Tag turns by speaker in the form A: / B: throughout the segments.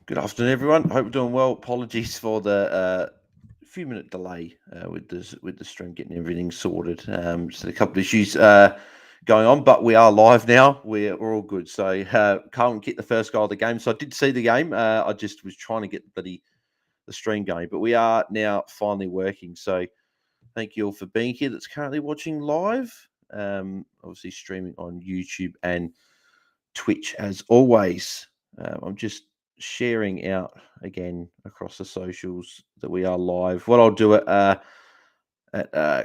A: Good afternoon, everyone. Hope you're doing well. Apologies for the few-minute delay with the stream getting everything sorted. Just a couple of issues going on, but we are live now. We're all good. So Carlton kicked the first goal of the game. So I did see the game. I just was trying to get the stream going, but we are now finally working. So thank you all for being here. That's currently watching live. Obviously streaming on YouTube and Twitch as always. I'm just sharing out again across the socials that we are live. What I'll do at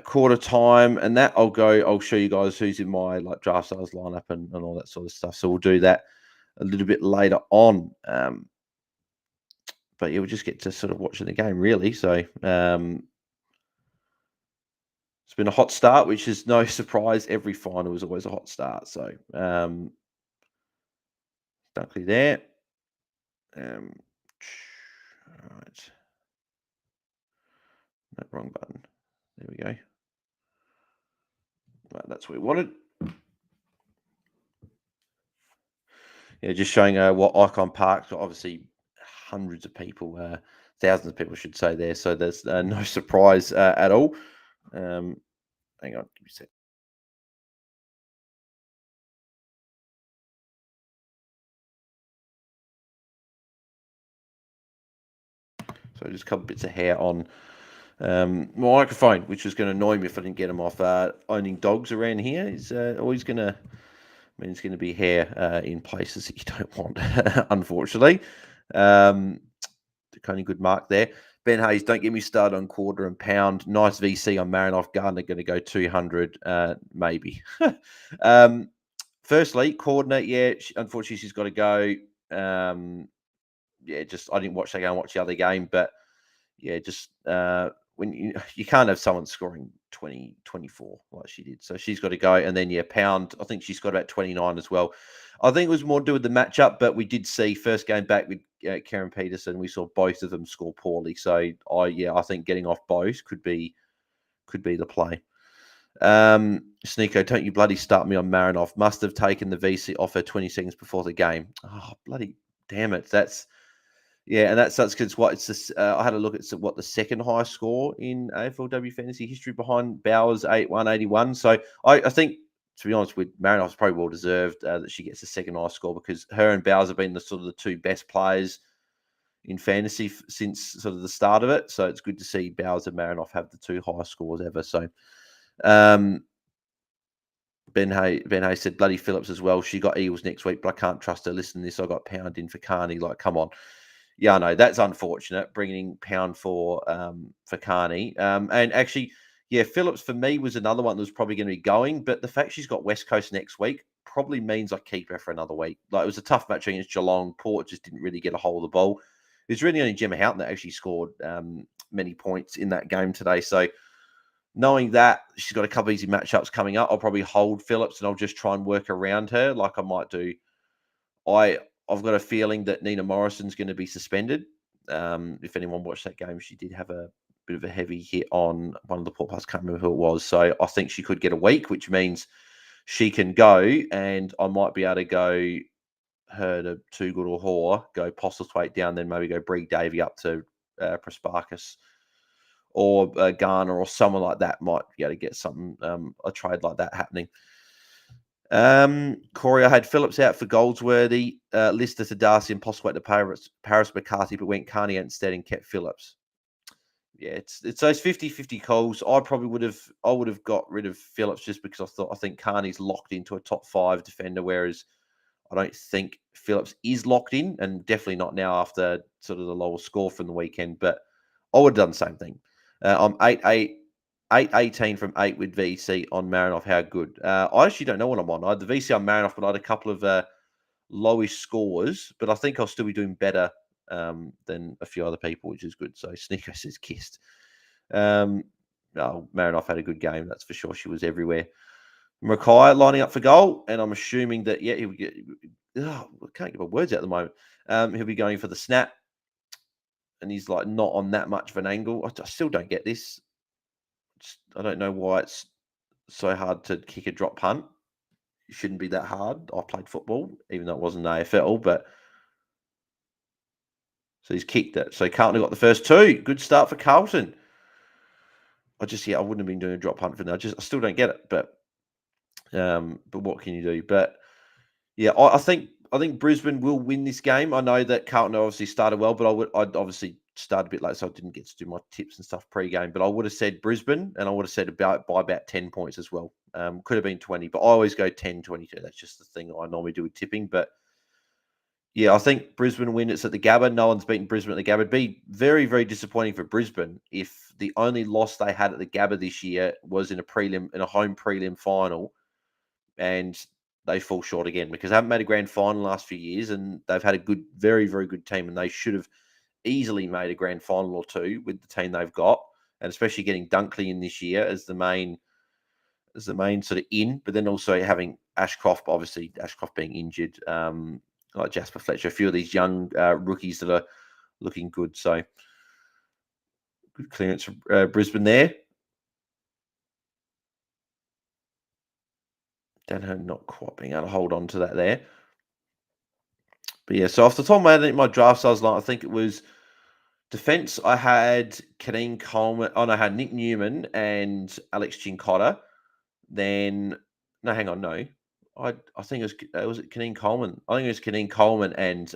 A: quarter time, and that I'll show you guys who's in my like draft stars lineup and all that sort of stuff. So we'll do that a little bit later on. But yeah, we'll just get to sort of watching the game really. So it's been a hot start, which is no surprise. Every final is always a hot start. So Dunkley there. All right. No, wrong button. There we go. Right, that's what we wanted. Yeah, just showing what Icon Park. Obviously, hundreds of people, thousands of people, should say there. So there's no surprise at all. Hang on, give me a sec. So just a couple bits of hair on my microphone, which was going to annoy me if I didn't get them off. Owning dogs around here is always going to mean it's going to be hair in places that you don't want, unfortunately. Only good mark there. Ben Hayes, don't get me started on quarter and pound. Nice VC on Marinoff. Gardner going to go 200, maybe. Firstly, coordinate. Yeah, unfortunately, she's got to go. Yeah, just I didn't watch that game. Watch the other game, but yeah, just when you can't have someone scoring 20, 24 like she did. So she's got to go. And then, yeah, pound, I think she's got about 29 as well. I think it was more to do with the matchup, but we did see first game back with Karen Peterson. We saw both of them score poorly. So I think getting off both could be the play. Sneeko, don't you bloody start me on Marinoff. Must have taken the VC off her 20 seconds before the game. Oh, bloody damn it. Yeah, and that's because what it's this. I had a look at what the second highest score in AFLW fantasy history behind Bowers 8181. So I think, to be honest, with Marinoff's probably well deserved that she gets the second highest score because her and Bowers have been the sort of the two best players in fantasy since sort of the start of it. So it's good to see Bowers and Marinoff have the two highest scores ever. So um, Ben Hay said bloody Phillips as well. She got Eagles next week, but I can't trust her. Listen to this. I got pound in for Carney. Like, come on. Yeah, I know that's unfortunate. Bringing pound for Carney, and actually, yeah, Phillips for me was another one that was probably going to be going. But the fact she's got West Coast next week probably means I keep her for another week. Like it was a tough match against Geelong. Port just didn't really get a hold of the ball. It was really only Gemma Houghton that actually scored many points in that game today. So knowing that she's got a couple of easy matchups coming up, I'll probably hold Phillips and I'll just try and work around her like I might do. I've got a feeling that Nina Morrison's going to be suspended. If anyone watched that game, she did have a bit of a heavy hit on one of the Port Pass. Can't remember who it was. So I think she could get a week, which means she can go, and I might be able to go her to Too Good or Whore, go Postlethwaite down, then maybe go Brig Davy up to Prosparkus or Garner or someone like that. Might be able to get something a trade like that happening. Corey, I had Phillips out for Goldsworthy, Lister to Darcy and Postlethwaite to Paris McCarthy, but went Carney instead and kept Phillips. Yeah, it's those 50-50 calls. I would have got rid of Phillips just because I think Carney's locked into a top 5 defender, whereas I don't think Phillips is locked in, and definitely not now after sort of the lower score from the weekend. But I would have done the same thing. I'm 8-18 from 8 with VC on Marinoff. How good? I actually don't know what I'm on. I had the VC on Marinoff, but I had a couple of lowish scores, but I think I'll still be doing better than a few other people, which is good. So Sneeko says kissed. Marinoff had a good game, that's for sure. She was everywhere. Mackay lining up for goal, and I'm assuming that, yeah, he'll get. I can't get my words out at the moment. He'll be going for the snap, and he's like not on that much of an angle. I still don't get this. I don't know why it's so hard to kick a drop punt. It shouldn't be that hard. I played football, even though it wasn't AFL, but So he's kicked it. So Carlton got the first 2. Good start for Carlton. I wouldn't have been doing a drop hunt for that. I still don't get it, but what can you do? But yeah, I think Brisbane will win this game. I know that Carlton obviously started well, but I'd obviously started a bit late, so I didn't get to do my tips and stuff pre-game. But I would have said Brisbane, and I would have said by about 10 points as well. Could have been 20, but I always go 10, 22. That's just the thing I normally do with tipping. But yeah, I think Brisbane win. It's at the Gabba. No one's beaten Brisbane at the Gabba. It'd be very, very disappointing for Brisbane if the only loss they had at the Gabba this year was in a home prelim final, and they fall short again because they haven't made a grand final the last few years, and they've had a good, very, very good team, and they should have easily made a grand final or two with the team they've got, and especially getting Dunkley in this year as the main sort of in, but then also having Ashcroft, obviously Ashcroft being injured, like Jasper Fletcher, a few of these young rookies that are looking good. So good clearance for Brisbane there. Danaher not quite being able to hold on to that there. But yeah, so off the top of my head, my draft size line, I think it was defense. I had Kaneen Coleman. Oh, no, I had Nick Newman and Alex Chincotta. Then, no, hang on, no. I think it was it Kaneen Coleman. I think it was Kaneen Coleman and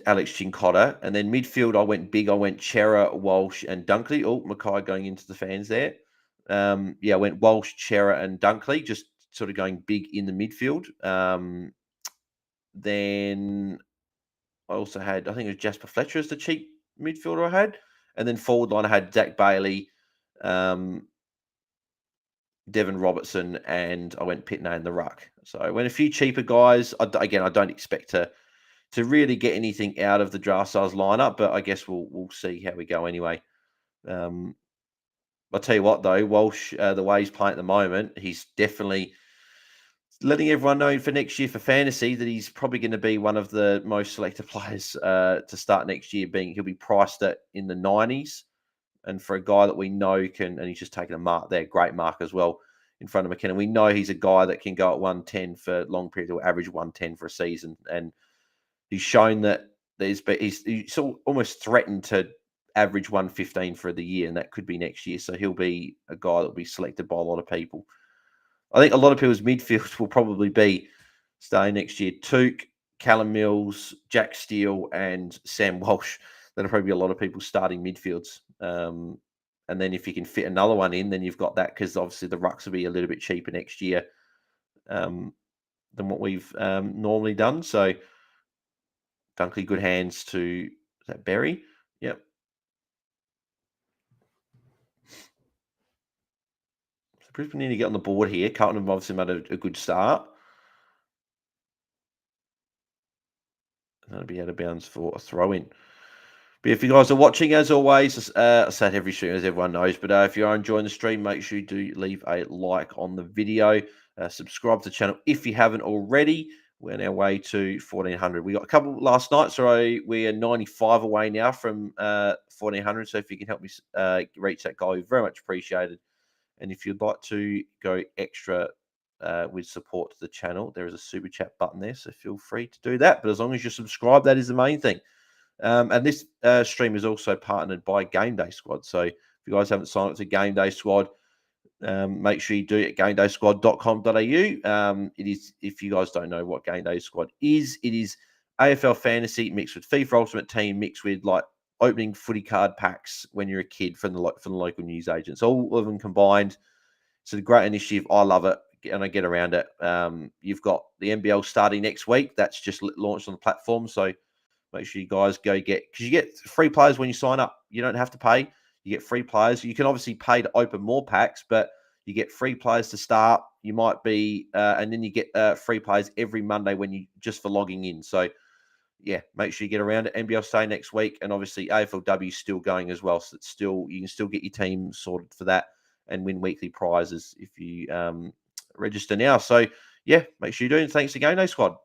A: Alex Chincotta. And then midfield, I went big. I went Chera, Walsh, and Dunkley. Oh, Mackay going into the fans there. I went Walsh, Chera, and Dunkley, just sort of going big in the midfield. Then I also had, I think it was Jasper Fletcher as the cheap midfielder I had. And then forward line, I had Zach Bailey, Devon Robertson, and I went Pitney in the ruck. So I went a few cheaper guys. I don't expect to really get anything out of the draft size lineup, but I guess we'll see how we go anyway. I'll tell you what though, Walsh, the way he's playing at the moment, he's definitely letting everyone know for next year for fantasy that he's probably going to be one of the most selected players to start next year. He'll be priced at in the 90s, and for a guy that we know can, and he's just taken a mark there, great mark as well in front of McKinnon. We know he's a guy that can go at 110 for long periods, or average 110 for a season, and he's shown that he's almost threatened to average 115 for the year, and that could be next year. So he'll be a guy that will be selected by a lot of people. I think a lot of people's midfield will probably be starting next year. Took, Callum Mills, Jack Steele, and Sam Walsh. That'll probably be a lot of people starting midfields. And then if you can fit another one in, then you've got that, because obviously the rucks will be a little bit cheaper next year than what we've normally done. So Dunkley, good hands to, is that Berry? Yep. So Brisbane need to get on the board here. Carlton have obviously made a good start. And that'll be out of bounds for a throw-in. But if you guys are watching, as always, I say it every stream, as everyone knows, but if you are enjoying the stream, make sure you do leave a like on the video. Subscribe to the channel if you haven't already. We're on our way to 1,400. We got a couple last night, so we are 95 away now from 1,400. So if you can help me reach that goal, very much appreciated. And if you'd like to go extra with support to the channel, there is a super chat button there, so feel free to do that. But as long as you're subscribed, that is the main thing. And this stream is also partnered by GameDay Squad. So if you guys haven't signed up to GameDay Squad, make sure you do it at gamedaysquad.com.au. It is, if you guys don't know what GameDay Squad is, it is AFL fantasy mixed with FIFA Ultimate Team mixed with like opening footy card packs when you're a kid from the local news agents. All of them combined. It's a great initiative. I love it, and I get around it. You've got the NBL starting next week. That's just launched on the platform. So make sure you guys go get, because you get free players when you sign up. You don't have to pay. You get free players. You can obviously pay to open more packs, but you get free players to start. You might be, and then you get free players every Monday when you just for logging in. So yeah, make sure you get around it. NBL stay next week, and obviously AFLW is still going as well. So it's still, you can still get your team sorted for that and win weekly prizes if you register now. So yeah, make sure you do. And thanks again, GameDay Squad.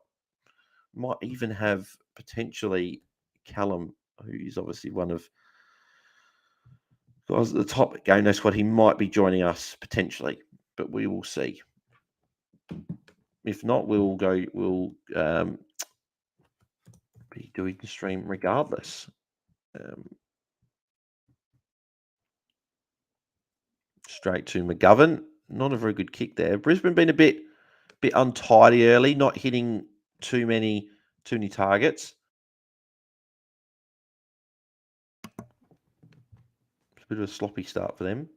A: Might even have potentially Callum, who is obviously one of guys at the top at GameDay Squad. He might be joining us potentially, but we will see. If not, we'll Already doing the stream regardless. Straight to McGovern. Not a very good kick there. Brisbane been a bit untidy early, not hitting too many targets. It's a bit of a sloppy start for them.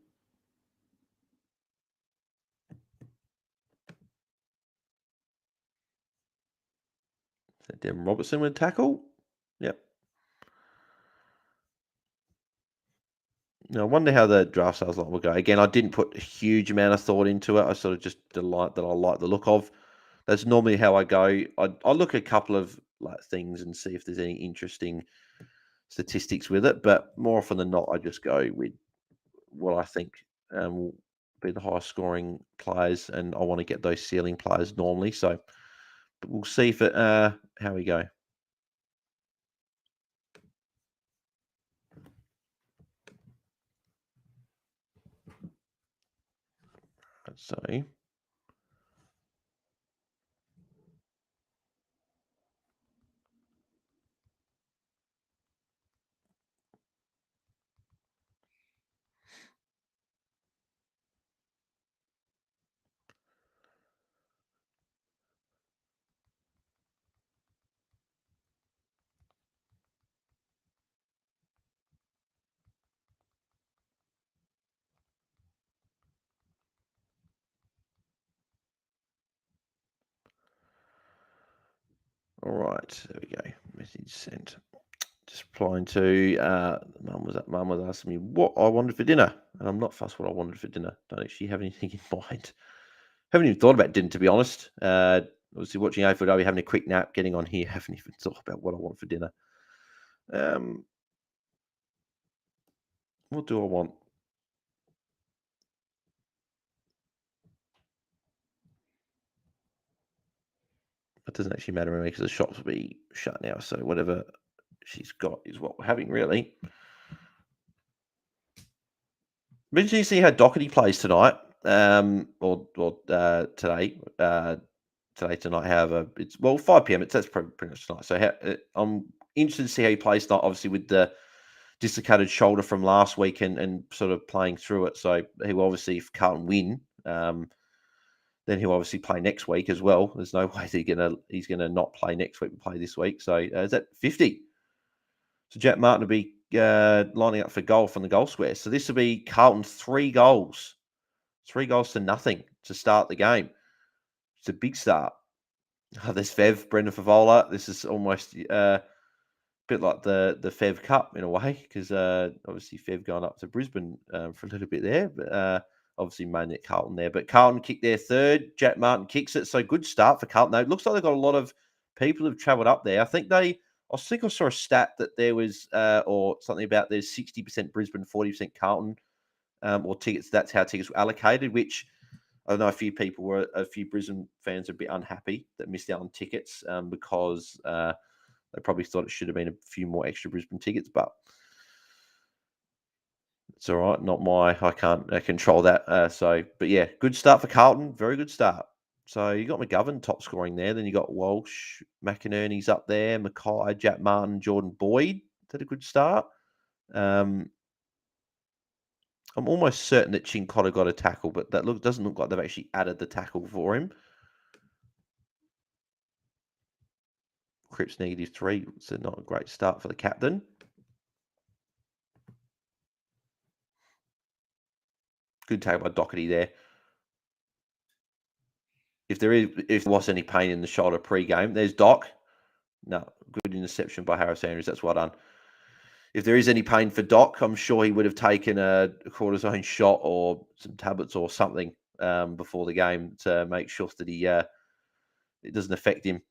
A: So Devin Robertson with a tackle. Yep. Now, I wonder how the draft sales line will go. Again, I didn't put a huge amount of thought into it. I sort of just delight that I like the look of. That's normally how I go. I look at a couple of things and see if there's any interesting statistics with it. But more often than not, I just go with what I think will be the highest scoring players, and I want to get those ceiling players normally. So but we'll see if it how we go. So all right, there we go. Message sent. Just replying to Mum was asking me what I wanted for dinner, and I'm not fussed what I wanted for dinner. Don't actually have anything in mind. Haven't even thought about dinner, to be honest. Obviously watching AFL, having a quick nap, getting on here. Haven't even thought about what I want for dinner. What do I want? It doesn't actually matter to me because the shops will be shut now. So whatever she's got is what we're having, really. Interesting to see how Doherty plays tonight, or today. Tonight. However, it's 5 p.m. That's pretty much tonight. So I'm interested to see how he plays tonight. Obviously, with the dislocated shoulder from last week and sort of playing through it. So he will obviously, if Carlton win, then he'll obviously play next week as well. There's no way he's gonna not play next week and play this week. So is that 50? So Jack Martin will be lining up for goal from the goal square. So this will be Carlton 3 goals. 3 goals to nothing to start the game. It's a big start. Oh, there's Fev, Brendan Favola. This is almost a bit like the Fev Cup in a way, because obviously Fev going up to Brisbane for a little bit there, but obviously mainly at Carlton there. But Carlton kicked their third. Jack Martin kicks it. So good start for Carlton. Though. It looks like they've got a lot of people who've travelled up there. I think I saw a stat that there was, or something about there's 60% Brisbane, 40% Carlton, or tickets. That's how tickets were allocated, which I know a few Brisbane fans are a bit unhappy that missed out on tickets because they probably thought it should have been a few more extra Brisbane tickets, but it's all right. I can't control that. But yeah, good start for Carlton. Very good start. So you got McGovern top scoring there. Then you got Walsh, McInerney's up there, Mackay, Jack Martin, Jordan Boyd. Is that a good start? I'm almost certain that Chincotta got a tackle, but that doesn't look like they've actually added the tackle for him. Cripps -3. So not a great start for the captain. Good take by Doherty there. If there was any pain in the shoulder pre-game, there's Doc. No, good interception by Harris Andrews. That's well done. If there is any pain for Doc, I'm sure he would have taken a cortisone shot or some tablets or something before the game to make sure that it doesn't affect him.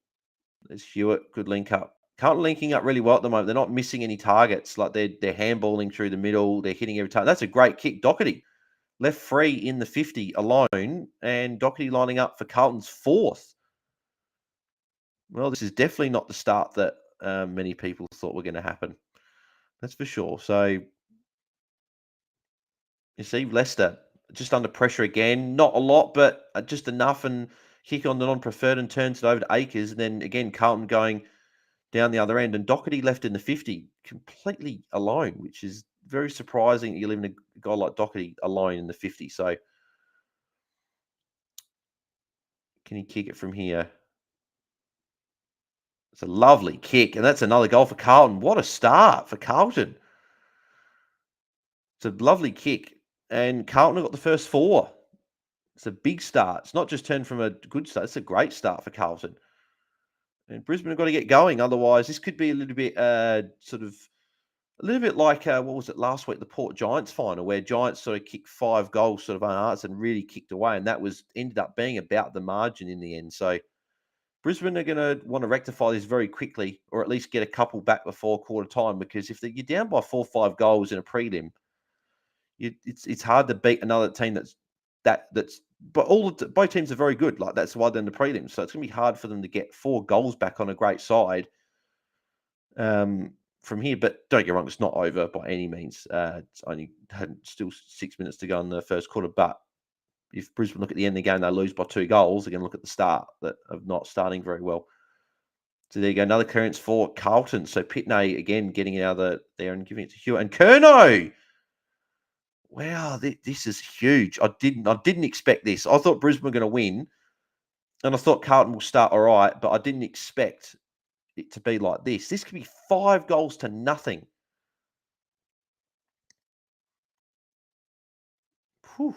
A: There's Hewitt, good link up. Carlton linking up really well at the moment. They're not missing any targets. Like they're handballing through the middle. They're hitting every time. That's a great kick. Doherty left free in the 50 alone, and Doherty lining up for Carlton's 4th. Well, this is definitely not the start that many people thought were going to happen. That's for sure. So you see Leicester just under pressure again. Not a lot, but just enough, and kick on the non-preferred and turns it over to Akers. And then again, Carlton going down the other end, and Doherty left in the 50 completely alone, which is very surprising. You're leaving a guy like Doherty alone in the 50. So can he kick it from here? It's a lovely kick, and that's another goal for Carlton. What a start for Carlton. It's a lovely kick, and Carlton have got the first 4. It's a big start. It's not just turned from a good start. It's a great start for Carlton. And Brisbane have got to get going. Otherwise, this could be a little bit a little bit like, what was it last week, the Port Giants final, where Giants sort of kicked 5 goals sort of unanswered and really kicked away. And that was ended up being about the margin in the end. So Brisbane are going to want to rectify this very quickly, or at least get a couple back before quarter time, because if you're down by 4 or 5 goals in a prelim, it's hard to beat another team that's but both teams are very good. Like, that's why they're in the prelims. So it's going to be hard for them to get 4 goals back on a great side from here. But don't get wrong, it's not over by any means. It's only still 6 minutes to go in the first quarter. But if Brisbane look at the end of the game, they lose by 2 goals, they're going to look at the start of not starting very well. So there you go, another clearance for Carlton. So Pitney again getting it out of there and giving it to Hewitt and Curnow. Wow, this is huge. I didn't expect this. I thought Brisbane were going to win, and I thought Carlton will start all right, but I didn't expect it to be like this. This could be 5 goals to nothing. Whew.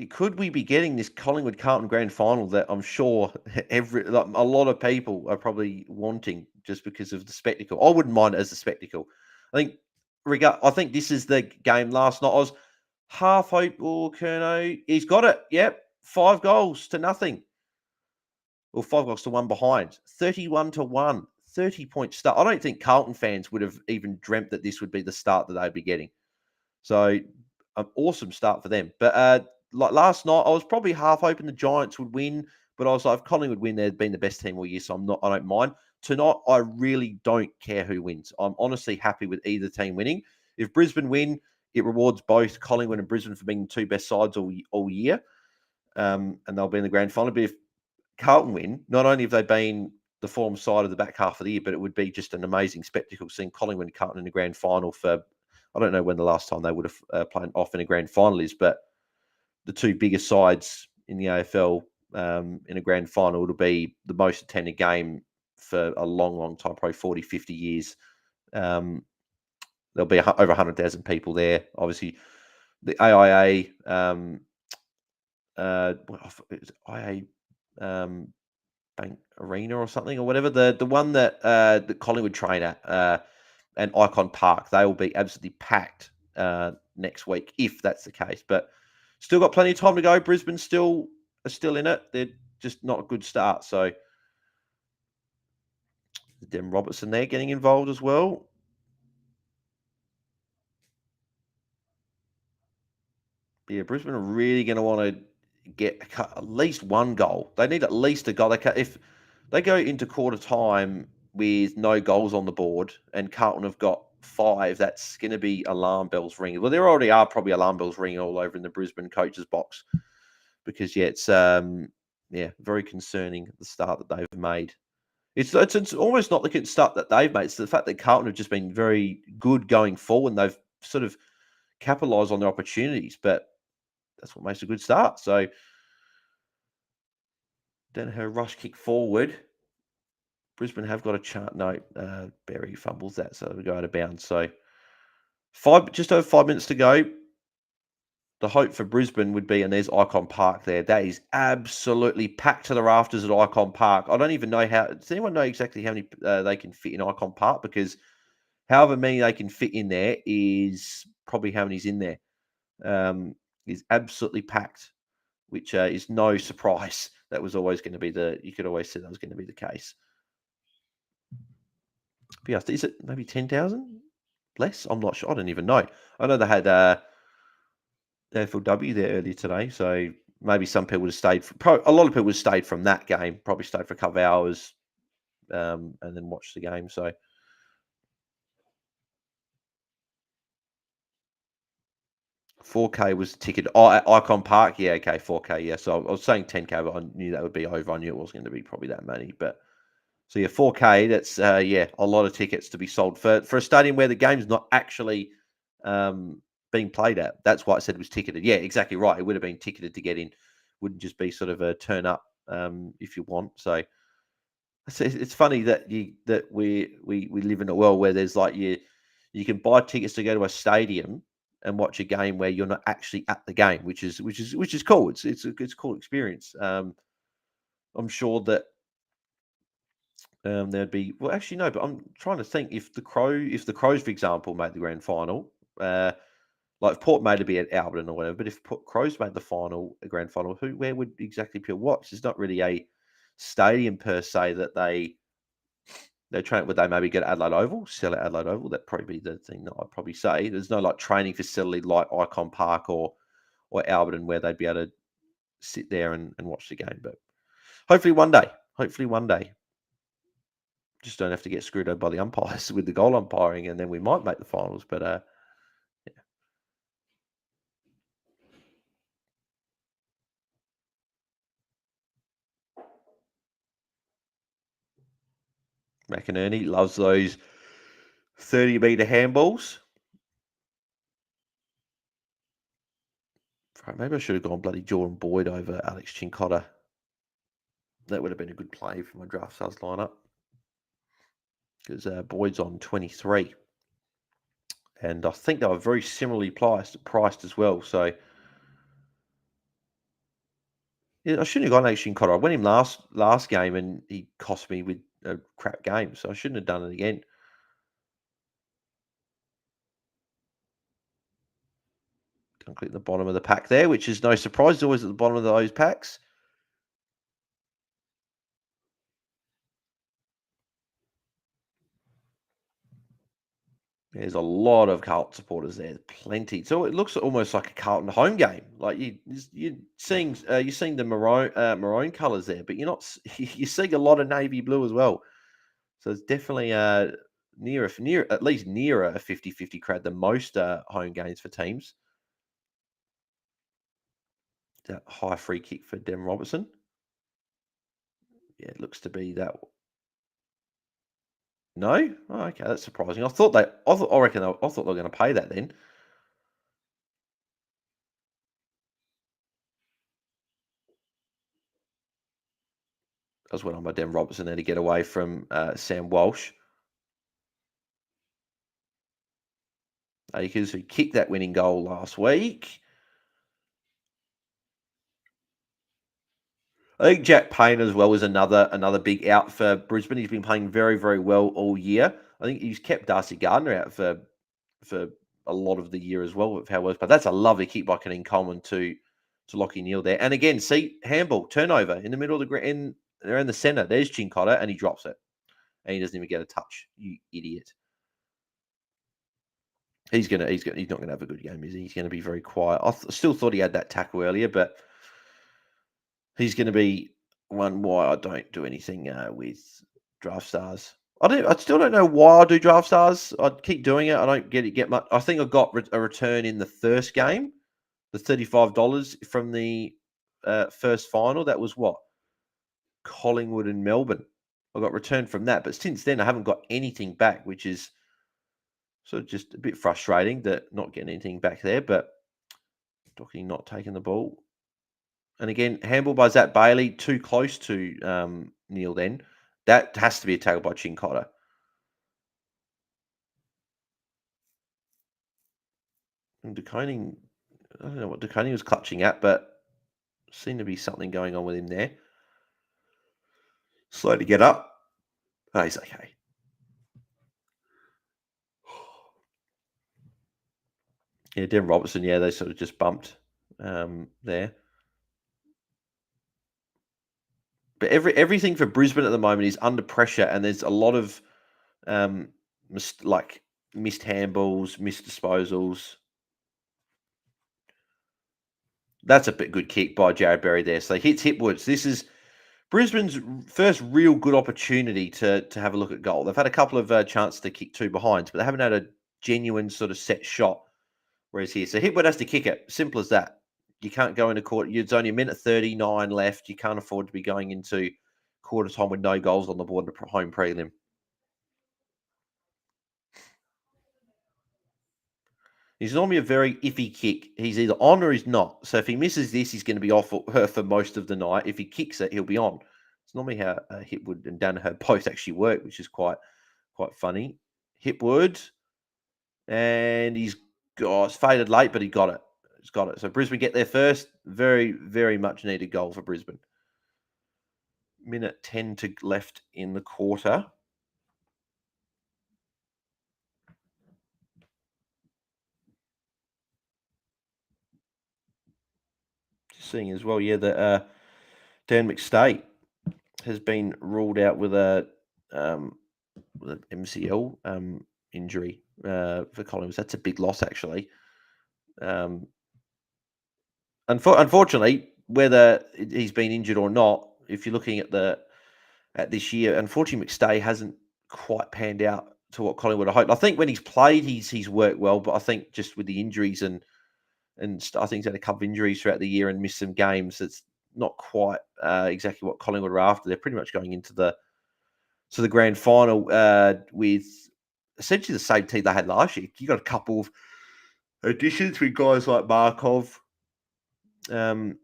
A: Could we be getting this Collingwood Carlton grand final that I'm sure a lot of people are probably wanting just because of the spectacle? I wouldn't mind it as a spectacle. I think this is the game last night. I was half hope. Oh, Curnow, he's got it. Yep, 5 goals to nothing. Or 5 goals to 1 behind. 31-1. 30-point start. I don't think Carlton fans would have even dreamt that this would be the start that they'd be getting. So, an awesome start for them. But like last night, I was probably half hoping the Giants would win, but I was like, if Collingwood win, they've been the best team all year, so I don't mind. Tonight, I really don't care who wins. I'm honestly happy with either team winning. If Brisbane win, it rewards both Collingwood and Brisbane for being the 2 best sides all year, and they'll be in the grand final. But if Carlton win, not only have they been the form side of the back half of the year, but it would be just an amazing spectacle seeing Collingwood and Carlton in the grand final for, I don't know when the last time they would have played off in a grand final is, but the 2 biggest sides in the AFL in a grand final, it'll be the most attended game for a long, long time, probably 40, 50 years. There'll be over 100,000 people there. Obviously, the AIA, IA Bank Arena or something or whatever, the one that the Collingwood train at and Icon Park, they will be absolutely packed next week if that's the case. But still got plenty of time to go. Brisbane are still in it. They're just not a good start. So Dem Robertson there getting involved as well. Yeah, Brisbane are really going to want to get at least 1 goal. They need at least a goal. If they go into quarter time with no goals on the board and Carlton have got 5, that's going to be alarm bells ringing. Well, there already are probably alarm bells ringing all over in the Brisbane coaches box because, it's very concerning the start that they've made. It's almost not the start that they've made. It's the fact that Carlton have just been very good going forward and they've sort of capitalised on their opportunities, but that's what makes a good start. So then her rush kick forward. Brisbane have got a chart. No, Berry fumbles that, so we go out of bounds. So just over 5 minutes to go. The hope for Brisbane would be, and there's Icon Park there. That is absolutely packed to the rafters at Icon Park. I don't even know does anyone know exactly how many they can fit in Icon Park? Because however many they can fit in there is probably how many's in there. Is absolutely packed, which is no surprise. That was always going to be you could always say that was going to be the case. But yeah, is it maybe 10,000 less? I'm not sure. I don't even know. I know they had AFLW there earlier today, so maybe some people would have stayed. A lot of people would have stayed from that game. Probably stayed for a couple of hours, and then watched the game. So 4K was the ticket. Oh, at Icon Park, yeah, okay, 4K, yeah. So I was saying 10K, but I knew that would be over. I knew it wasn't going to be probably that many, but So 4K. That's a lot of tickets to be sold for a stadium where the game's not actually being played at. That's why I said it was ticketed. Yeah, exactly right. It would have been ticketed to get in. Wouldn't just be sort of a turn up if you want. So it's funny that we live in a world where there's like you can buy tickets to go to a stadium and watch a game where you're not actually at the game, which is cool. It's a cool experience. I'm sure that there'd be actually no, but I'm trying to think if the Crows, for example, made the grand final, like if Port made it be at Albion or whatever, but if Crows made a grand final, where would exactly people watch? There's not really a stadium per se that they train. Would they maybe get Adelaide Oval, sell at Adelaide Oval? That'd probably be the thing that I'd probably say. There's no like training facility like Icon Park or Albion where they'd be able to sit there and watch the game. But hopefully one day. Just don't have to get screwed over by the umpires with the goal umpiring, and then we might make the finals. But yeah. McInerney loves those 30-meter handballs. Right, maybe I should have gone bloody Jordan Boyd over Alex Chincotta. That would have been a good play for my draft stars lineup because Boyd's on 23. And I think they were very similarly priced as well. So yeah, I shouldn't have gone Alex Chincotta. I went him last game and he cost me with a crap game. So I shouldn't have done it again. Don't click the bottom of the pack there, which is no surprise. It's always at the bottom of those packs. There's a lot of Carlton supporters there, plenty. So it looks almost like a Carlton home game. Like you're seeing the maroon colours there, but you're not. You're seeing a lot of navy blue as well. So it's definitely near at least nearer a 50-50 crowd than most home games for teams. That high free kick for Dem Robertson. Yeah, it looks to be that. No, oh, okay, that's surprising. I thought they were going to pay that then. I was went on by Dan Robertson there to get away from Sam Walsh. Akers, who kicked that winning goal last week. I think Jack Payne as well is another big out for Brisbane. He's been playing very, very well all year. I think he's kept Darcy Gardner out for a lot of the year as well with how well. But that's a lovely kick by Canine Coleman to Lockie Neal there. And again, see, handball, turnover in the middle of the ground. They're in the centre. There's Chincotta, and he drops it. And he doesn't even get a touch. You idiot. He's not gonna have a good game, is he? He's gonna be very quiet. I still thought he had that tackle earlier, but he's gonna be one why I don't do anything with draft stars. I still don't know why I do draft stars. I keep doing it. I don't get much. I think I got a return in the first game, the $35 from the first final. That was what Collingwood and Melbourne. I got returned from that, but since then I haven't got anything back, which is sort of just a bit frustrating that not getting anything back there. But Docky not taking the ball, and again handball by Zach Bailey, too close to Neil. Then that has to be a tackle by Chincotta. And DeConing, I don't know what DeConing was clutching at, but seemed to be something going on with him there. Slow to get up. Oh, he's okay. Yeah, Dan Robertson, yeah, they sort of just bumped there. But everything for Brisbane at the moment is under pressure, and there's a lot of missed handballs, missed disposals. That's a bit good kick by Jared Berry there. So he hits Hipwoods. This is Brisbane's first real good opportunity to have a look at goal. They've had a couple of chances to kick two behinds, but they haven't had a genuine sort of set shot. Whereas here, so Hipwood has to kick it. Simple as that. You can't go into court. It's only a minute 39 left. You can't afford to be going into quarter time with no goals on the board in the home prelim. He's normally a very iffy kick. He's either on or he's not. So if he misses this, he's going to be off her for most of the night. If he kicks it, he'll be on. It's normally how Hipwood and Danaher both actually work, which is quite funny. Hipwood, and it's faded late, but he got it. He's got it. So Brisbane get there first. Very, very much needed goal for Brisbane. Minute 10 to left in the quarter. Just seeing as well, that Dan McStay has been ruled out with an MCL injury for Collins. That's a big loss, actually. Unfortunately, whether he's been injured or not, if you're looking at this year, unfortunately, McStay hasn't quite panned out to what Colin would have hoped. I think when he's played, he's worked well, but I think just with the injuries and I think he's had a couple of injuries throughout the year and missed some games. It's not quite exactly what Collingwood are after. They're pretty much going into the grand final with essentially the same team they had last year. You got a couple of additions with guys like Markov, and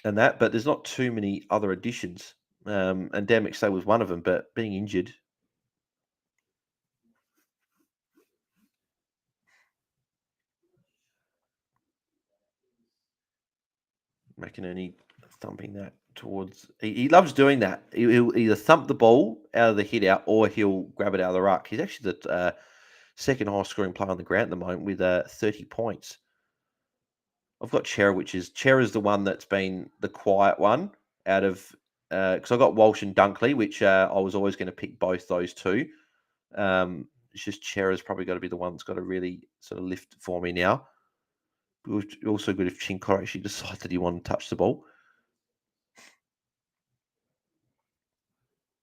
A: that, but there's not too many other additions. And Dan McStay was one of them, but being injured. McInerney thumping that towards. He loves doing that. He'll either thump the ball out of the hit out or he'll grab it out of the ruck. He's actually the second highest scoring player on the ground at the moment with 30 points. I've got Chera's the one that's been the quiet one out of because I got Walsh and Dunkley, which I was always going to pick both those two. It's just Chera's probably got to be the one that's got to really sort of lift for me now. It was also good if Chinkor actually decided that he wanted to touch the ball.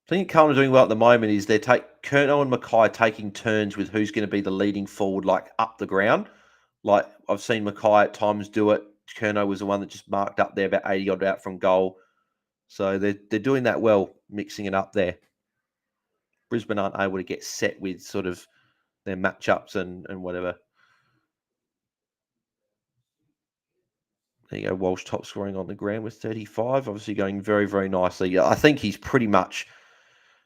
A: I think Carlton are doing well at the moment is Curnow and Mackay taking turns with who's going to be the leading forward, like up the ground. Like I've seen Mackay at times do it. Curnow was the one that just marked up there about 80 odd out from goal. So they're doing that well, mixing it up there. Brisbane aren't able to get set with sort of their matchups and whatever. There you go, Walsh top scoring on the ground with 35, obviously going very, very nicely. I think he's pretty much,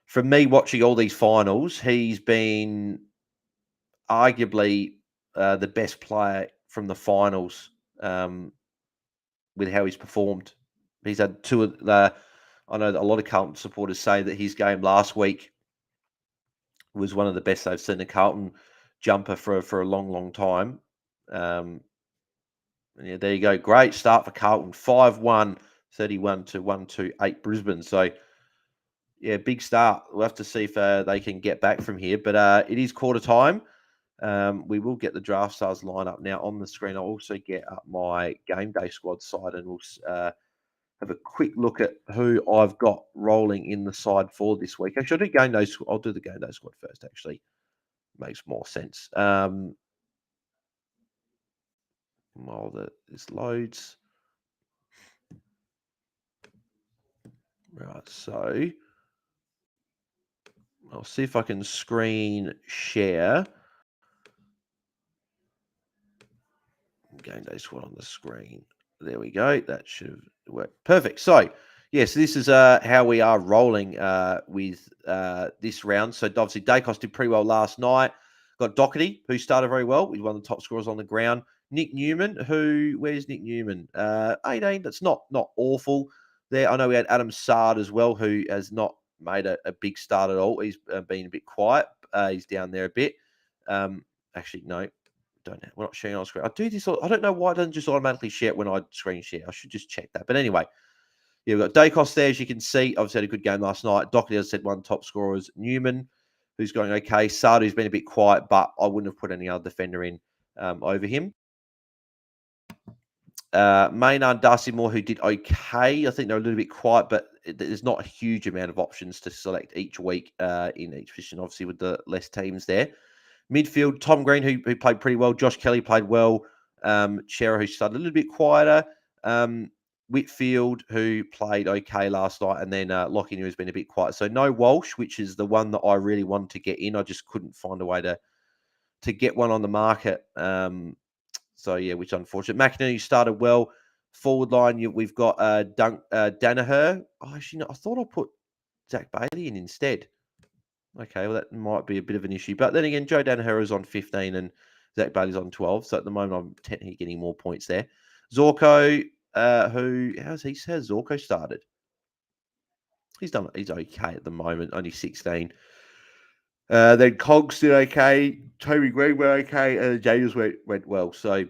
A: for me, watching all these finals, he's been arguably the best player from the finals with how he's performed. He's had two of the. I know that a lot of Carlton supporters say that his game last week was one of the best they've seen a Carlton jumper for a long, long time. Yeah, there you go. Great start for Carlton. 5-1, 31 to 1-2-8 Brisbane. So, yeah, big start. We'll have to see if they can get back from here. But it is quarter time. We will get the Draft Stars lineup now on the screen. I'll also get up my GameDay Squad side and we'll have a quick look at who I've got rolling in the side for this week. Actually, I'll do the GameDay Squad first, actually. Makes more sense. While this loads. Right, so I'll see if I can screen share. GameDay Squad on the screen. There we go. That should work. Perfect. So, yes, this is how we are rolling with this round. So, obviously, Dacos did pretty well last night. Got Doherty, who started very well. He's one of the top scorers on the ground. Nick Newman, where's Nick Newman? 18. That's not awful there. I know we had Adam Sard as well, who has not made a big start at all. He's been a bit quiet. He's down there a bit. Actually, no. We're not sharing on screen. I do this. I don't know why it doesn't just automatically share it when I screen share. I should just check that. But anyway, yeah, we've got Dacos there, as you can see. Obviously had a good game last night. Doherty, as I said, one of the top scorers. Newman, who's going okay. Sard, who's been a bit quiet, but I wouldn't have put any other defender in over him. Maynard, Darcy Moore, who did okay. I think they're a little bit quiet, but there's not a huge amount of options to select each week in each position, obviously, with the less teams there. Midfield, Tom Green, who played pretty well. Josh Kelly played well. Chera, who started a little bit quieter. Whitfield, who played okay last night, and then Lockie, who's been a bit quiet. So no Walsh, which is the one that I really wanted to get in. I just couldn't find a way to get one on the market. So yeah, which is unfortunate. McInerney started well. Forward line, we've got Danaher. Oh, actually, no, I thought I put Zach Bailey in instead. Okay, well, that might be a bit of an issue. But then again, Joe Danaher is on 15 and Zach Bailey's on 12. So at the moment, I'm technically getting more points there. Zorko, has Zorko started? He's okay at the moment, only 16. Then Cogs did okay. Toby Green went okay. And Daniels went well. So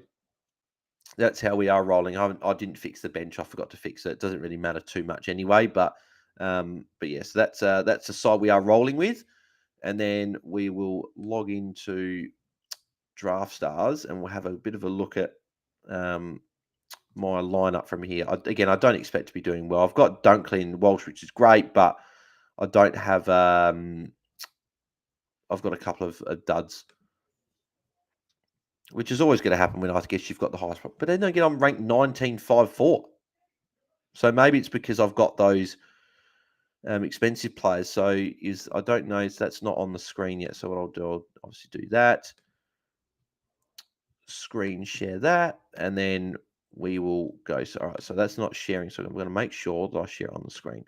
A: that's how we are rolling. I didn't fix the bench. I forgot to fix it. It doesn't really matter too much anyway. But yes, that's the side we are rolling with. And then we will log into Draft Stars and we'll have a bit of a look at my lineup from here. I don't expect to be doing well. I've got Dunkley and Walsh, which is great, but I don't have. I've got a couple of duds, which is always going to happen when I guess you've got the highest. But then again, I'm ranked 19.54. So maybe it's because I've got those expensive players. So I don't know. So that's not on the screen yet. So what I'll do, I'll obviously do that. Screen share that, and then we will go. So all right. So that's not sharing. So I'm going to make sure that I share on the screen.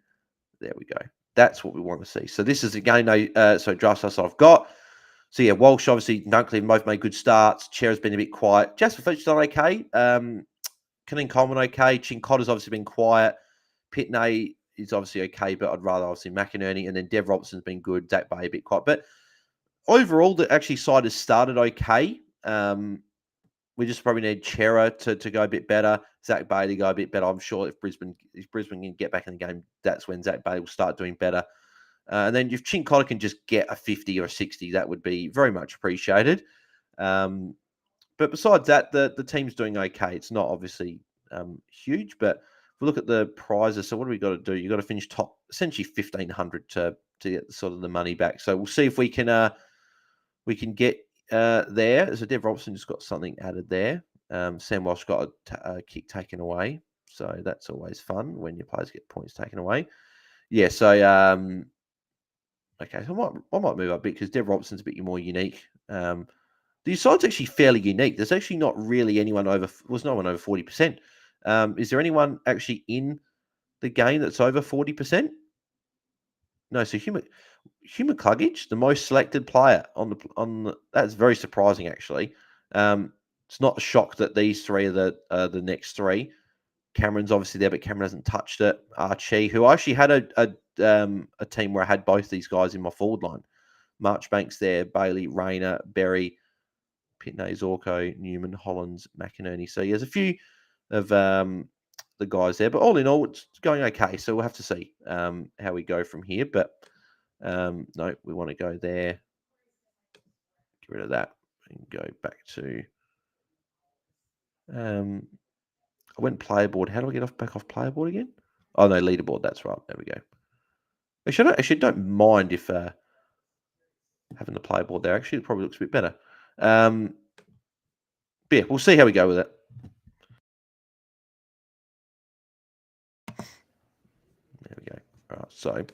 A: There we go. That's what we want to see. So this is again, so draft stars I've got. So yeah, Walsh, obviously, Dunkley both made good starts. Cher's been a bit quiet. Jasper Fletcher's done okay. Killing Coleman okay. Chincotter's obviously been quiet. Pitney is obviously okay, but I'd rather obviously McInerney. And then Dev Robertson's been good. Zach Bay a bit quiet. But overall, the actually side has started okay. We just probably need Chera to go a bit better. Zach Bailey go a bit better. I'm sure if Brisbane can get back in the game, that's when Zach Bailey will start doing better. And then if Chincotta can just get a 50 or a 60, that would be very much appreciated. But besides that, the team's doing okay. It's not obviously huge, but if we look at the prizes, so what do we got to do? You've got to finish top, essentially 1,500 to get sort of the money back. So we'll see if we can get there. So Dev Robertson just got something added there. Sam Walsh got a kick taken away. So that's always fun when your players get points taken away. Yeah, so okay, so I might move up a bit because Dev Robertson's a bit more unique. The side's actually fairly unique. There's actually not really anyone no one over 40%. Is there anyone actually in the game that's over 40%? No, so Human Cluggage, the most selected player on the that's very surprising actually. It's not a shock that these three are the next three. Cameron's obviously there, but Cameron hasn't touched it. Archie, who I actually had a team where I had both these guys in my forward line. Marchbank's there, Bailey, Rayner, Berry, Pitney, Zorko, Newman, Hollands, McInerney. So there's a few of the guys there, but all in all, it's going okay. So we'll have to see how we go from here. But no, we want to go there. Get rid of that and go back to. I went player board. How do I get back off player board again? Oh no, leaderboard. That's right. There we go. Actually, don't mind if having the player board there. Actually, it probably looks a bit better. But yeah, we'll see how we go with it. There we go. All right, so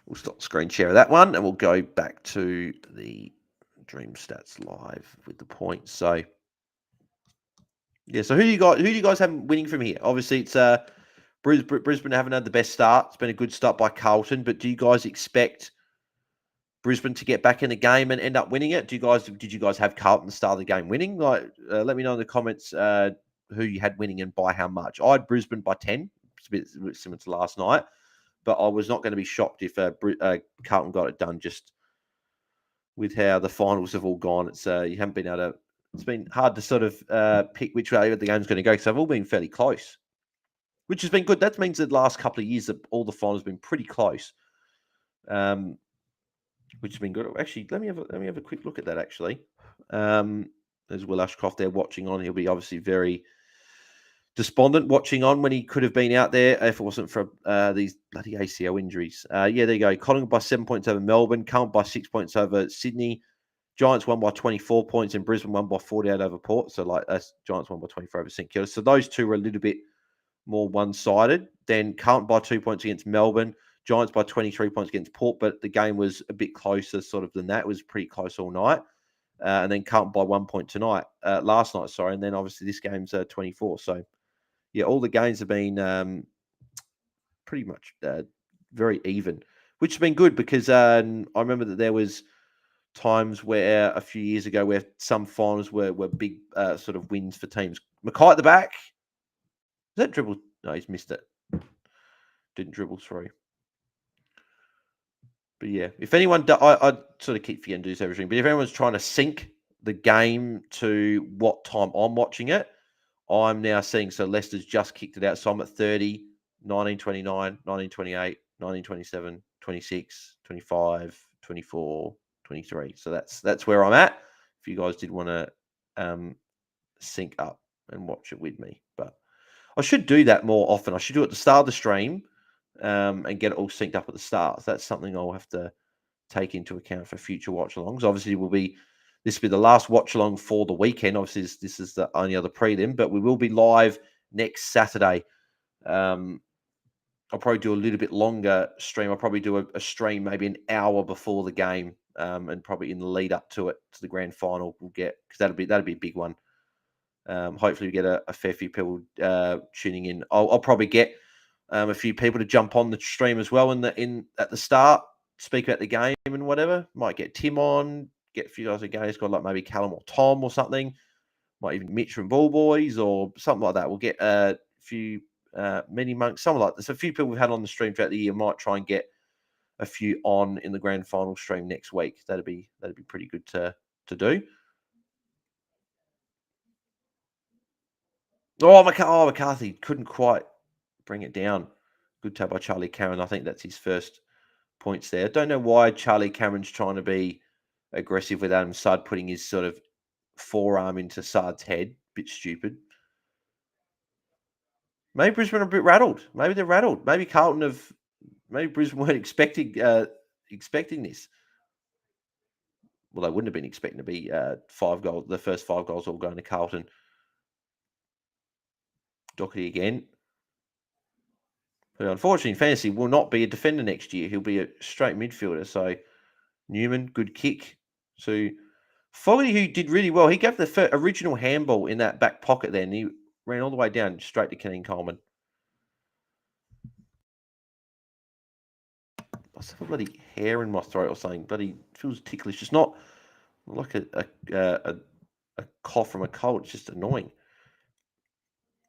A: we'll stop the screen share of that one, and we'll go back to the Dream Stats Live with the points. So yeah, so who do you guys have winning from here? Obviously, it's Brisbane haven't had the best start. It's been a good start by Carlton, but do you guys expect Brisbane to get back in the game and end up winning it? Did you guys have Carlton start the game winning? Like, let me know in the comments who you had winning and by how much. I had Brisbane by 10. It's a bit similar to last night, but I was not going to be shocked if Carlton got it done. Just with how the finals have all gone, it's you haven't been able to. It's been hard to sort of pick which way the game's going to go because they've all been fairly close, which has been good. That means that the last couple of years that all the finals have been pretty close, which has been good. Actually, let me have a quick look at that. Actually, there's Will Ashcroft there watching on. He'll be obviously very despondent watching on when he could have been out there if it wasn't for these bloody ACL injuries. Yeah, there you go. Collingwood by 7 points over Melbourne. Carlton by 6 points over Sydney. Giants won by 24 points and Brisbane won by 48 over Port. So, Giants won by 24 over St Kilda. So, those two were a little bit more one-sided. Then Carlton by 2 points against Melbourne. Giants by 23 points against Port, but the game was a bit closer sort of than that. It was pretty close all night. And then Carlton by 1 point last night, sorry. And then obviously this game's 24. So, yeah, all the games have been pretty much very even, which has been good because I remember that there was times where a few years ago where some finals were big sort of wins for teams. Mackay at the back. Is that dribble? No, he's missed it. Didn't dribble through. But yeah, if anyone, I sort of keep forgetting to do everything. But if anyone's trying to sync the game to what time I'm watching it, I'm now seeing. So Leicester's just kicked it out. So I'm at 30, 1929, 1928, 1927, 26, 25, 24, 23. So that's where I'm at. If you guys did want to sync up and watch it with me, but I should do that more often. I should do it at the start of the stream and get it all synced up at the start. So that's something I'll have to take into account for future watch-alongs. Obviously, this will be the last watch-along for the weekend. Obviously, this is the only other prelim, but we will be live next Saturday. I'll probably do a little bit longer stream. I'll probably do a stream maybe an hour before the game, and probably in the lead up to it, to the grand final. We'll get, because that'll be a big one. Hopefully, we get a fair few people tuning in. I'll probably get a few people to jump on the stream as well at the start, speak about the game and whatever. Might get Tim on, get a few guys at Gameday Squad, like maybe Callum or Tom or something. Might even Mitch from Ball Boys or something like that. We'll get a few mini monks, something like this. A few people we've had on the stream throughout the year. Might try and get a few on in the grand final stream next week. That'd be pretty good to do. McCarthy couldn't quite bring it down. Good tap by Charlie Cameron. I think that's his first points there. I don't know why Charlie Cameron's trying to be aggressive with Adam Sudd, putting his sort of forearm into Sudd's head. Bit stupid. Maybe Brisbane are a bit rattled. Maybe they're rattled. Maybe Brisbane weren't expecting this. Well, they wouldn't have been expecting to be 5 goals. The first 5 goals all going to Carlton. Doherty again. But unfortunately, in fantasy, will not be a defender next year. He'll be a straight midfielder. So Newman, good kick to Fogarty, who did really well. He gave the original handball in that back pocket there, and he ran all the way down straight to Kenny Coleman. I have a bloody hair in my throat or something. Bloody feels ticklish. It's not like a cough from a cold. It's just annoying.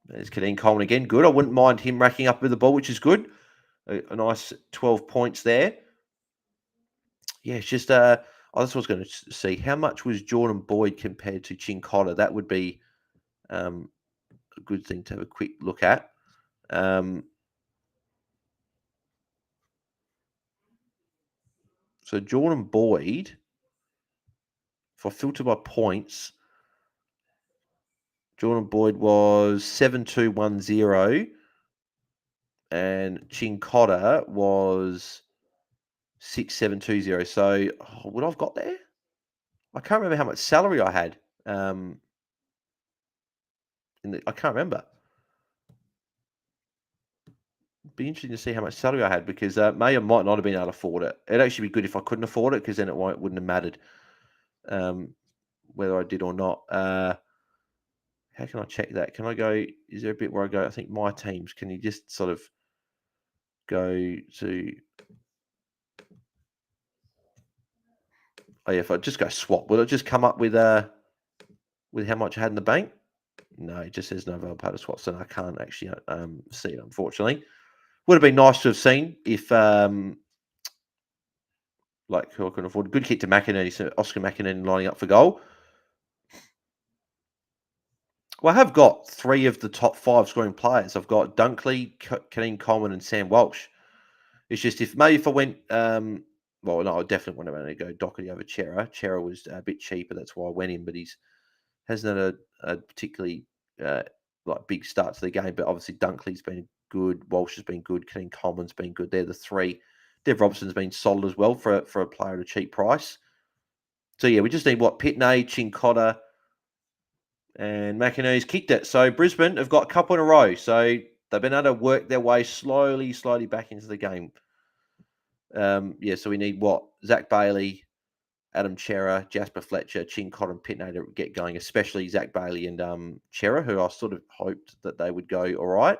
A: There's Kadeen Coleman again. Good. I wouldn't mind him racking up with the ball, which is good. A nice 12 points there. Yeah, it's just that's what I was going to see. How much was Jordan Boyd compared to Chincotta? That would be a good thing to have a quick look at. So Jordan Boyd, if I filter by points, Jordan Boyd was 7.210 and Chincotta was 6.720. So would I've got there? I can't remember how much salary I had. I can't remember. It'd be interesting to see how much salary I had, because may or might not have been able to afford it. It'd actually be good if I couldn't afford it, because then it wouldn't have mattered whether I did or not. How can I check that? Can I go? Is there a bit where I go? I think my teams. Can you just sort of go to? Oh yeah, if I just go swap, will it just come up with how much I had in the bank? No, it just says no available pay to swap, so I can't actually see it, unfortunately. Would have been nice to have seen if like who I couldn't afford. Good kick to McInerney, so Oscar McInerney lining up for goal. Well, I have got 3 of the top 5 scoring players. I've got Dunkley, Kadeem Coleman, and Sam Walsh. It's just if I went, well, no, I definitely want to go Doherty over Chera. Chera was a bit cheaper, that's why I went in, but he's hasn't had a particularly like big start to the game. But obviously Dunkley's been good, Walsh has been good, Kadeem Coleman's been good. They're the 3. Dev Robertson's been solid as well for a player at a cheap price. So yeah, we just need Pitney, Chincotta, and McInerney's kicked it. So Brisbane have got a couple in a row. So they've been able to work their way slowly back into the game. So we need what? Zach Bailey, Adam Chera, Jasper Fletcher, Chincott and Pitney to get going, especially Zach Bailey and Chera, who I sort of hoped that they would go all right.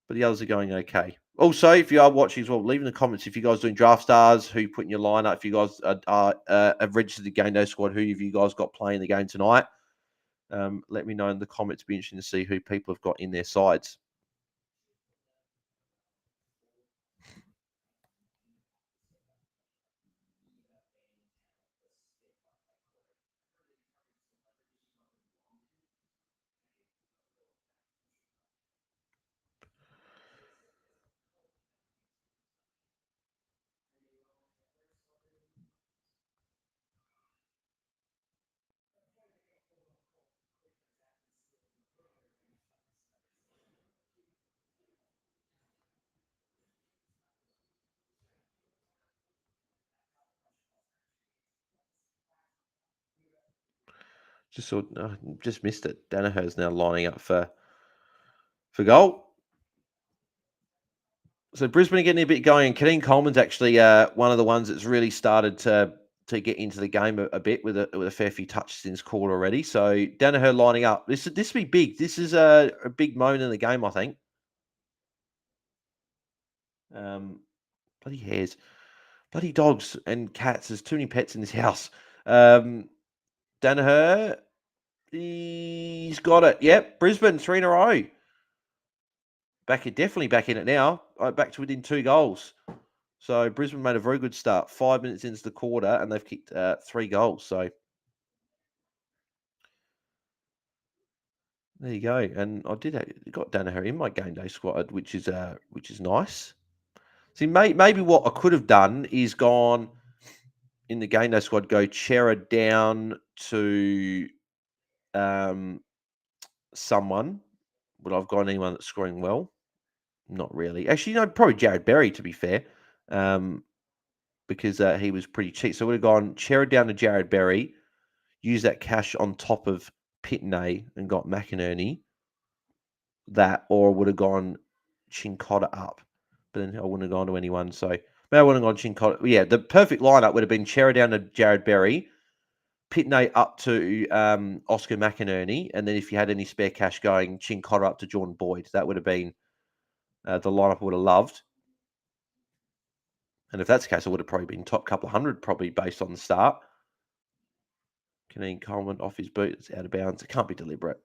A: But the others are going okay. Also, if you are watching as well, leave in the comments if you guys are doing draft stars, who you put in your lineup. If you guys have registered the GameDay Squad, who have you guys got playing the game tonight? Let me know in the comments. It'd be interesting to see who people have got in their sides. Just missed it. Danaher's now lining up for goal. So Brisbane are getting a bit going. Kadeen Coleman's actually one of the ones that's really started to get into the game a bit with a fair few touches in his quarter already. So Danaher lining up. This will be big. This is a big moment in the game, I think. Bloody hares, bloody dogs and cats. There's too many pets in this house. Danaher, he's got it. Yep, Brisbane 3 in a row. Definitely back in it now. Back to within 2 goals. So Brisbane made a very good start. 5 minutes into the quarter, and they've kicked 3 goals. So there you go. And I got Danaher in my game day squad, which is nice. See, maybe what I could have done is gone in the game day squad. Go Chera down to someone. Would I've got anyone that's scoring well? Not really. Actually, no, probably Jared Berry, to be fair, because he was pretty cheap. So I would have gone Chera down to Jared Berry, use that cash on top of Pitney and got McInerney. Or I would have gone Chincotta up. But then I wouldn't have gone to anyone. So maybe I wouldn't have gone Chincotta. Yeah, the perfect lineup would have been Chera down to Jared Berry, Pitney up to Oscar McInerney, and then if you had any spare cash going, Chincotta up to Jordan Boyd. That would have been the lineup I would have loved. And if that's the case, I would have probably been top couple of hundred, probably based on the start. Kadeen Coleman off his boot. It's out of bounds. It can't be deliberate.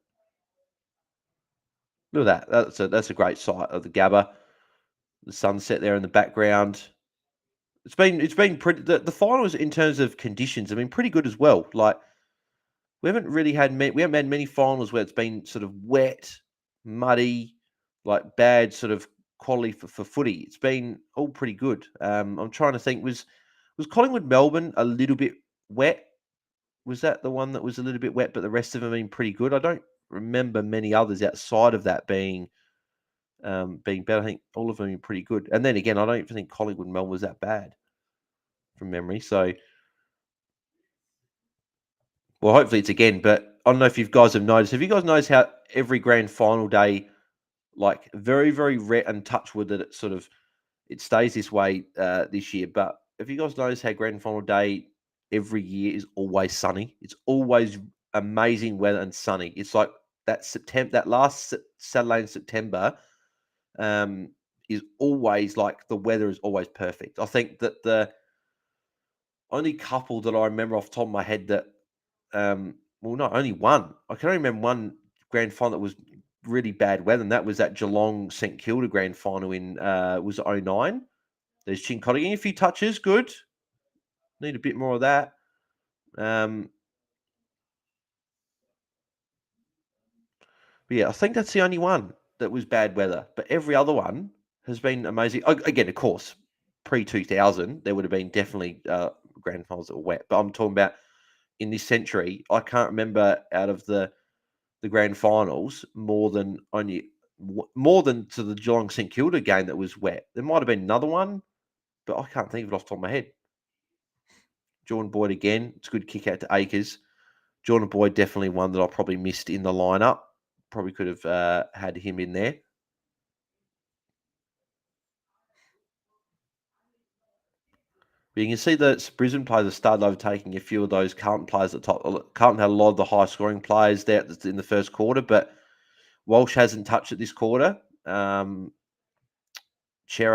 A: Look at that. That's a great sight of the Gabba. The sunset there in the background. It's been pretty. The finals in terms of conditions have been pretty good as well. Like we haven't had many finals where it's been sort of wet, muddy, like bad sort of quality for footy. It's been all pretty good. I'm trying to think. Was Collingwood Melbourne a little bit wet? Was that the one that was a little bit wet, but the rest of them been pretty good? I don't remember many others outside of that being better. I think all of them are pretty good. And then again, I don't even think Collingwood Melbourne was that bad from memory. So, well, hopefully it's again. But I don't know if you guys have noticed. Have you guys noticed how every grand final day, like very, very rare and touch wood that it stays this way this year. But have you guys noticed how grand final day every year is always sunny? It's always amazing weather and sunny. It's like that last Saturday in September is always like the weather is always perfect. I think that the only couple that I remember off the top of my head that, not only one. I can only remember one grand final that was really bad weather, and that was that Geelong St Kilda grand final in was it 09. There's Chincotta getting a few touches, good. Need a bit more of that. But yeah, I think that's the only one that was bad weather. But every other one has been amazing. Again, of course, pre-2000, there would have been definitely grand finals that were wet. But I'm talking about in this century, I can't remember out of the grand finals more than to the Geelong St Kilda game that was wet. There might have been another one, but I can't think of it off the top of my head. Jordan Boyd again. It's a good kick out to Acres. Jordan Boyd definitely one that I probably missed in the lineup. Probably could have had him in there. But you can see that Brisbane players have started overtaking a few of those Carlton players at the top. Carlton had a lot of the high scoring players there in the first quarter, but Walsh hasn't touched it this quarter. Chera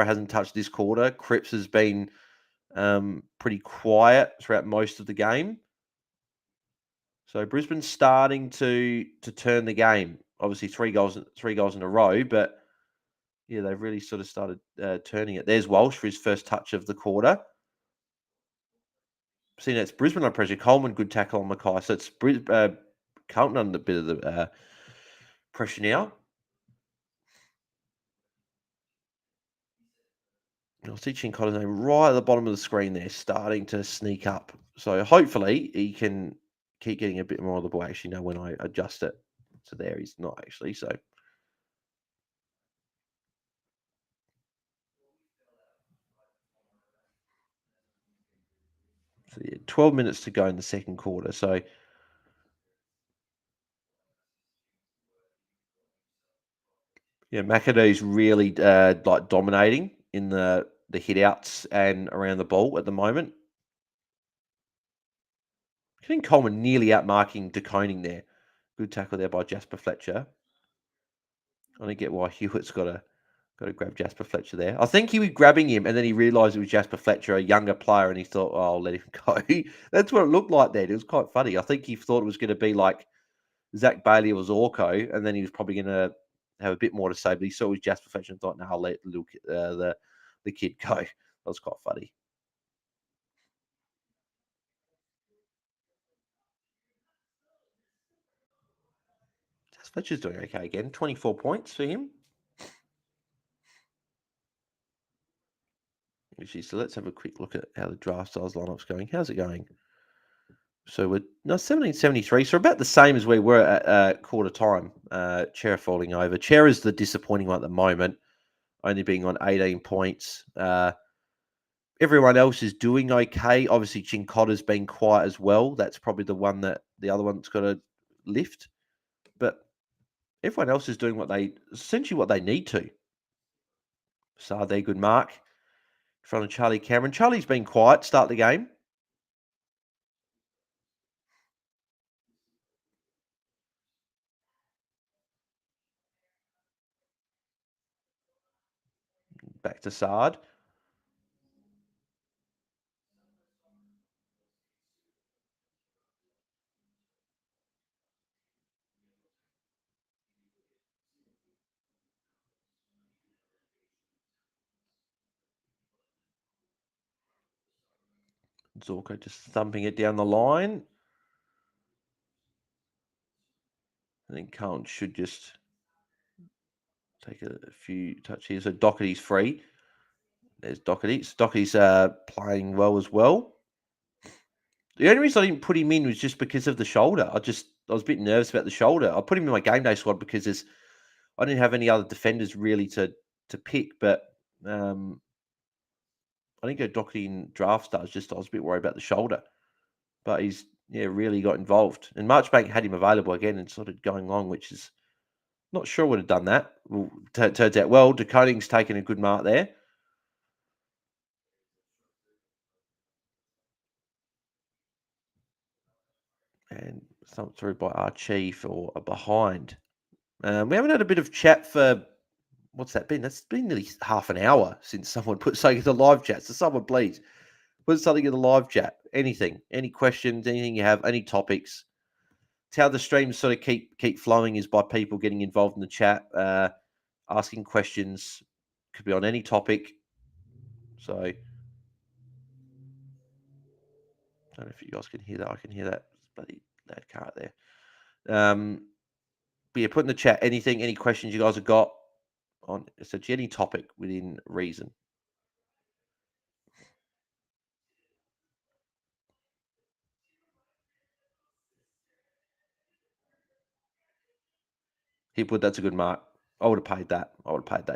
A: hasn't touched this quarter. Cripps has been pretty quiet throughout most of the game. So Brisbane's starting to turn the game. Obviously, three goals in a row, but yeah, they've really sort of started turning it. There's Walsh for his first touch of the quarter. See, it's Brisbane under pressure. Coleman, good tackle on Mackay. So it's Carlton under a bit of the pressure now. I'll see Chincotta's name right at the bottom of the screen there, starting to sneak up. So hopefully he can keep getting a bit more of the ball. Actually, no, when I adjust it to there, he's not actually. So yeah, 12 minutes to go in the second quarter. So yeah, McAdoo's really like dominating in the hit outs and around the ball at the moment. I think Coleman nearly outmarking DeConing there. Good tackle there by Jasper Fletcher. I don't get why Hewitt's got to grab Jasper Fletcher there. I think he was grabbing him, and then he realised it was Jasper Fletcher, a younger player, and he thought, "Oh, I'll let him go." That's what it looked like. Then it was quite funny. I think he thought it was going to be like Zach Bailey or Zorko, and then he was probably going to have a bit more to say. But he saw it was Jasper Fletcher and thought, "No, I'll let the kid go." That was quite funny. Jasper Fletcher's doing okay again. 24 points for him. Actually, so let's have a quick look at how the draft styles lineup's going. How's it going? So we're 1773. So about the same as we were at quarter time. Chair falling over. Chair is the disappointing one at the moment, only being on 18 points. Everyone else is doing okay. Obviously, Chincotta's been quiet as well. That's probably the other one that's got to lift. But everyone else is doing essentially what they need to. Sade, good mark. In front of Charlie Cameron. Charlie's been quiet. Start the game. Back to Sard. Zorko just thumping it down the line. I think Carlton should just take a few touch here. So Doherty's free. There's Doherty. Doherty's playing well as well. The only reason I didn't put him in was just because of the shoulder. I was a bit nervous about the shoulder. I put him in my game day squad because I didn't have any other defenders really to pick, but I didn't go Doherty in draft stars. Just I was a bit worried about the shoulder, but he's really got involved. And Marchbank had him available again and sort of going long, which is not sure would have done that. Well, turns out well. DeConing's taken a good mark there. And thumped through by Archie for a behind. We haven't had a bit of chat for what's that been? That's been nearly half an hour since someone put something in the live chat. So someone please put something in the live chat. Anything, any questions, anything you have, any topics. It's how the streams sort of keep flowing is by people getting involved in the chat, asking questions. Could be on any topic. So I don't know if you guys can hear that. I can hear that bloody loud car there. But yeah, put in the chat anything, any questions you guys have got on essentially any topic within reason. Hipwood, that's a good mark. I would have paid that.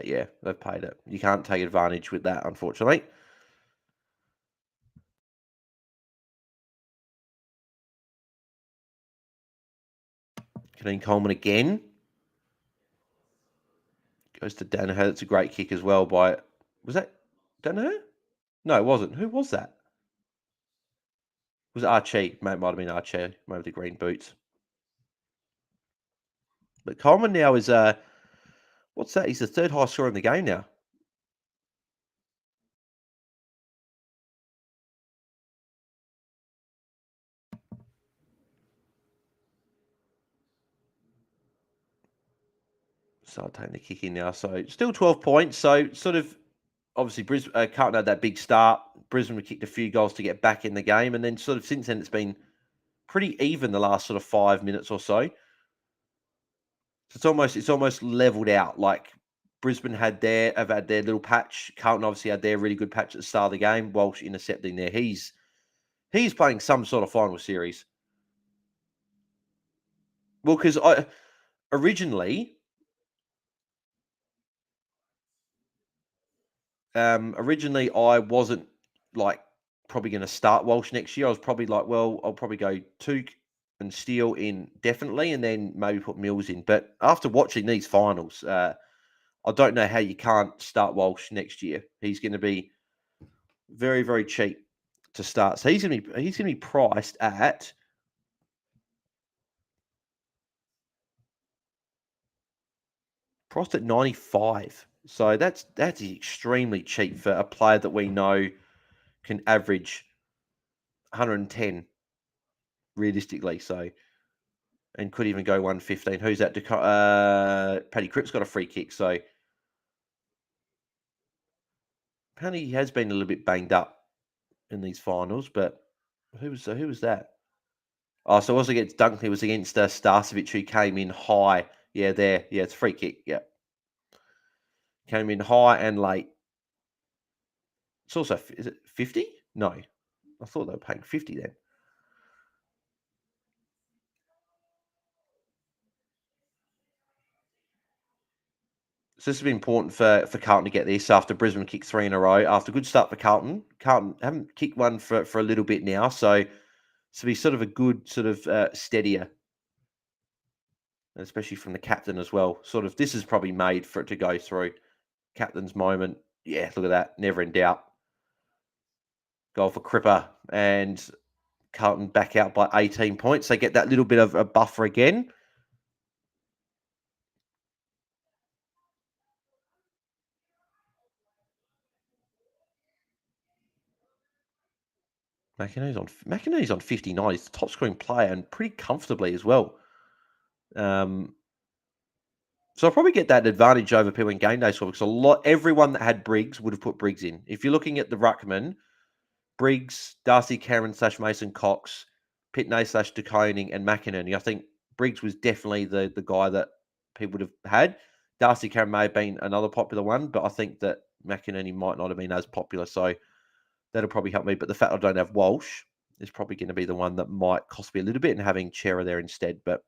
A: Yeah. They've paid it. You can't take advantage with that, unfortunately. Canine Coleman again. Goes to Danaher. That's a great kick as well by... Was that Danaher? No, it wasn't. Who was that? Was it Archie? Might have been Archie, maybe the green boots. But Coleman now is what's that? He's the third highest scorer in the game now. Start taking the kick in now. So still 12 points. So sort of obviously Carlton had that big start. Brisbane had kicked a few goals to get back in the game, and then sort of since then it's been pretty even the last sort of 5 minutes or so. It's almost leveled out. Like Brisbane have had their little patch. Carlton obviously had their really good patch at the start of the game. Walsh intercepting there. He's playing some sort of final series. Well, because originally I wasn't like probably going to start Walsh next year. I was probably like, well, I'll probably go Took and Steele in definitely, and then maybe put Mills in. But after watching these finals, I don't know how you can't start Walsh next year. He's going to be very, very cheap to start. So he's going to be priced at 95. So that's extremely cheap for a player that we know can average 110 realistically. So and could even go 115. Who's that? Paddy Cripps got a free kick. So apparently he has been a little bit banged up in these finals. But who was that? Oh, so it was against Dunkley. It was against Starcevic, who came in high. Yeah, there. Yeah, it's a free kick. Yeah, came in high and late. It's also is it 50? No, I thought they were paying 50 then. So this has been important for Carlton to get this after Brisbane kicked 3 in a row. After a good start for Carlton, Carlton haven't kicked one for a little bit now, so to be sort of a good sort of steadier, especially from the captain as well. Sort of this is probably made for it to go through. Captain's moment. Yeah, look at that. Never in doubt. Goal for Cripper and Carlton back out by 18 points. They get that little bit of a buffer again. McInerney's on 59. He's the top scoring player and pretty comfortably as well. So I'll probably get that advantage over people in GameDay Squad because everyone that had Briggs would have put Briggs in. If you're looking at the Ruckman, Briggs, Darcy Cameron / Mason Cox, Pitney / De Koning, and McInerney. I think Briggs was definitely the guy that people would have had. Darcy Cameron may have been another popular one, but I think that McInerney might not have been as popular. So that'll probably help me. But the fact I don't have Walsh is probably going to be the one that might cost me a little bit and having Chera there instead. But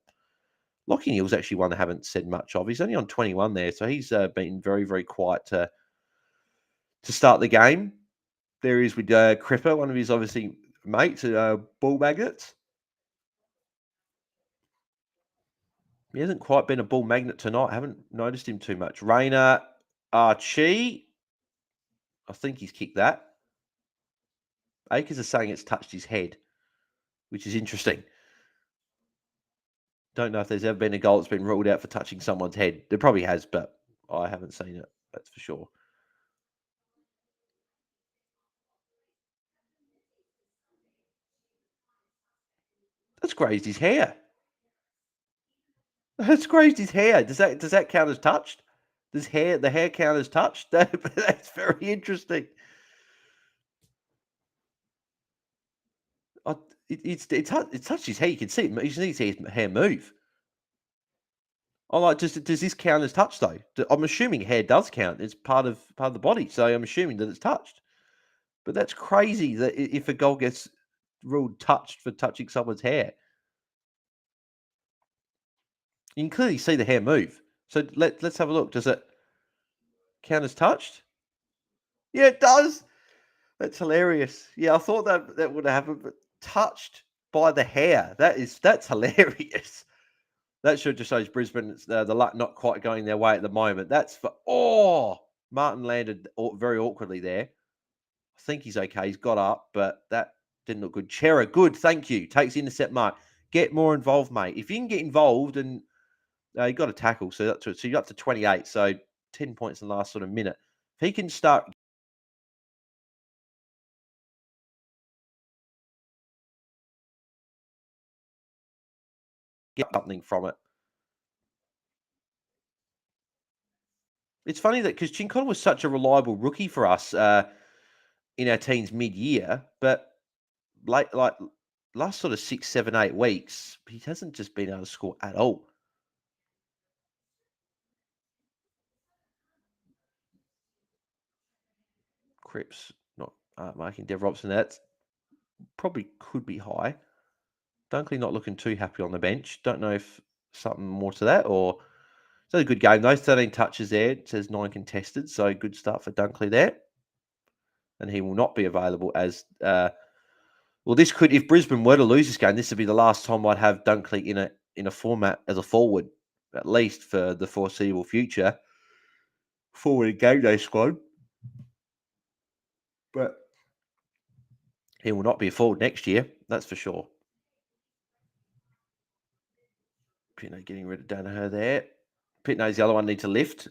A: Lockie Hill's actually one I haven't said much of. He's only on 21 there, so he's been very, very quiet to start the game. There he is with Cripper, one of his obviously mates, Ball Magnets. He hasn't quite been a ball magnet tonight. I haven't noticed him too much. Rayner, Archie. I think he's kicked that. Akers is saying it's touched his head, which is interesting. Don't know if there's ever been a goal that's been ruled out for touching someone's head. There probably has, but I haven't seen it. That's for sure. That's grazed his hair. That's grazed his hair. Does that count as touched? Does the hair count as touched? That's very interesting. It's touched his hair. You can see it. You can see his hair move. I like. Does this count as touch though? I'm assuming hair does count. It's part of the body, so I'm assuming that it's touched. But that's crazy that if a goal gets ruled touched for touching someone's hair, you can clearly see the hair move. So let's have a look. Does it count as touched? Yeah, it does. That's hilarious. Yeah, I thought that would have happened, but touched by the hair. That's hilarious. That should just shows Brisbane the luck not quite going their way at the moment. That's for Martin landed very awkwardly there. I think he's okay. He's got up, but that Didn't look good. Chera, good. Thank you. Takes the intercept mark. Get more involved, mate. If you can get involved and you got a tackle, so you're up to 28. So 10 points in the last sort of minute. If he can start get something from it. It's funny that because Chincon was such a reliable rookie for us in our teens mid-year, but like last sort of 6, 7, 8 weeks, he hasn't just been able to score at all. Cripps not marking Dev Robson. That probably could be high. Dunkley not looking too happy on the bench. Don't know if something more to that or it's a good game though. 13 touches there. It says 9 contested, so good start for Dunkley there. And he will not be available as well. This could, if Brisbane were to lose this game, this would be the last time I'd have Dunkley in a format as a forward, at least for the foreseeable future. Forward in GameDay Squad, but he will not be a forward next year. That's for sure. Pitno getting rid of Danaher there. Pitno's the other one need to lift.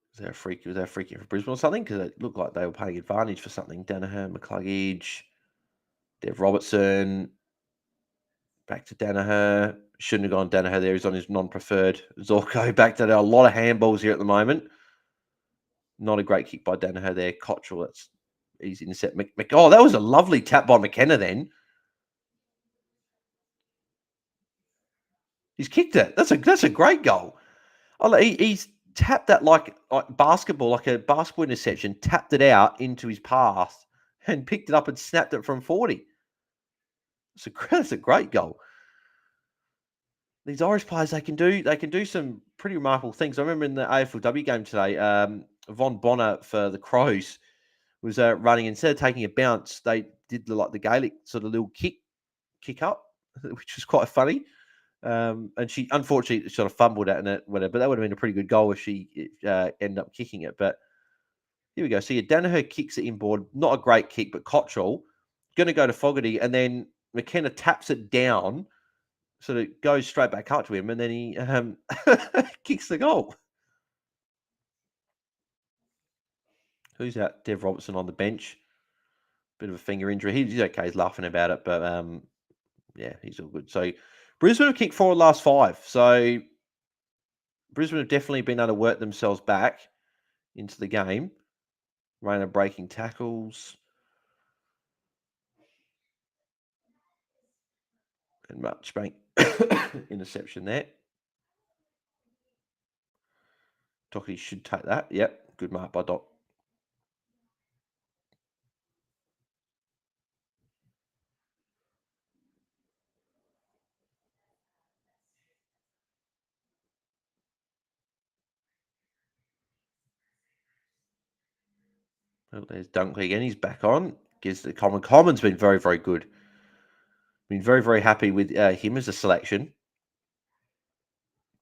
A: Was there a freaky for Brisbane or something? Because it looked like they were paying advantage for something. Danaher, McCluggage, Dev Robertson, back to Danaher. Shouldn't have gone Danaher there. He's on his non-preferred. Zorko back to there. A lot of handballs here at the moment. Not a great kick by Danaher there. Cottrell, that's easy intercept. Oh, that was a lovely tap by McKenna then. He's kicked it. That's a great goal. He's tapped that like basketball, like a basketball interception, tapped it out into his path and picked it up and snapped it from 40. That's a great goal. These Irish players, they can do some pretty remarkable things. I remember in the AFLW game today, Von Bonner for the Crows was running. Instead of taking a bounce, they did the Gaelic sort of little kick up, which was quite funny. And she unfortunately sort of fumbled at it, whatever. But that would have been a pretty good goal if she ended up kicking it. But here we go. So Danaher kicks it inboard. Not a great kick, but Cottrell going to go to Fogarty, and then McKenna taps it down, so it goes straight back up to him, and then he kicks the goal. Who's out? Dev Robertson on the bench. Bit of a finger injury. He's okay. He's laughing about it, but yeah, he's all good. So Brisbane have kicked 4 of the last 5. So Brisbane have definitely been able to work themselves back into the game. Rayner breaking tackles. And Marchbank interception there. Doherty should take that. Yep, good mark by Doc. Oh, there's Dunkley again. He's back on. Gives the Common. Common's been very, very good. Been very, very happy with him as a selection.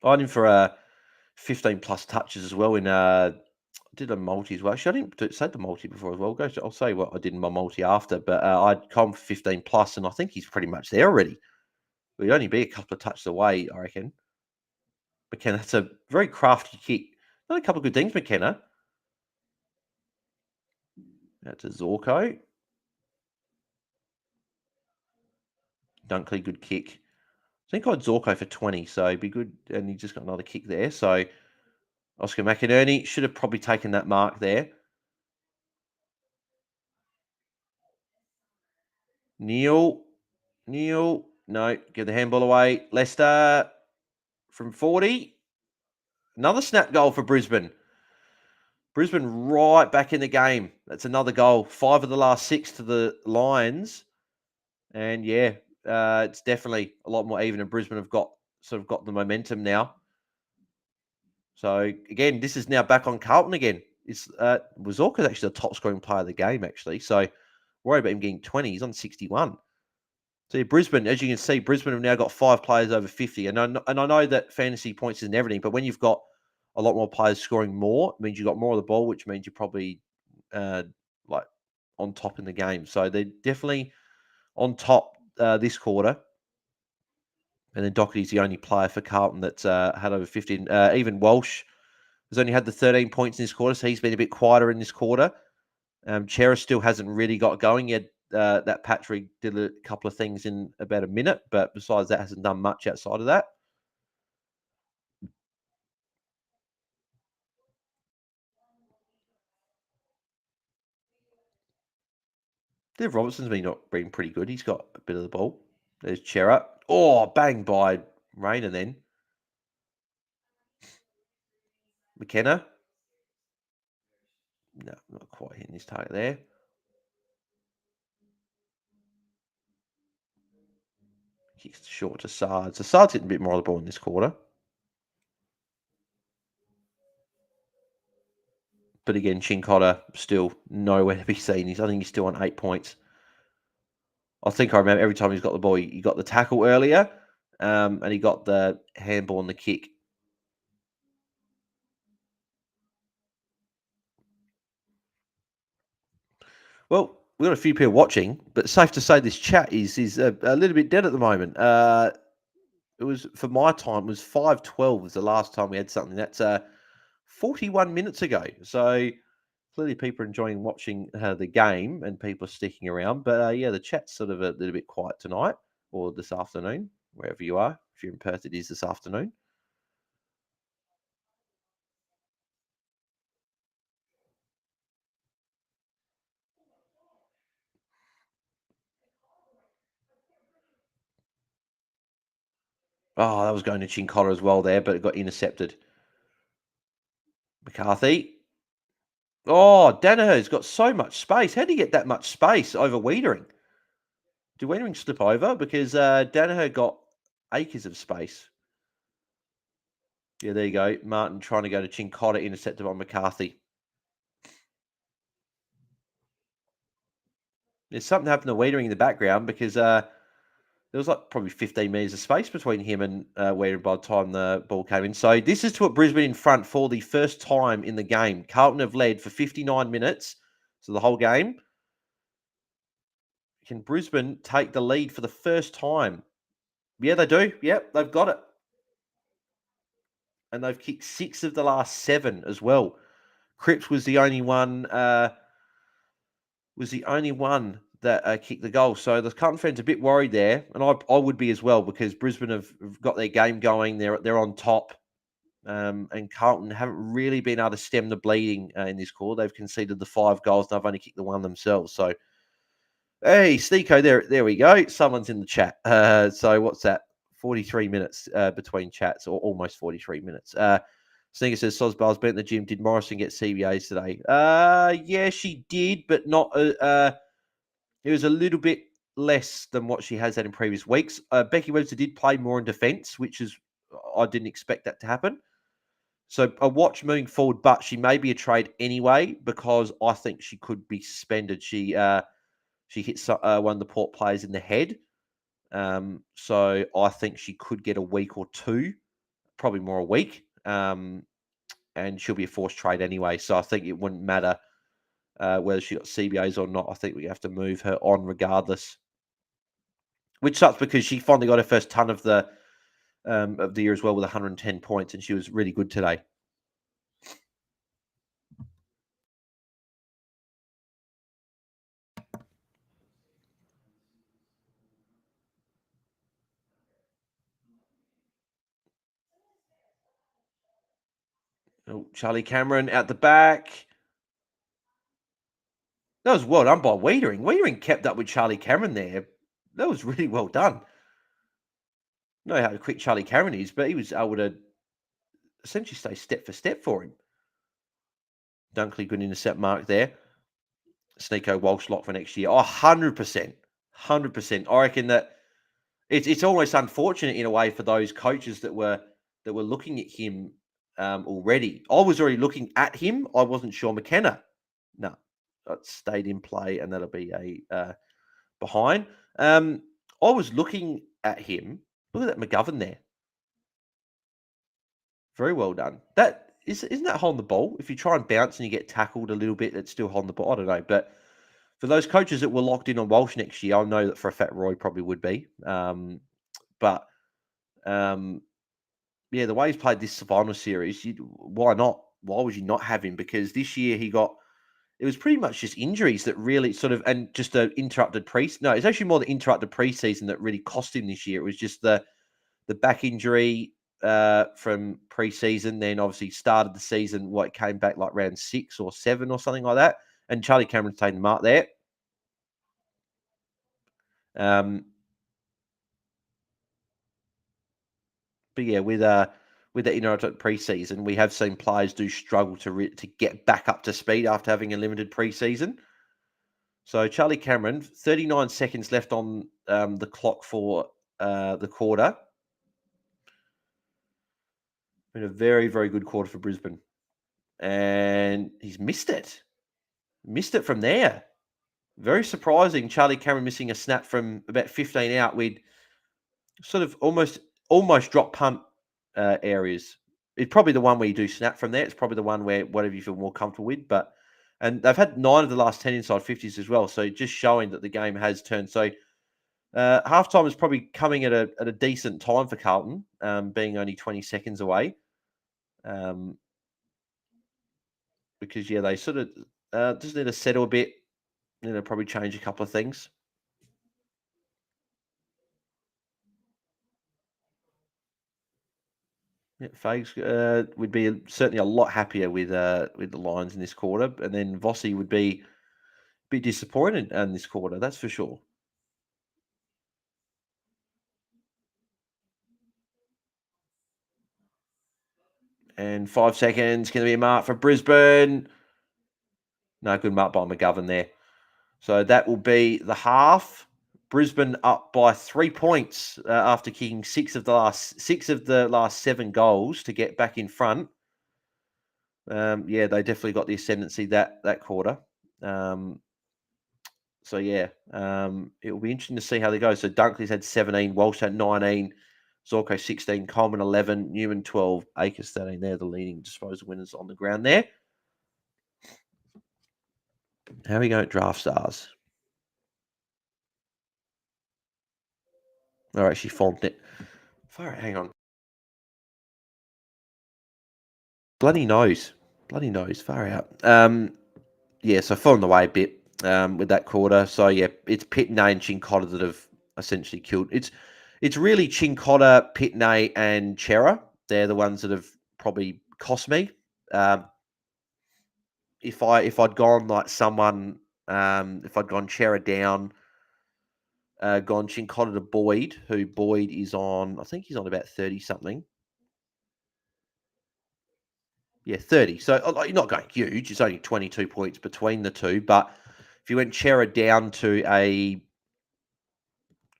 A: I had him for 15 plus touches as well in did a multi as well. Actually, I didn't say the multi before as well. I'll say what I did in my multi after, but I'd come for 15 plus, and I think he's pretty much there already. But he'd only be a couple of touches away, I reckon. McKenna, that's a very crafty kick. Done a couple of good things, McKenna. That's a Zorko. Dunkley, good kick. I think I had Zorko for 20, so it'd be good. And he just got another kick there. So Oscar McInerney should have probably taken that mark there. Neil, no, give the handball away. Leicester from 40. Another snap goal for Brisbane. Brisbane right back in the game. That's another goal. 5 of the last 6 to the Lions. And yeah, it's definitely a lot more even. And Brisbane have got the momentum now. So again, this is now back on Carlton again. Wazorka's actually the top scoring player of the game, actually. So worry about him getting 20. He's on 61. So yeah, Brisbane, as you can see, Brisbane have now got 5 players over 50. And I know that fantasy points isn't everything, but when you've got a lot more players scoring more. It means you got more of the ball, which means you're probably like on top in the game. So they're definitely on top this quarter. And then Doherty's the only player for Carlton that's had over 15. Even Walsh has only had the 13 points in this quarter, so he's been a bit quieter in this quarter. Chera still hasn't really got going yet. That Patrick did a couple of things in about a minute, but besides that, hasn't done much outside of that. Dev Robertson's been pretty good. He's got a bit of the ball. There's Chera. Oh, bang by Rain, and then McKenna. No, not quite hitting his target there. Kicks short to Sards. So Sards hitting a bit more of the ball in this quarter. But again, Chincotta still nowhere to be seen. I think he's still on 8 points. I think I remember every time he's got the ball, he got the tackle earlier, and he got the handball and the kick. Well, we've got a few people watching, but safe to say this chat is a little bit dead at the moment. It was for my time. It was 5:12 was the last time we had something. That's 41 minutes ago. So clearly, people are enjoying watching the game, and people are sticking around. But yeah, the chat's sort of a little bit quiet tonight or this afternoon, wherever you are. If you're in Perth, it is this afternoon. Oh, that was going to Chincotta as well there, but it got intercepted. McCarthy. Oh, Danaher's got so much space. How did he get that much space over Wiedering? Did Wiedering slip over? Because Danaher got acres of space. Yeah, there you go. Martin trying to go to Chincotta, intercepted by McCarthy. There's something happened to Wiedering in the background because there was like probably 15 metres of space between him and Wiedering by the time the ball came in. So this is to put Brisbane in front for the first time in the game. Carlton have led for 59 minutes, so the whole game. Can Brisbane take the lead for the first time? Yeah, they do. Yep, they've got it. And they've kicked 6 of the last 7 as well. Cripps was the only one that kicked the goal. So the Carlton fans are a bit worried there, and I would be as well because Brisbane have got their game going. They're on top, and Carlton haven't really been able to stem the bleeding in this quarter. They've conceded the 5 goals, and they've only kicked the 1 themselves. So, hey, Steeko, there we go. Someone's in the chat. So what's that? 43 minutes between chats, or almost 43 minutes. Sneaker says Sosbar's been at the gym. Did Morrison get CBAs today? Yeah, she did, but not. It was a little bit less than what she has had in previous weeks. Becky Webster did play more in defence, which is I didn't expect that to happen. So a watch moving forward, but she may be a trade anyway because I think she could be suspended. She hit one of the Port players in the head. So I think she could get a week or two, probably more a week. And she'll be a forced trade anyway. So I think it wouldn't matter whether she got CBAs or not. I think we have to move her on regardless. Which sucks because she finally got her first ton of the year as well with 110 points, and she was really good today. Oh, Charlie Cameron out the back. That was well done by Wiedering. Wiedering kept up with Charlie Cameron there. That was really well done. I know how quick Charlie Cameron is, but he was able to essentially stay step for step for him. Dunkley, good intercept mark there. Sneeko Walsh lock for next year. Oh, 100%. 100%. I reckon that it's almost unfortunate in a way for those coaches that were looking at him already. I was already looking at him. I wasn't sure McKenna. No, that stayed in play, and that'll be a behind. I was looking at him. Look at that McGovern there. Very well done. That isn't that holding the ball? If you try and bounce and you get tackled a little bit, that's still holding the ball. I don't know, but for those coaches that were locked in on Walsh next year, I know that for a fact Roy probably would be. But yeah, the way he's played this final series, why not? Why would you not have him? Because this year it was pretty much just injuries that really sort of, and just a interrupted No, it's actually more the interrupted preseason that really cost him this year. It was just the back injury from preseason, then obviously started the season, it came back like round 6 or 7 or something like that. And Charlie Cameron's taken the mark there. But yeah, with the interrupted preseason, we have seen players do struggle to get back up to speed after having a limited preseason. So Charlie Cameron, 39 seconds left on the clock for the quarter. Been a very, very good quarter for Brisbane. And he's missed it. Missed it from there. Very surprising. Charlie Cameron missing a snap from about 15 out. We'd sort of almost drop punt areas. It's probably the one where you do snap from there. It's probably the one where whatever you feel more comfortable with. And they've had 9 of the last 10 inside 50s as well. So just showing that the game has turned. So halftime is probably coming at a decent time for Carlton, being only 20 seconds away. Because yeah, they sort of just need to settle a bit. Probably change a couple of things. Yeah, Fags would be certainly a lot happier with the Lions in this quarter, and then Vossi would be disappointed in this quarter. That's for sure. And 5 seconds going to be a mark for Brisbane. No, good mark by McGovern there. So that will be the half. Brisbane up by 3 points after kicking 6 of the last 7 goals to get back in front. Yeah, they definitely got the ascendancy that quarter. So yeah, it will be interesting to see how they go. So Dunkley's had 17, Walsh had 19, Zorko 16, Coleman 11, Newman 12, Akers 13. They're the leading disposal winners on the ground there. How are we going at Draft Stars? All right, she formed it. Hang on. Bloody nose. Far out. Yeah, so fell on the way a bit with that quarter. So yeah, it's Pitney and Chincotta that have essentially killed. It's really Chincotta, Pitney, and Chera. They're the ones that have probably cost me. If I'd gone like someone, if I'd gone Chera down, gone Chincotta to Boyd, who Boyd is on, I think he's on about 30 something. Yeah, 30. So you're not going huge. It's only 22 points between the two. But if you went Chera down to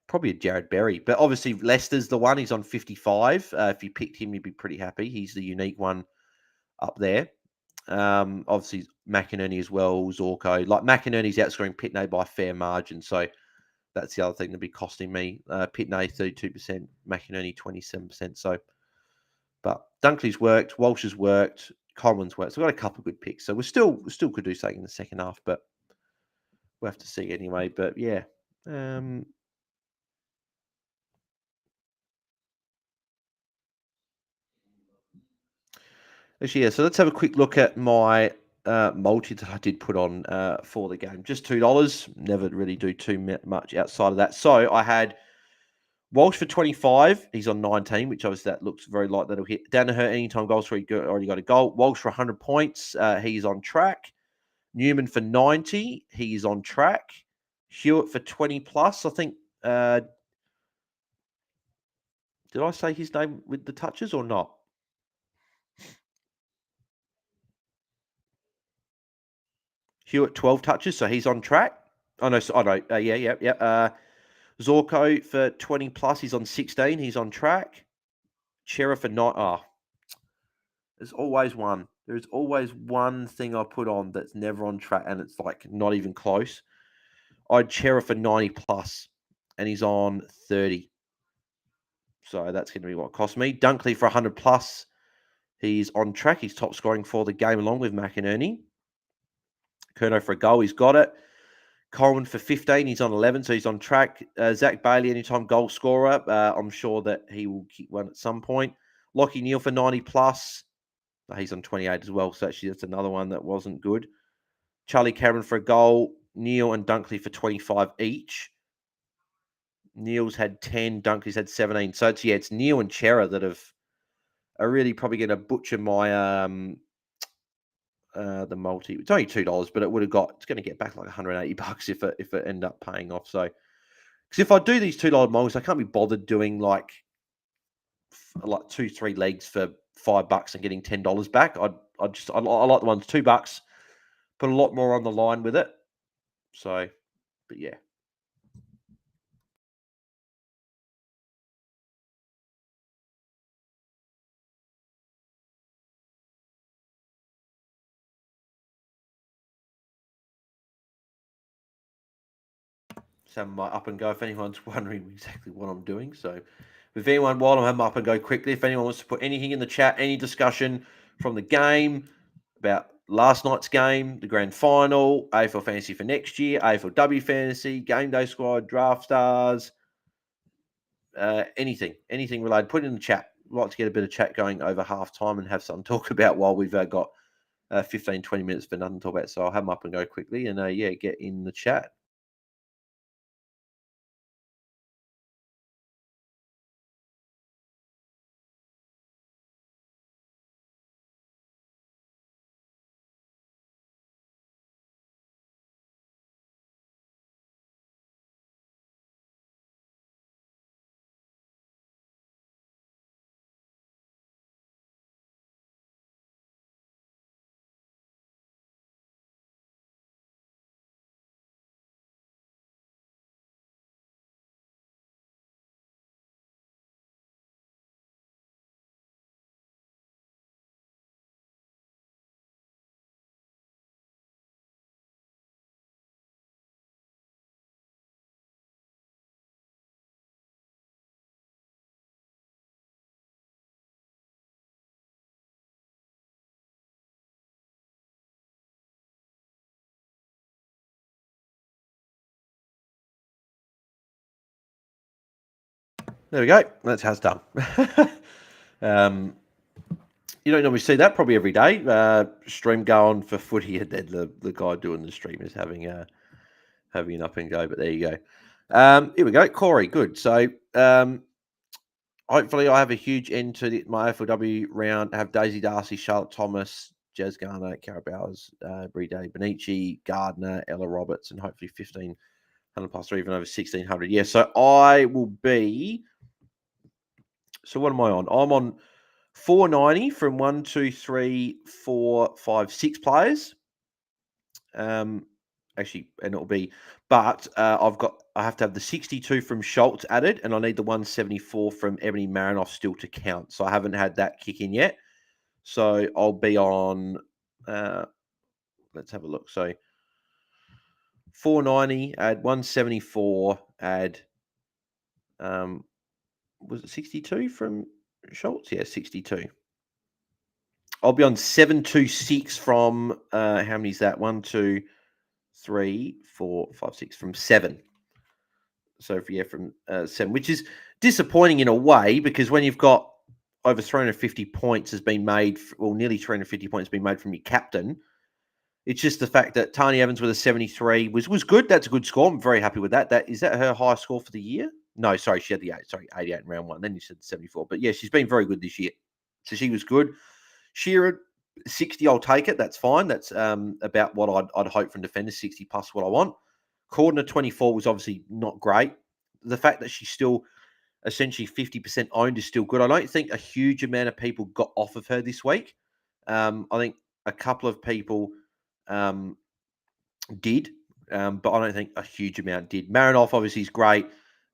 A: probably a Jared Berry, but obviously Leicester's the one. He's on 55. If you picked him, you'd be pretty happy. He's the unique one up there. Obviously McInerney as well, Zorko. Like McInerney's outscoring Pitney by a fair margin. So that's the other thing that'd be costing me. Pitney 32%, McInerney 27%. So, but Dunkley's worked, Walsh has worked, Coleman's worked. So we've got a couple of good picks. So we still could do something in the second half, but we'll have to see anyway. But yeah. Actually, yeah. So let's have a quick look at my multi that I did put on for the game. Just $2. Never really do too much outside of that. So I had Walsh for 25. He's on 19, which obviously that looks very like that'll hit. Danaher, anytime goals where he already got a goal. Walsh for 100 points. He's on track. Newman for 90. He's on track. Hewitt for 20 plus. I think. Did I say his name with the touches or not? Hewitt 12 touches, so he's on track. Oh no, yeah. Zorko for 20 plus, he's on 16. He's on track. Chera for 9. Oh, there's always one. There's always one thing I put on that's never on track, and it's like not even close. I'd Chera for 90 plus, and he's on 30. So that's going to be what cost me. Dunkley for 100 plus. He's on track. He's top scoring for the game along with McInerney. Curnow for a goal. He's got it. Coleman for 15. He's on 11, so he's on track. Zach Bailey, anytime goal scorer. I'm sure that he will kick one at some point. Lockie Neal for 90 plus. He's on 28 as well, so actually that's another one that wasn't good. Charlie Cameron for a goal. Neal and Dunkley for 25 each. Neal's had 10. Dunkley's had 17. So it's Neal and Chera that are really probably going to butcher my the multi. It's only $2, but it's going to get back like $180 if it end up paying off. So, because if I do these $2 multis, I can't be bothered doing like 2-3 legs for $5 and getting $10 back. I like the ones $2. Put a lot more on the line with it. So, but yeah. Some of my up and go if anyone's wondering exactly what I'm doing. So, if anyone, while I'm having my up and go quickly, if anyone wants to put anything in the chat, any discussion from the game about last night's game, the grand final, AFL fantasy for next year, AFLW fantasy, GameDay Squad, Draft Stars, anything related, put it in the chat. I'd like to get a bit of chat going over half time and have something to talk about while we've got 15, 20 minutes for nothing to talk about. So I'll have them up and go quickly and get in the chat. There we go. That's how it's done. You don't normally see that probably every day. Stream going for footy, and then the guy doing the stream is having an up and go. But there you go. Here we go. Corey, good. So hopefully I have a huge end to my AFLW round. I have Daisy Darcy, Charlotte Thomas, Jazz Garner, Cara Bowers, Brie Day, Benici, Gardner, Ella Roberts, and hopefully 1,500 plus or even over 1,600. Yeah, so I will be. So what am I on? I'm on 490 from 1, 2, 3, 4, 5, 6 players. Actually, and it'll be, but I have to have the 62 from Schultz added, and I need the 174 from Ebony Marinoff still to count. So I haven't had that kick in yet. So I'll be on. Let's have a look. So 490, add 174, add. Was it 62 from Schultz? Yeah, 62. I'll be on 726 from how many is that? 1, 2, 3, 4, 5, 6 from 7. So from 7, which is disappointing in a way because when you've got over 350 points has been made, nearly 350 points has been made from your captain. It's just the fact that Tani Evans with a 73 was good. That's a good score. I'm very happy with that. Is that her highest score for the year? No, sorry, she had the 88 in round 1. Then you said 74. But yeah, she's been very good this year. So she was good. Shearer, 60, I'll take it. That's fine. That's about what I'd hope from defenders, 60 plus what I want. Cordner, 24 was obviously not great. The fact that she's still essentially 50% owned is still good. I don't think a huge amount of people got off of her this week. I think a couple of people did, but I don't think a huge amount did. Marinoff obviously is great,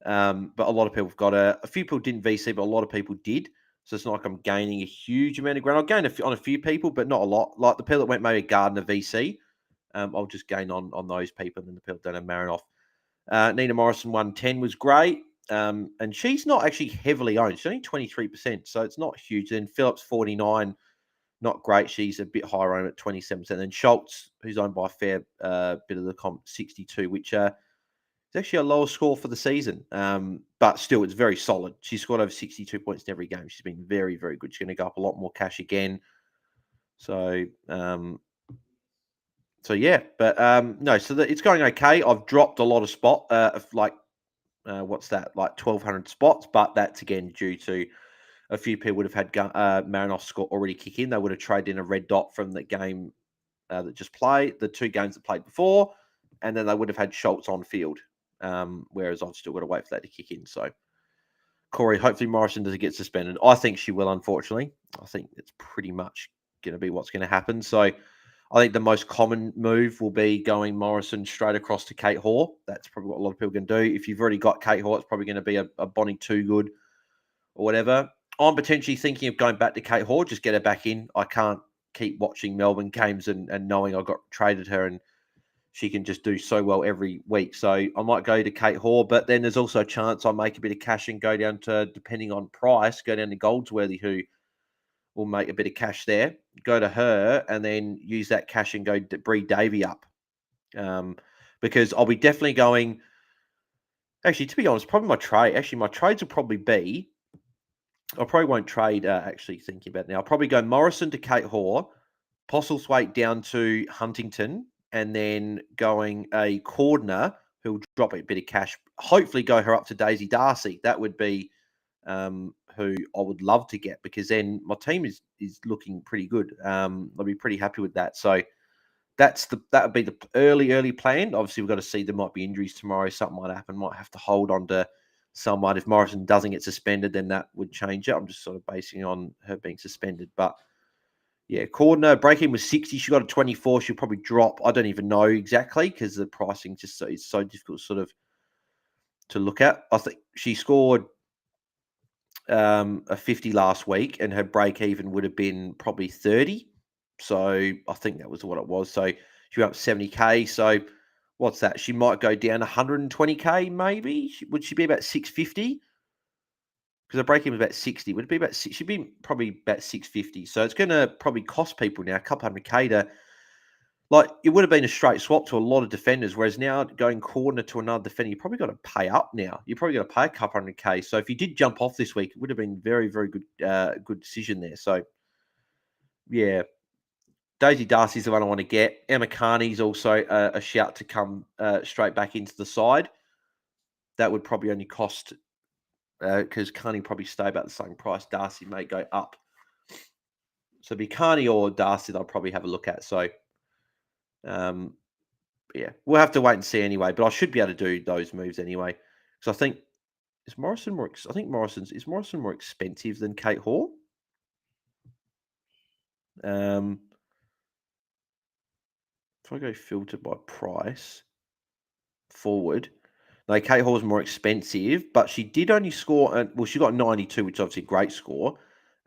A: but a lot of people have got a few people didn't VC, but a lot of people did. So it's not like I'm gaining a huge amount of ground. I'll gain on a few people, but not a lot. Like the people that went maybe Gardner VC, I'll just gain on those people, and then the people that don't have Marinoff. Nina Morrison 110 was great, and she's not actually heavily owned. She's only 23%, so it's not huge. Then Phillips 49 not great. She's a bit higher on at 27%. Then Schultz, who's owned by a fair bit of the comp, 62, which is actually a lower score for the season. But still, it's very solid. She's scored over 62 points in every game. She's been very, very good. She's going to go up a lot more cash again. So, yeah. But no, so it's going okay. I've dropped a lot of spot, what's that, like 1,200 spots. But that's again due to a few people would have had Marinoff score already kick in. They would have traded in a red dot from the game that just played, the 2 games that played before, and then they would have had Schultz on field. Whereas I've still got to wait for that to kick in. So, Corey, hopefully Morrison doesn't get suspended. I think she will, unfortunately. I think it's pretty much going to be what's going to happen. So, I think the most common move will be going Morrison straight across to Kate Hoare. That's probably what a lot of people can do. If you've already got Kate Hoare, it's probably going to be a Bonnie Too Good or whatever. I'm potentially thinking of going back to Kate Hoare, just get her back in. I can't keep watching Melbourne games and knowing I got traded her and she can just do so well every week. So I might go to Kate Hoare, but then there's also a chance I make a bit of cash and go down to, depending on price, go down to Goldsworthy, who will make a bit of cash there. Go to her and then use that cash and go Bree Davey up. Because I'll be definitely going. Actually, to be honest, probably my trade. Actually, my trades will probably be. I probably won't trade, actually thinking about it now. I'll probably go Morrison to Kate Hoare, Postlethwaite down to Huntington, and then going a Cordner who'll drop a bit of cash. Hopefully go her up to Daisy Darcy. That would be who I would love to get, because then my team is looking pretty good. I'll be pretty happy with that. So that would be the early plan. Obviously, we've got to see, there might be injuries tomorrow. Something might happen. Might have to hold on to someone. If Morrison doesn't get suspended, then that would change it. I'm just sort of basing on her being suspended. But yeah, Cordner break-in was 60. She got a 24. She'll probably drop. I don't even know exactly, because the pricing just is so difficult sort of to look at. I think she scored a 50 last week, and her break-even would have been probably 30. So I think that was what it was. So she went up 70K. So what's that? She might go down 120K, maybe. Would she be about 650? Because her break-even was about 60. Would it be about 6? She'd be probably about 650. So it's going to probably cost people now a couple hundred K to, like, it would have been a straight swap to a lot of defenders, whereas now going Cordner to another defender, you probably got to pay up now. You're probably got to pay a couple hundred K. So if you did jump off this week, it would have been very, very good, good decision there. So yeah, Daisy Darcy's the one I want to get. Emma Carney's also a shout to come straight back into the side. That would probably only cost, because Carney probably stay about the same price. Darcy may go up. So it'd be Carney or Darcy that I'll probably have a look at. So yeah, we'll have to wait and see anyway. But I should be able to do those moves anyway. So I think, is Morrison more expensive than Kate Hoare? If I go filter by price forward, no, Kate Hoare's more expensive, but she did only score. Well, she got 92, which is obviously a great score.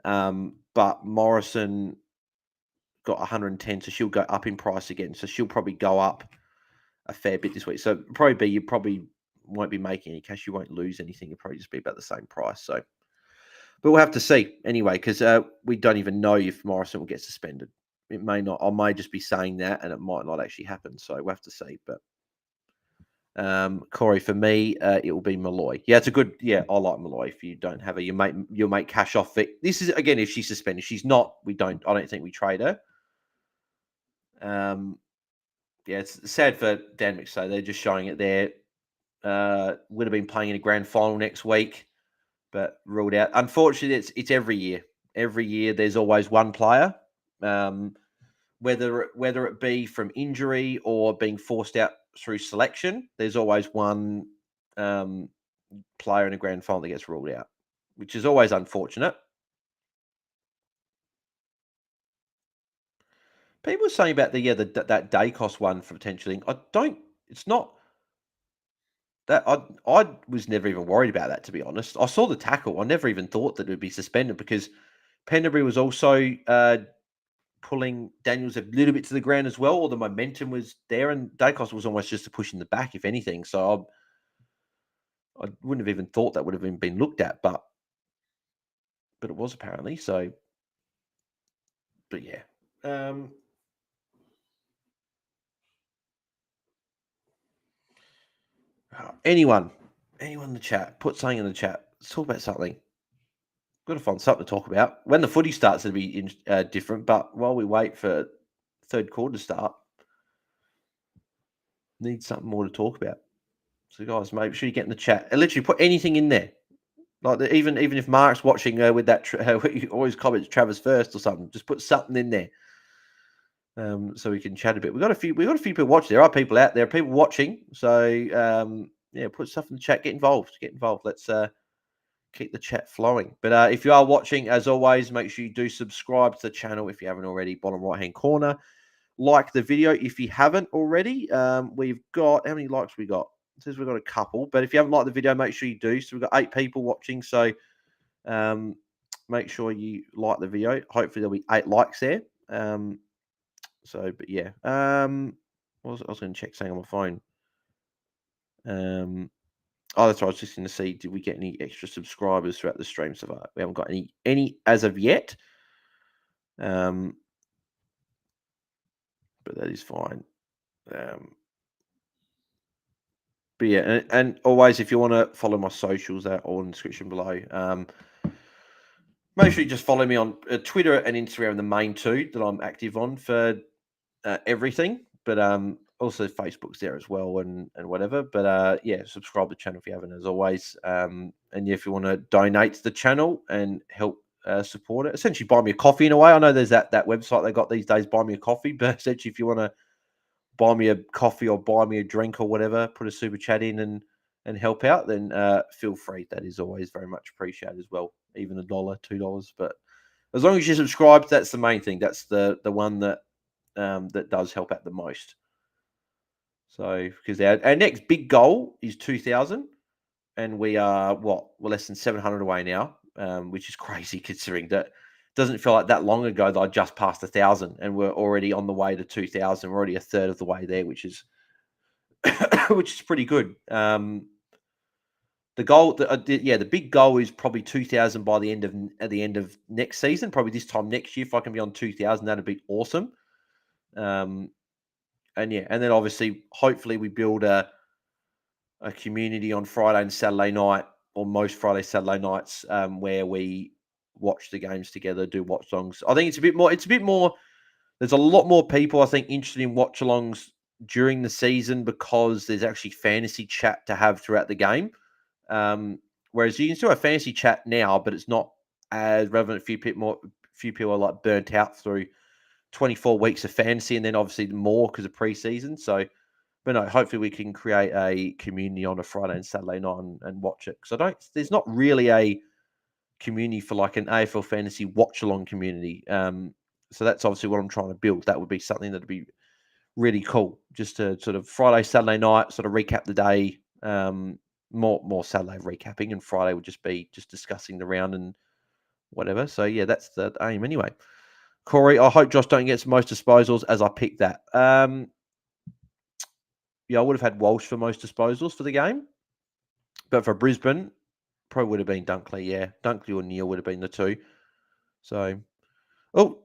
A: But Morrison got 110, so she'll go up in price again. So she'll probably go up a fair bit this week. So you probably won't be making any cash. You won't lose anything. You'll probably just be about the same price. So, but we'll have to see anyway, because we don't even know if Morrison will get suspended. It may not. I may just be saying that, and it might not actually happen. So we'll have to see. But Corey, for me, it will be Malloy. Yeah, it's a good. Yeah, I like Malloy. If you don't have her, you'll make cash off it. This is, again, if she's suspended. She's not. I don't think we trade her. Yeah, it's sad for Dan McStay. They're just showing it there. Would have been playing in a grand final next week, but ruled out. Unfortunately, it's every year. Every year, there's always one player, whether it be from injury or being forced out through selection. There's always one player in a grand final that gets ruled out, which is always unfortunate. People were saying about that Dacos one for potentially. It's not that I was never even worried about that, to be honest. I saw the tackle. I never even thought that it would be suspended, because Pendlebury was also pulling Daniels a little bit to the ground as well, or the momentum was there, and Dacos was almost just a push in the back, if anything. So I wouldn't have even thought that would have been looked at, but it was apparently. So, But yeah. Anyone in the chat, put something in the chat. Let's talk about something. Got to find something to talk about. When the footy starts, it'll be different. But while we wait for third quarter to start, need something more to talk about. So, guys, make sure you get in the chat. And literally put anything in there. Like even if Mark's watching with that, he always comments Travis first or something. Just put something in there, so we can chat a bit. We got a few people watching. There are people out there, people watching. So yeah, put stuff in the chat. Get involved. Let's keep the chat flowing. But if you are watching, as always, make sure you do subscribe to the channel if you haven't already. Bottom right hand corner. Like the video if you haven't already. We've got how many likes we got? It says we've got a couple, but if you haven't liked the video, make sure you do. So we've got 8 people watching. So make sure you like the video. Hopefully there'll be 8 likes there. But yeah. I was going to check something on my phone. Oh, that's right. I was just going to see, did we get any extra subscribers throughout the stream so far? We haven't got any as of yet. But that is fine. But yeah, and always, if you want to follow my socials, they're all in the description below. Make sure you just follow me on Twitter and Instagram, the main two that I'm active on for everything. But also Facebook's there as well and whatever. But yeah, subscribe to the channel if you haven't, as always. And yeah, if you want to donate to the channel and help support it, essentially buy me a coffee in a way. I know there's that website they got these days, buy me a coffee. But essentially, if you want to buy me a coffee or buy me a drink or whatever, put a super chat in and help out, then feel free. That is always very much appreciated as well. Even $1, $2. But as long as you subscribe, that's the main thing. That's the one that that does help out the most. So because our next big goal is 2,000, and we are we're less than 700 away now, which is crazy considering that. Doesn't feel like that long ago that I just passed 1,000 and we're already on the way to 2,000. We're already a third of the way there, which is which is pretty good. The goal, the big goal is probably 2,000 by the end of next season. Probably this time next year, if I can be on 2,000, that'd be awesome. And yeah, and then obviously, hopefully, we build a community on Friday and Saturday night, or most Friday Saturday nights, where we watch the games together, do watch-alongs. I think it's a bit more. There's a lot more people, I think, interested in watch-alongs during the season because there's actually fantasy chat to have throughout the game. Whereas you can still have fantasy chat now, but it's not as relevant. A few people are like burnt out through 24 weeks of fantasy, and then obviously more because of preseason. So, but no, hopefully we can create a community on a Friday and Saturday night and watch it. Because there's not really a community for like an AFL fantasy watch along community. So that's obviously what I'm trying to build. That would be something that'd be really cool. Just to sort of Friday, Saturday night, sort of recap the day. More Saturday recapping, and Friday would just be just discussing the round and whatever. So yeah, that's the aim anyway. Corey, I hope Josh don't get most disposals as I picked that. Yeah, I would have had Walsh for most disposals for the game, but for Brisbane, probably would have been Dunkley. Yeah, Dunkley or Neil would have been the two. So,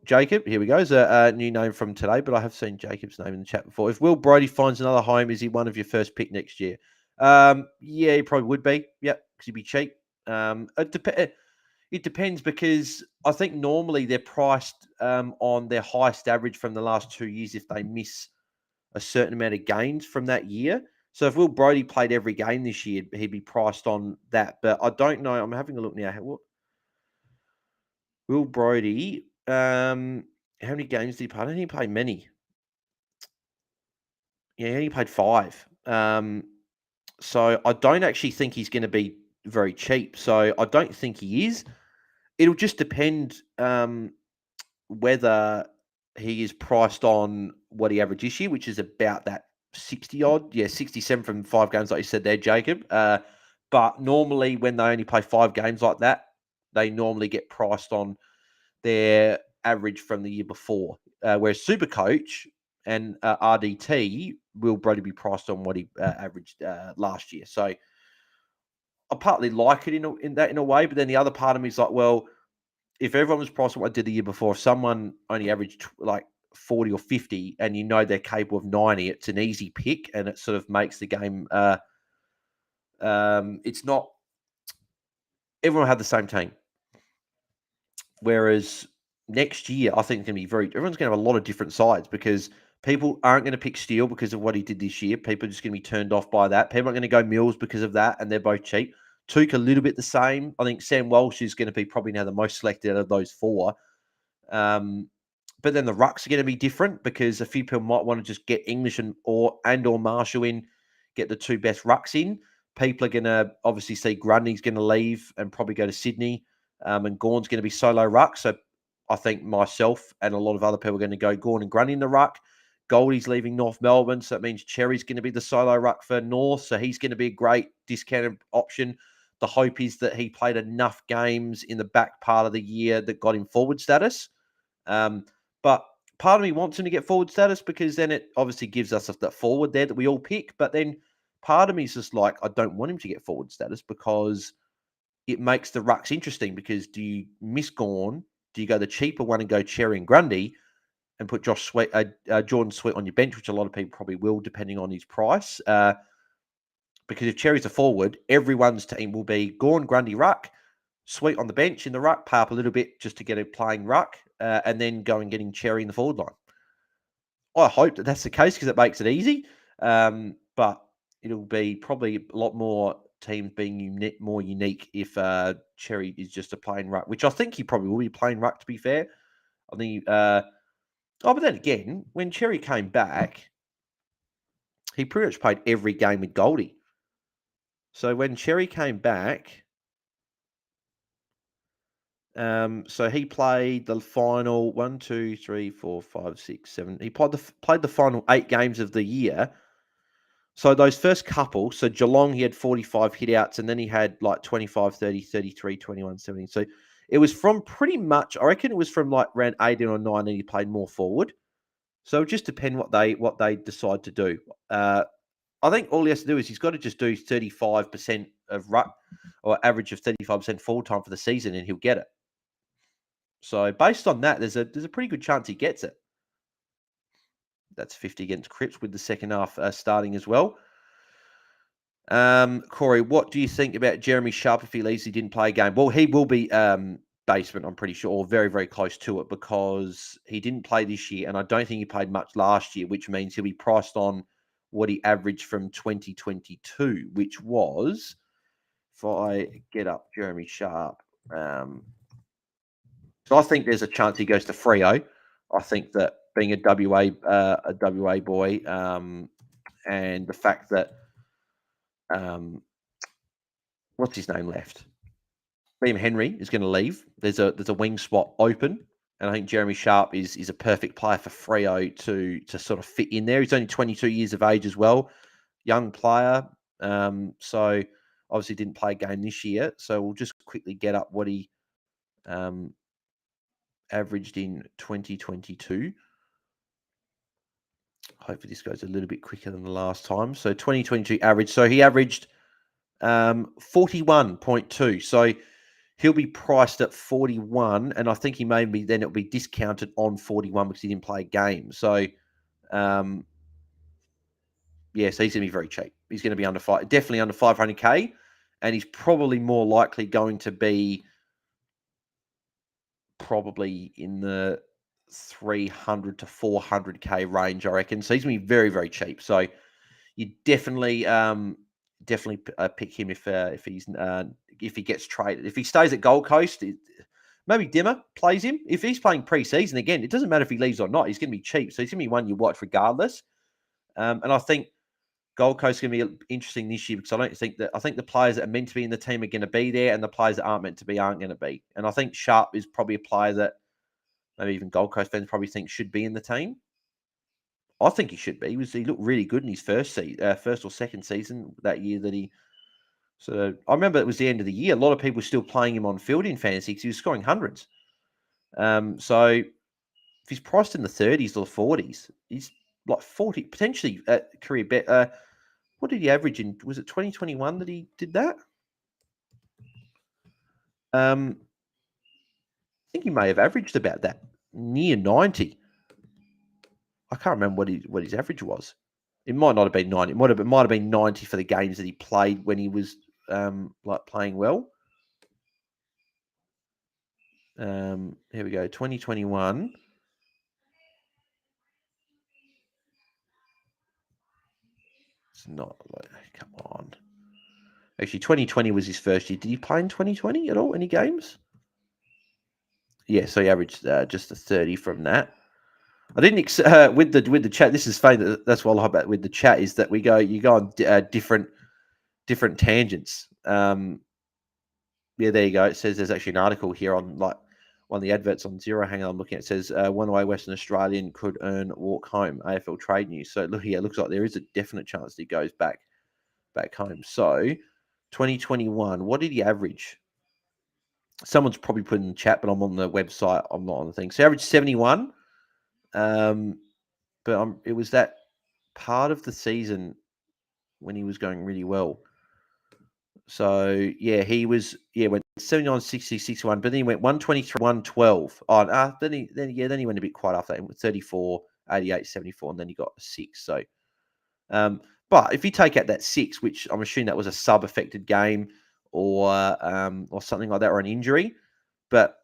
A: Jacob, here we go. Is a new name from today, but I have seen Jacob's name in the chat before. If Will Brodie finds another home, is he one of your first pick next year? Yeah, he probably would be. Yep, because he'd be cheap. It depends because I think normally they're priced on their highest average from the last 2 years if they miss a certain amount of games from that year. So if Will Brodie played every game this year, he'd be priced on that. But I don't know. I'm having a look now. Will Brodie, how many games did he play? I don't think he played many. Yeah, he only played 5. So I don't actually think he's going to be very cheap. So I don't think he is. It'll just depend whether he is priced on what he averaged this year, which is about that 60 odd. Yeah, 67 from 5 games, like you said there, Jacob. But normally, when they only play 5 games like that, they normally get priced on their average from the year before. Whereas Supercoach and RDT will probably be priced on what he averaged last year. So I partly like it in a way, but then the other part of me is like, well, if everyone was priced what I did the year before, if someone only averaged like 40 or 50 and you know they're capable of 90, it's an easy pick and it sort of makes the game. It's not everyone had the same team. Whereas next year, I think it's going to be everyone's going to have a lot of different sides because people aren't going to pick Steele because of what he did this year. People are just going to be turned off by that. People aren't going to go Mills because of that, and they're both cheap. Took a little bit the same. I think Sam Walsh is going to be probably now the most selected out of those four. But then the rucks are going to be different because a few people might want to just get English or Marshall in, get the two best rucks in. People are going to obviously see Grundy's going to leave and probably go to Sydney, and Gawn's going to be solo ruck. So I think myself and a lot of other people are going to go Gawn and Grundy in the ruck. Goldie's leaving North Melbourne, so that means Cherry's going to be the solo ruck for North, so he's going to be a great discounted option. The hope is that he played enough games in the back part of the year that got him forward status. But part of me wants him to get forward status because then it obviously gives us that forward there that we all pick. But then part of me is just like, I don't want him to get forward status because it makes the rucks interesting because do you miss Gawn? Do you go the cheaper one and go Cherry and Grundy and put Jordan Sweet on your bench, which a lot of people probably will depending on his price? Because if Cherry's a forward, everyone's team will be Gawn, Grundy, ruck, Sweet on the bench in the ruck, pay up a little bit just to get a playing ruck, and then go and getting Cherry in the forward line. I hope that that's the case because it makes it easy, but it'll be probably a lot more teams being more unique if Cherry is just a plain ruck, which I think he probably will be playing ruck, to be fair. I think, but then again, when Cherry came back, he pretty much played every game with Goldie. So when Cherry came back, so he played the final 1, 2, 3, 4, 5, 6, 7. He played the final 8 games of the year. So those first couple, so Geelong, he had 45 hitouts, and then he had like 25, 30, 33, 21, 17. So it was from pretty much, I reckon it was from like round 18 or 19, he played more forward. So it just depends what they decide to do. I think all he has to do is he's got to just do 35% of ruck or average of 35% forward time for the season, and he'll get it. So based on that, there's a pretty good chance he gets it. That's 50 against Cripps with the second half starting as well. Corey, what do you think about Jeremy Sharp if he leaves? He didn't play a game. Well, he will be basement, I'm pretty sure, or very, very close to it because he didn't play this year, and I don't think he played much last year, which means he'll be priced on what he averaged from 2022, which was, if I get up Jeremy Sharp, so I think there's a chance he goes to Freo. I think that being a WA boy, and the fact that what's his name left? Liam Henry is going to leave. There's a wing spot open, and I think Jeremy Sharp is a perfect player for Freo to sort of fit in there. He's only 22 years of age as well, young player. So obviously didn't play a game this year. So we'll just quickly get up what he averaged in 2022. Hopefully this goes a little bit quicker than the last time. So 2022 average. So he averaged 41.2. So he'll be priced at 41, and I think he may be then it'll be discounted on 41 because he didn't play a game. So so he's going to be very cheap. He's going to be definitely under 500k, and he's probably more likely going to be probably in the 300 to 400k range, I reckon. So he's going to be very, very cheap. So you definitely pick him if he gets traded. If he stays at Gold Coast, maybe Dimmer plays him. If he's playing pre-season, again, it doesn't matter if he leaves or not. He's going to be cheap. So he's going to be one you watch regardless. And I think Gold Coast is going to be interesting this year because I think the players that are meant to be in the team are going to be there, and the players that aren't meant to be aren't going to be. And I think Sharp is probably a player that maybe even Gold Coast fans probably think should be in the team. I think he should be. He looked really good in his first or second season that year that he. So I remember it was the end of the year. A lot of people were still playing him on field in fantasy because he was scoring hundreds. So if he's priced in the 30s or 40s, he's like 40 potentially career bet. What did he average in? Was it 2021 that he did that? think he may have averaged about that, near 90. I can't remember what his average was. It might not have been 90. It might have been 90 for the games that he played when he was like playing well. Here we go. 2021. It's not like, come on. Actually, 2020 was his first year. Did he play in 2020 at all? Any games? Yeah, so he averaged just a 30 from that. I didn't with the chat. This is funny. That's what I like about with the chat is that you go on different tangents. Yeah, there you go. It says there's actually an article here on like one of the adverts on Zero. Hang on, I'm looking at it. It says one away Western Australian could earn walk home. AFL trade news. So look here, it looks like there is a definite chance that he goes back home. So 2021, what did he average? Someone's probably put in the chat, but I'm on the website. I'm not on the thing. So average 71. But it was that part of the season when he was going really well. So yeah, he went 79, 60, 61, but then he went 123, 112. Oh, then he went a bit quiet after that. He went 34, 88, 74, and then he got a 6. So but if you take out that 6, which I'm assuming that was a sub-affected game or something like that, or an injury, but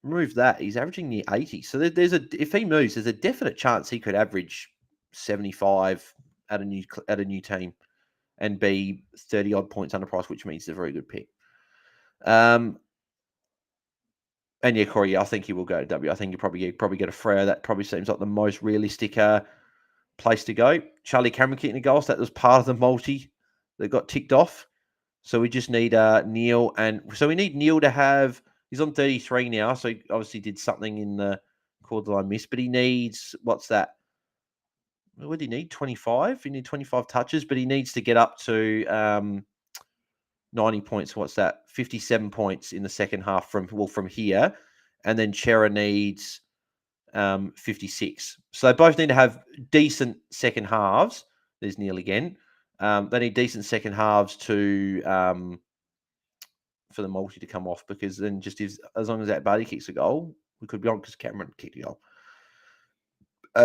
A: remove that, he's averaging near 80. So if he moves, there's a definite chance he could average 75 at a new team and be 30 odd points underpriced, which means it's a very good pick. And yeah, Corey, I think he will go to W. I think you probably get a Freo. That probably seems like the most realistic place to go. Charlie Cameron kicking the goals. That was part of the multi that got ticked off. So we just need Neil, and so we need Neil to have. He's on 33 now, so he obviously did something in the quarter that I missed. But he needs what's that? What do you need? 25. He need 25 touches, but he needs to get up to 90 points. What's that? 57 points in the second half from here, and then Chera needs 56. So they both need to have decent second halves. There's Neil again. They need decent second halves to for the multi to come off, because then just as long as that Buddy kicks a goal, we could be on, because Cameron kicked a goal.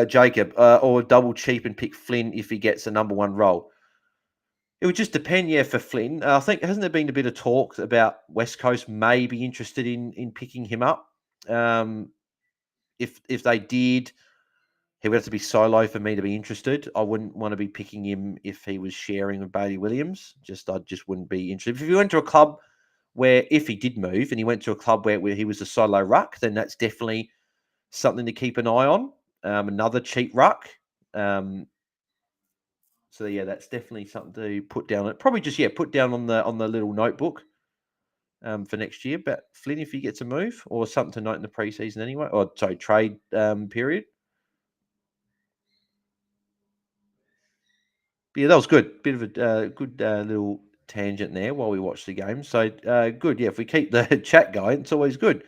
A: Jacob, or double cheap and pick Flynn if he gets a number one role. It would just depend, yeah, for Flynn. I think, hasn't there been a bit of talk about West Coast may be interested in picking him up? If they did, he would have to be so low for me to be interested. I wouldn't want to be picking him if he was sharing with Bailey Williams. I just wouldn't be interested. If he went to a club where, if he did move and he went to a club where he was a solo ruck, then that's definitely something to keep an eye on. Another cheap ruck. So yeah, that's definitely something to put down. Probably just put down on the little notebook for next year. But Flynn, if he gets a move, or something to note in the preseason anyway, or sorry, trade period. But yeah, that was good. Bit of a good little tangent there while we watched the game. So good. Yeah, if we keep the chat going, it's always good.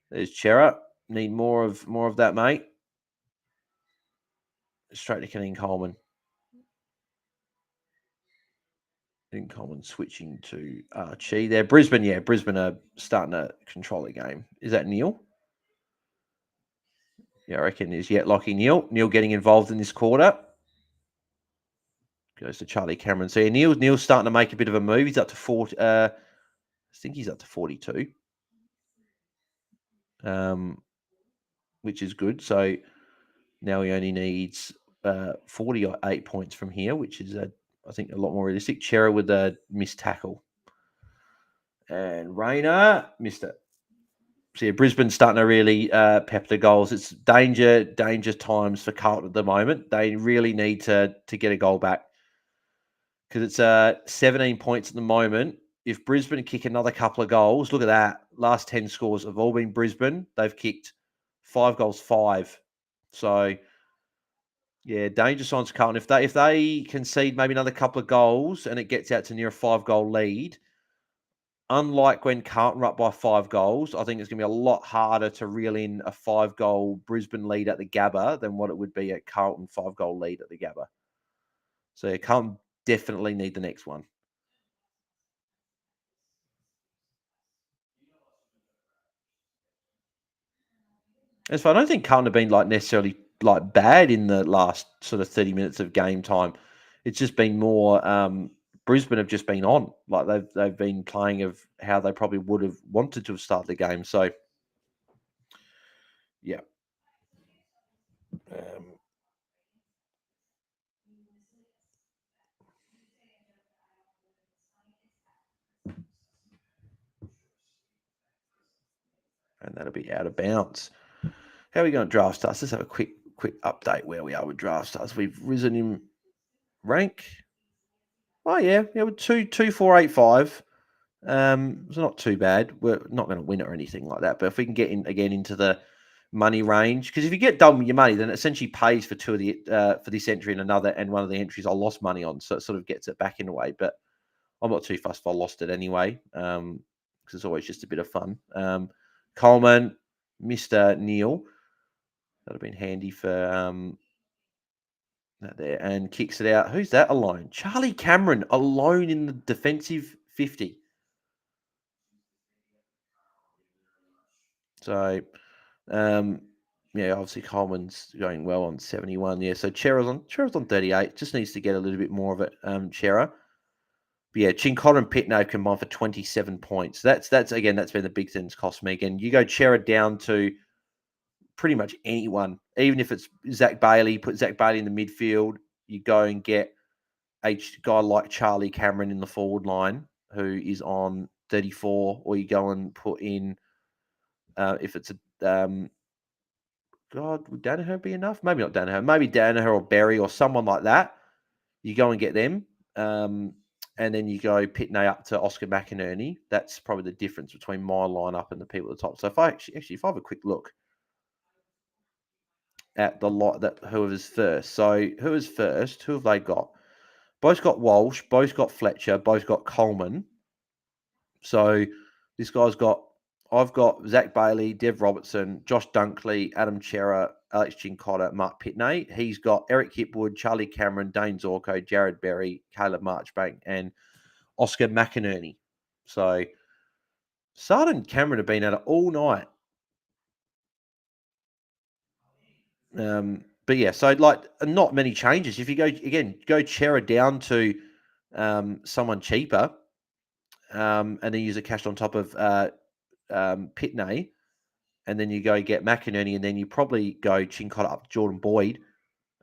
A: There's Chera. Need more of that, mate. Straight to Kenny Coleman. Then Coleman switching to Archie there. Brisbane, yeah, Brisbane are starting to control the game. Is that Neil? Yeah, I reckon is Lockie Neil. Neil getting involved in this quarter. Goes to Charlie Cameron. So yeah, Neil's starting to make a bit of a move. He's up to 40. I think he's up to 42. Which is good. So now he only needs 48 points from here, which is I think a lot more realistic. Chera with a missed tackle. And Rayner missed it. So yeah, Brisbane's starting to really pep the goals. It's danger times for Carlton at the moment. They really need to get a goal back, because it's 17 points at the moment. If Brisbane kick another couple of goals, look at that. Last 10 scores have all been Brisbane. They've kicked 5 goals, 5. So yeah, danger signs for Carlton. If they concede maybe another couple of goals and it gets out to near a 5-goal lead, unlike when Carlton were up by 5 goals, I think it's going to be a lot harder to reel in a 5-goal Brisbane lead at the Gabba than what it would be at Carlton 5-goal lead at the Gabba. So yeah, Carlton definitely need the next one. And so I don't think Carlton have been necessarily bad in the last sort of 30 minutes of game time. It's just been more Brisbane have just been on. They've been playing of how they probably would have wanted to have started the game. So yeah. And that'll be out of bounds. How are we going to draft stars? Let's have a quick update where we are with draft stars. We've risen in rank. Oh yeah, with 2,485. It's not too bad. We're not going to win it or anything like that. But if we can get in again into the money range, because if you get done with your money, then it essentially pays for two of the for this entry and another, and one of the entries I lost money on, so it sort of gets it back in a way. But I'm not too fussed if I lost it anyway, because it's always just a bit of fun. Coleman, Mr. Neil, that'd have been handy for that there, and kicks it out. Who's that alone? Charlie Cameron alone in the defensive 50. So, obviously Coleman's going well on 71. Yeah, so Chera's on 38. Just needs to get a little bit more of it, Chera. But yeah, Chincott and Pitno combined for 27 points. That's been the big thing that's cost me. Again, you go Chera down to pretty much anyone, even if it's Zach Bailey, put Zach Bailey in the midfield, you go and get a guy like Charlie Cameron in the forward line who is on 34, or you go and put in, if it's a, God, would Danaher be enough? Maybe not Danaher. Maybe Danaher or Berry or someone like that. You go and get them. And then you go Pitney up to Oscar McInerney. That's probably the difference between my lineup and the people at the top. So if I have a quick look at the lot that whoever's first. So who is first? Who have they got? Both got Walsh, both got Fletcher, both got Coleman. So this guy's got, I've got Zach Bailey, Dev Robertson, Josh Dunkley, Adam Chera, Alex Chincotta, Mark Pitney. He's got Eric Hipwood, Charlie Cameron, Dane Zorko, Jared Berry, Caleb Marchbank, and Oscar McInerney. So Sard and Cameron have been at it all night. But yeah, so not many changes. If you go Chera down to someone cheaper, and then use a cash on top of Pitney, and then you go get McInerney, and then you probably go Chincotta up to Jordan Boyd,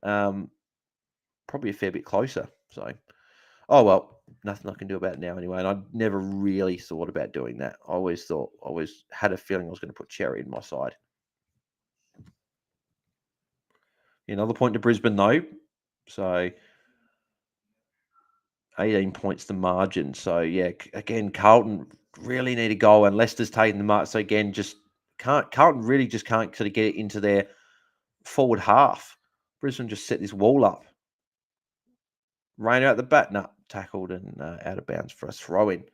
A: probably a fair bit closer. So, oh well, nothing I can do about it now anyway. And I never really thought about doing that. I always had a feeling I was going to put Cherry in my side. Another point to Brisbane though. So 18 points the margin. So yeah, again, Carlton really need a goal, and Leicester's taking the mark. So again, Carlton really just can't sort of get it into their forward half. Brisbane just set this wall up. Rain out the bat, tackled and out of bounds for a throw in.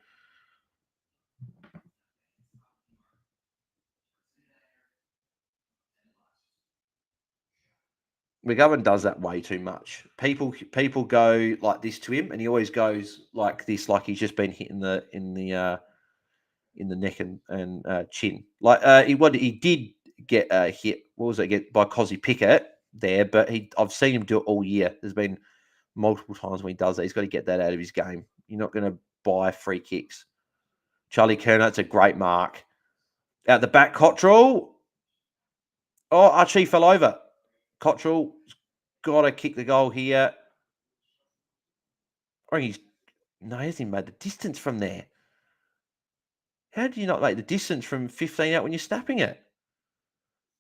A: McGovern does that way too much. People go like this to him, and he always goes like this, like he's just been hit in the neck and chin. Like he did get hit. What was it? Get by Cozzy Pickett there, but I've seen him do it all year. There's been multiple times when he does that. He's got to get that out of his game. You're not going to buy free kicks. Charlie Kerner, it's a great mark. Out the back, Cottrell. Oh, Archie fell over. Cottrell's got to kick the goal here. Or he hasn't made the distance from there. How do you not make the distance from 15 out when you're snapping it?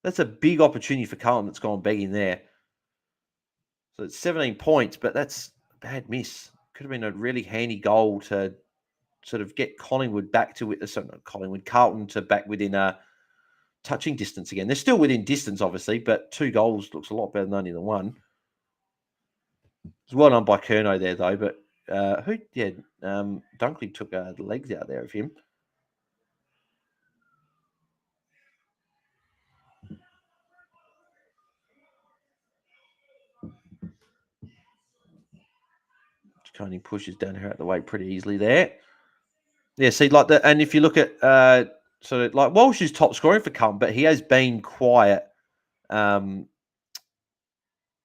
A: That's a big opportunity for Carlton that's gone begging there. So it's 17 points, but that's a bad miss. Could have been a really handy goal to sort of get Collingwood back to Carlton to back within a touching distance again. They're still within distance, obviously, but 2 goals looks a lot better than only the one. It's well done by Kerno there, though. But Dunkley took the legs out there of him. Coney pushes down her out the way pretty easily there. Yeah, see, like that. And if you look at sort of like Walsh is top scoring for Carlton, but he has been quiet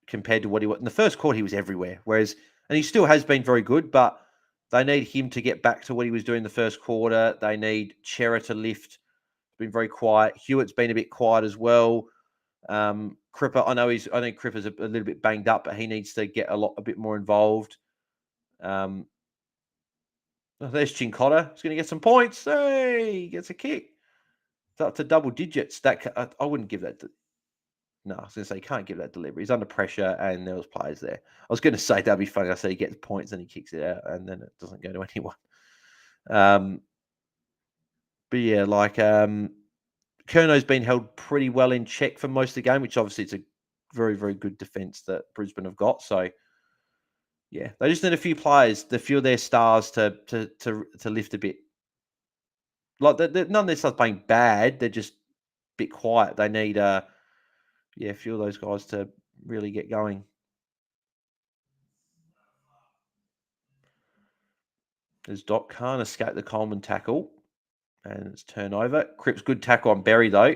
A: compared to what he was in the first quarter. He was everywhere, and he still has been very good, but they need him to get back to what he was doing in the first quarter. They need Chera to lift. Been very quiet. Hewitt's been a bit quiet as well. Cripper, I think Cripper's a little bit banged up, but he needs to get a bit more involved. There's Chincotta. He's going to get some points. Hey, he gets a kick. It's up to double digits. That I wouldn't give that. No, I was going to say you can't give that delivery. He's under pressure, and there was players there. I was going to say that'd be funny. I say he gets points and he kicks it out, and then it doesn't go to anyone. But yeah, like Curno's been held pretty well in check for most of the game, which obviously it's a very, very good defense that Brisbane have got. So yeah, they just need a few players, a few of their stars to lift a bit. Like none of their stars playing bad. They're just a bit quiet. They need a few of those guys to really get going. As Doc can't escape the Coleman tackle, and it's turnover. Cripps good tackle on Berry though.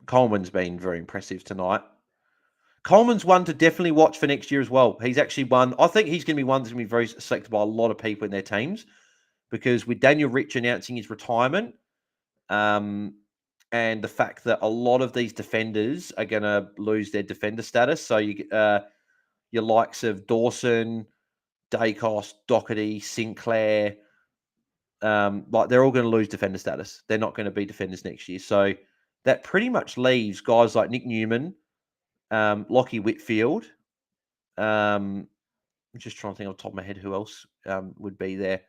A: Coleman's been very impressive tonight. Coleman's one to definitely watch for next year as well. He's actually one. I think he's going to be one that's going to be very selected by a lot of people in their teams, because with Daniel Rich announcing his retirement, and the fact that a lot of these defenders are going to lose their defender status. So your likes of Dawson, Dacos, Doherty, Sinclair, like they're all going to lose defender status. They're not going to be defenders next year. So that pretty much leaves guys like Nick Newman, Lockie Whitfield. I'm just trying to think off the top of my head who else would be there.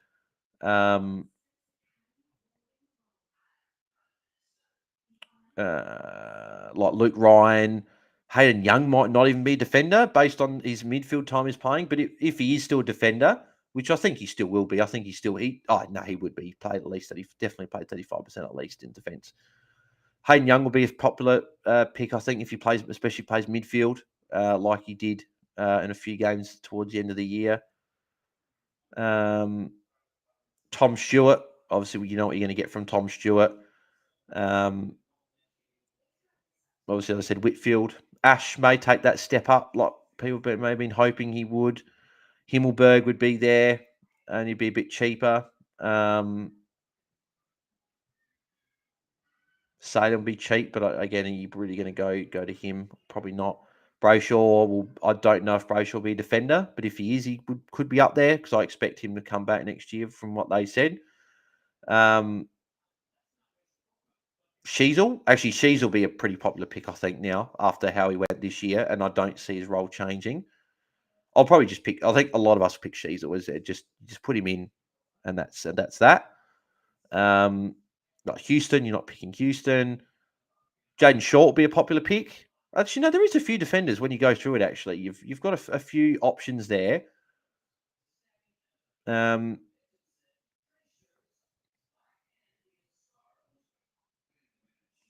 A: Like Luke Ryan. Hayden Young might not even be a defender based on his midfield time he's playing. But if he is still a defender, which I think he still will be, I think he would be. He played at least definitely played 35% at least in defence. Hayden Young will be a popular pick, I think, if he plays, especially plays midfield like he did in a few games towards the end of the year. Tom Stewart, obviously, you know what you're going to get from Tom Stewart. Obviously, as I said, Whitfield. Ash may take that step up, like people may have been hoping he would. Himmelberg would be there, and he'd be a bit cheaper. Salem will be cheap, but again, are you really going to go to him? Probably not. Brayshaw, I don't know if Brayshaw will be a defender, but if he is, he could be up there, because I expect him to come back next year from what they said. Sheasel will be a pretty popular pick, I think, now after how he went this year, and I don't see his role changing. I'll probably just pick. I think a lot of us pick Sheasel. Is it just put him in, and that's that. Like Houston, you're not picking Houston. Jaden Short will be a popular pick. Actually, no, there is a few defenders when you go through it. Actually, you've got a few options there.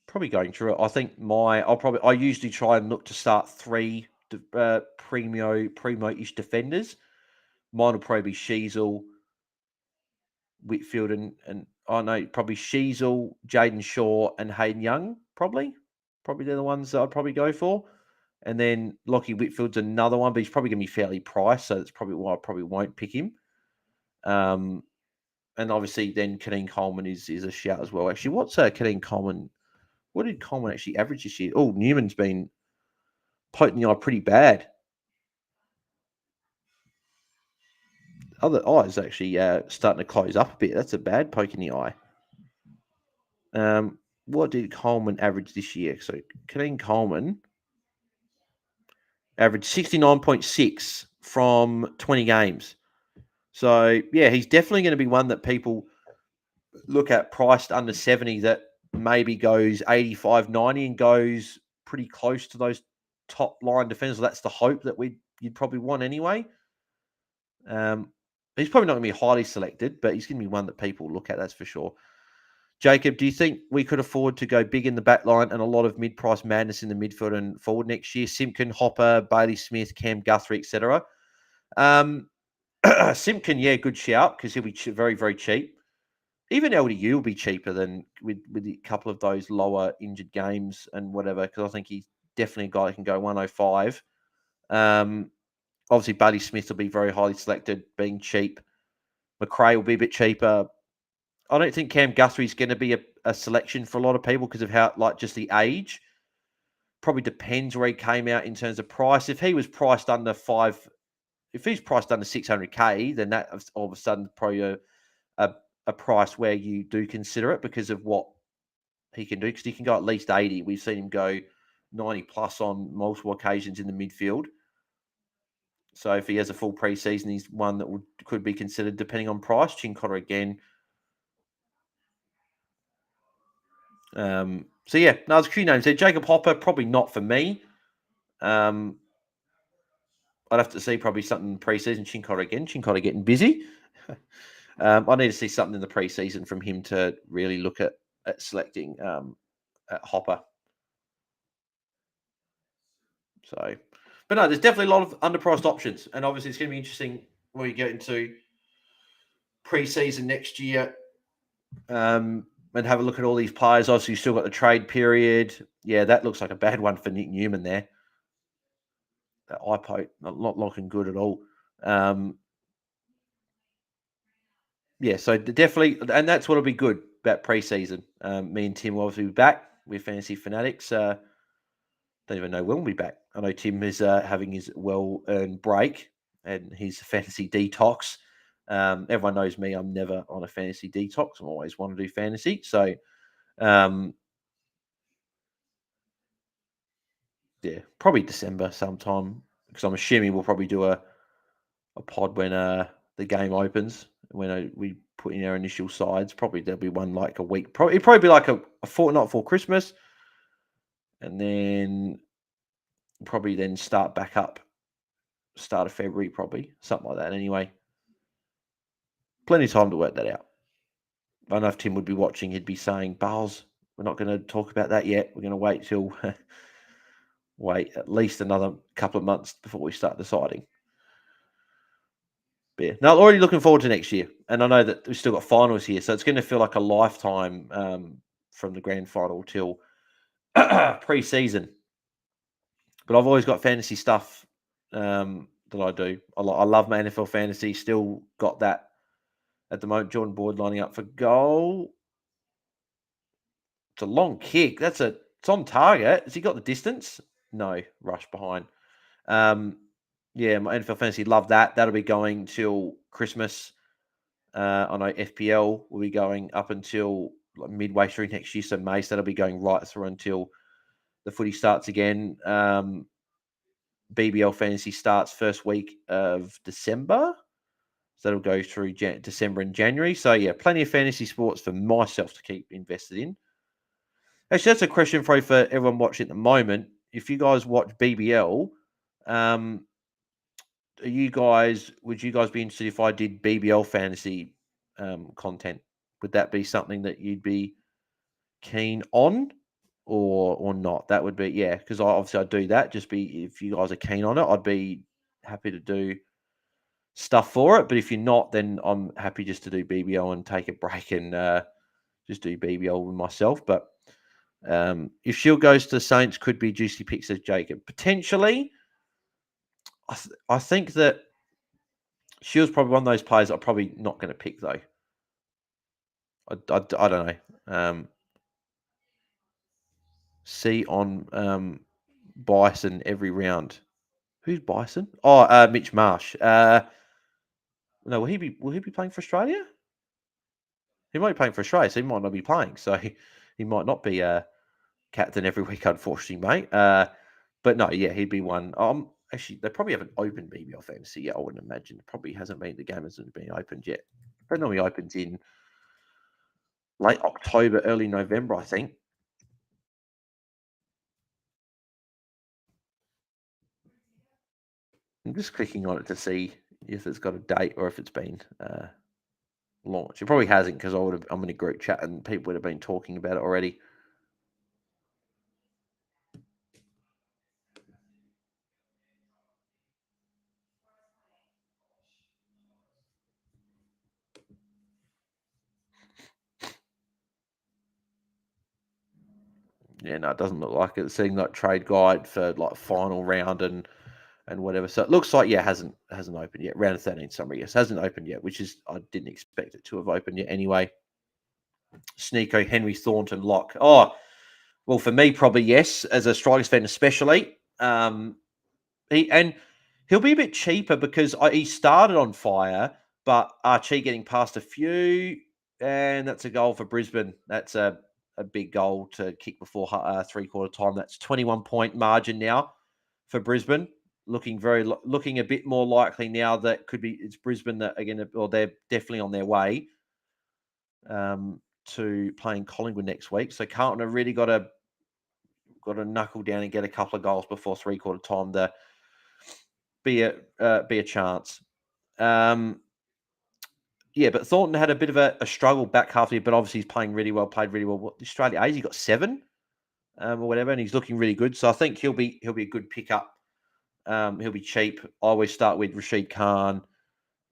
A: Probably going through it. I think I usually try and look to start 3 primo-ish defenders. Mine will probably be Sheasel, Whitfield, and I know probably Sheasel, Jaden Shaw, and Hayden Young. Probably they're the ones that I'd probably go for. And then Lockie Whitfield's another one, but he's probably going to be fairly priced, so that's probably why I probably won't pick him. And obviously, then Kadeem Coleman is a shout as well. Actually, what's Kadeem Coleman? What did Coleman actually average this year? Oh, Newman's been poking the eye pretty bad. Other eyes actually starting to close up a bit. That's a bad poke in the eye. What did Coleman average this year? So Kadeem Coleman averaged 69.6 from 20 games. So, yeah, he's definitely going to be one that people look at priced under 70 that maybe goes 85, 90 and goes pretty close to those top line defenders. That's the hope that you'd probably want anyway. He's probably not going to be highly selected, but he's going to be one that people look at, that's for sure. Jacob, do you think we could afford to go big in the back line and a lot of mid-price madness in the midfield and forward next year? Simpkin, Hopper, Bailey Smith, Cam Guthrie, etc. Simpkin, yeah, good shout, because he'll be very, very cheap. even LDU will be cheaper than with a couple of those lower injured games and whatever, because I think he's definitely a guy that can go 105. Obviously, Buddy Smith will be very highly selected, being cheap. McRae will be a bit cheaper. I don't think Cam Guthrie's going to be a selection for a lot of people because of how, like, just the age. Probably depends where he came out in terms of price. If he was priced under if he's priced under 600K, then that all of a sudden probably a price where you do consider it because of what he can do. Because he can go at least 80. We've seen him go 90 plus on multiple occasions in the midfield. So if he has a full preseason, he's one that could be considered depending on price. Chincotta again. So yeah, no, there's a few names there. Jacob Hopper, probably not for me. I'd have to see probably something preseason. Chincotta again. Chincotta getting busy. I need to see something in the preseason from him to really look at selecting at Hopper. So, but no, there's definitely a lot of underpriced options, and obviously it's going to be interesting when we get into preseason next year. And have a look at all these players. Obviously, you've still got the trade period. Yeah, that looks like a bad one for Nick Newman there. That eye poke, not looking good at all. Yeah, so definitely, and that's what'll be good about preseason. Me and Tim will obviously be back with Fantasy Fanatics. Don't even know when we'll be back. I know Tim is having his well-earned break and his fantasy detox. Everyone knows me. I'm never on a fantasy detox. I always want to do fantasy. So, yeah, probably December sometime because I'm assuming we'll probably do a pod when the game opens, when we put in our initial sides. Probably there'll be one like a week. It'll probably be like a fortnight before Christmas. And then probably then start back up, start of February, probably. Something like that anyway. Plenty of time to work that out. I don't know if Tim would be watching, he'd be saying, Bales, we're not going to talk about that yet. We're going to wait till wait at least another couple of months before we start deciding. But yeah, no, already looking forward to next year. And I know that we've still got finals here, so it's going to feel like a lifetime from the grand final till pre-season. But I've always got fantasy stuff that I do. I love my NFL fantasy. Still got that at the moment. Jordan Boyd lining up for goal. It's a long kick. It's on target. Has he got the distance? No, rush behind. Yeah, my NFL fantasy, love that. That'll be going till Christmas. I know FPL will be going up until like midway through next year, so May. So that'll be going right through until the footy starts again. BBL fantasy starts first week of December. So that'll go through December and January. So yeah, plenty of fantasy sports for myself to keep invested in. Actually, that's a question for everyone watching at the moment. If you guys watch BBL, would you guys be interested if I did BBL fantasy content? Would that be something that you'd be keen on or not? That would be, yeah, because obviously I do that. Just be, if you guys are keen on it, I'd be happy to do stuff for it. But if you're not, then I'm happy just to do BBL and take a break and just do BBL with myself. But if Shield goes to the Saints, could be juicy picks as Jacob. Potentially, I think that Shield's probably one of those players I'm probably not going to pick, though. I don't know. See on Bison every round. Who's Bison? Oh, Mitch Marsh. No, will he be playing for Australia? He might be playing for Australia, so he might not be playing. So he might not be captain every week, unfortunately, mate. But no, yeah, he'd be one. Actually, they probably haven't opened BBL Fantasy yet. I wouldn't imagine. It probably hasn't been. The game hasn't been opened yet. It normally opens in late October, early November, I think. I'm just clicking on it to see if it's got a date or if it's been launched. It probably hasn't because I'm in a group chat and people would have been talking about it already. Yeah, no, it doesn't look like it. It's seeing like trade guide for like final round and whatever. So it looks like hasn't opened yet. Round of 13 summary, yes, hasn't opened yet, which is I didn't expect it to have opened yet anyway. Sneeko, Henry, Thornton, Lock. Oh, well, for me, probably yes, as a Strikers fan especially. He'll be a bit cheaper because he started on fire, but Archie getting past a few, and that's a goal for Brisbane. That's a big goal to kick before 3/4 time. That's 21-point margin now for Brisbane. Looking a bit more likely now that it's Brisbane that again, or they're definitely on their way to playing Collingwood next week. So Carlton have really got to knuckle down and get a couple of goals before 3/4 time to be a chance. But Thornton had a bit of a struggle back half of it, but obviously he's played really well. What Australia A's, he got 7 or whatever, and he's looking really good. So I think he'll be a good pickup. He'll be cheap. I always start with Rashid Khan,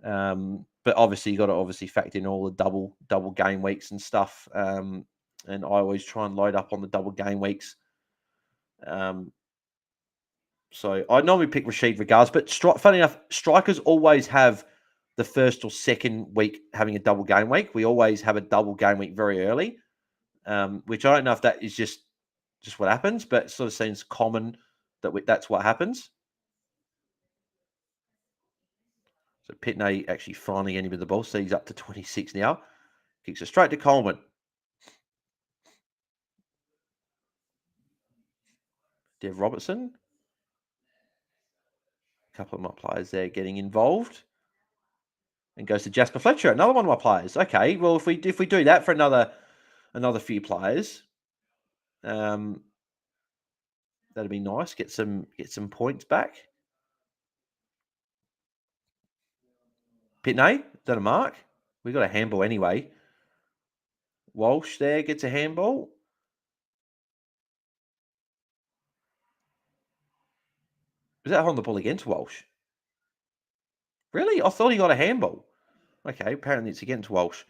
A: but obviously you got to factor in all the double game weeks and stuff. And I always try and load up on the double game weeks. So I normally pick Rashid regardless, but funny enough, strikers always have the first or second week having a double game week. We always have a double game week very early, which I don't know if that is just what happens, but it sort of seems common that's what happens. So Pitney actually finally getting with the ball, so he's up to 26 now. Kicks it straight to Coleman. Dev Robertson. A couple of my players there getting involved. And goes to Jasper Fletcher, another one of my players. Okay, well, if we do that for another few players, that'd be nice. Get some points back. Pitney, is that a mark? We got a handball anyway. Walsh there gets a handball. Was that holding the ball against Walsh? Really? I thought he got a handball. Okay, apparently it's against Walsh.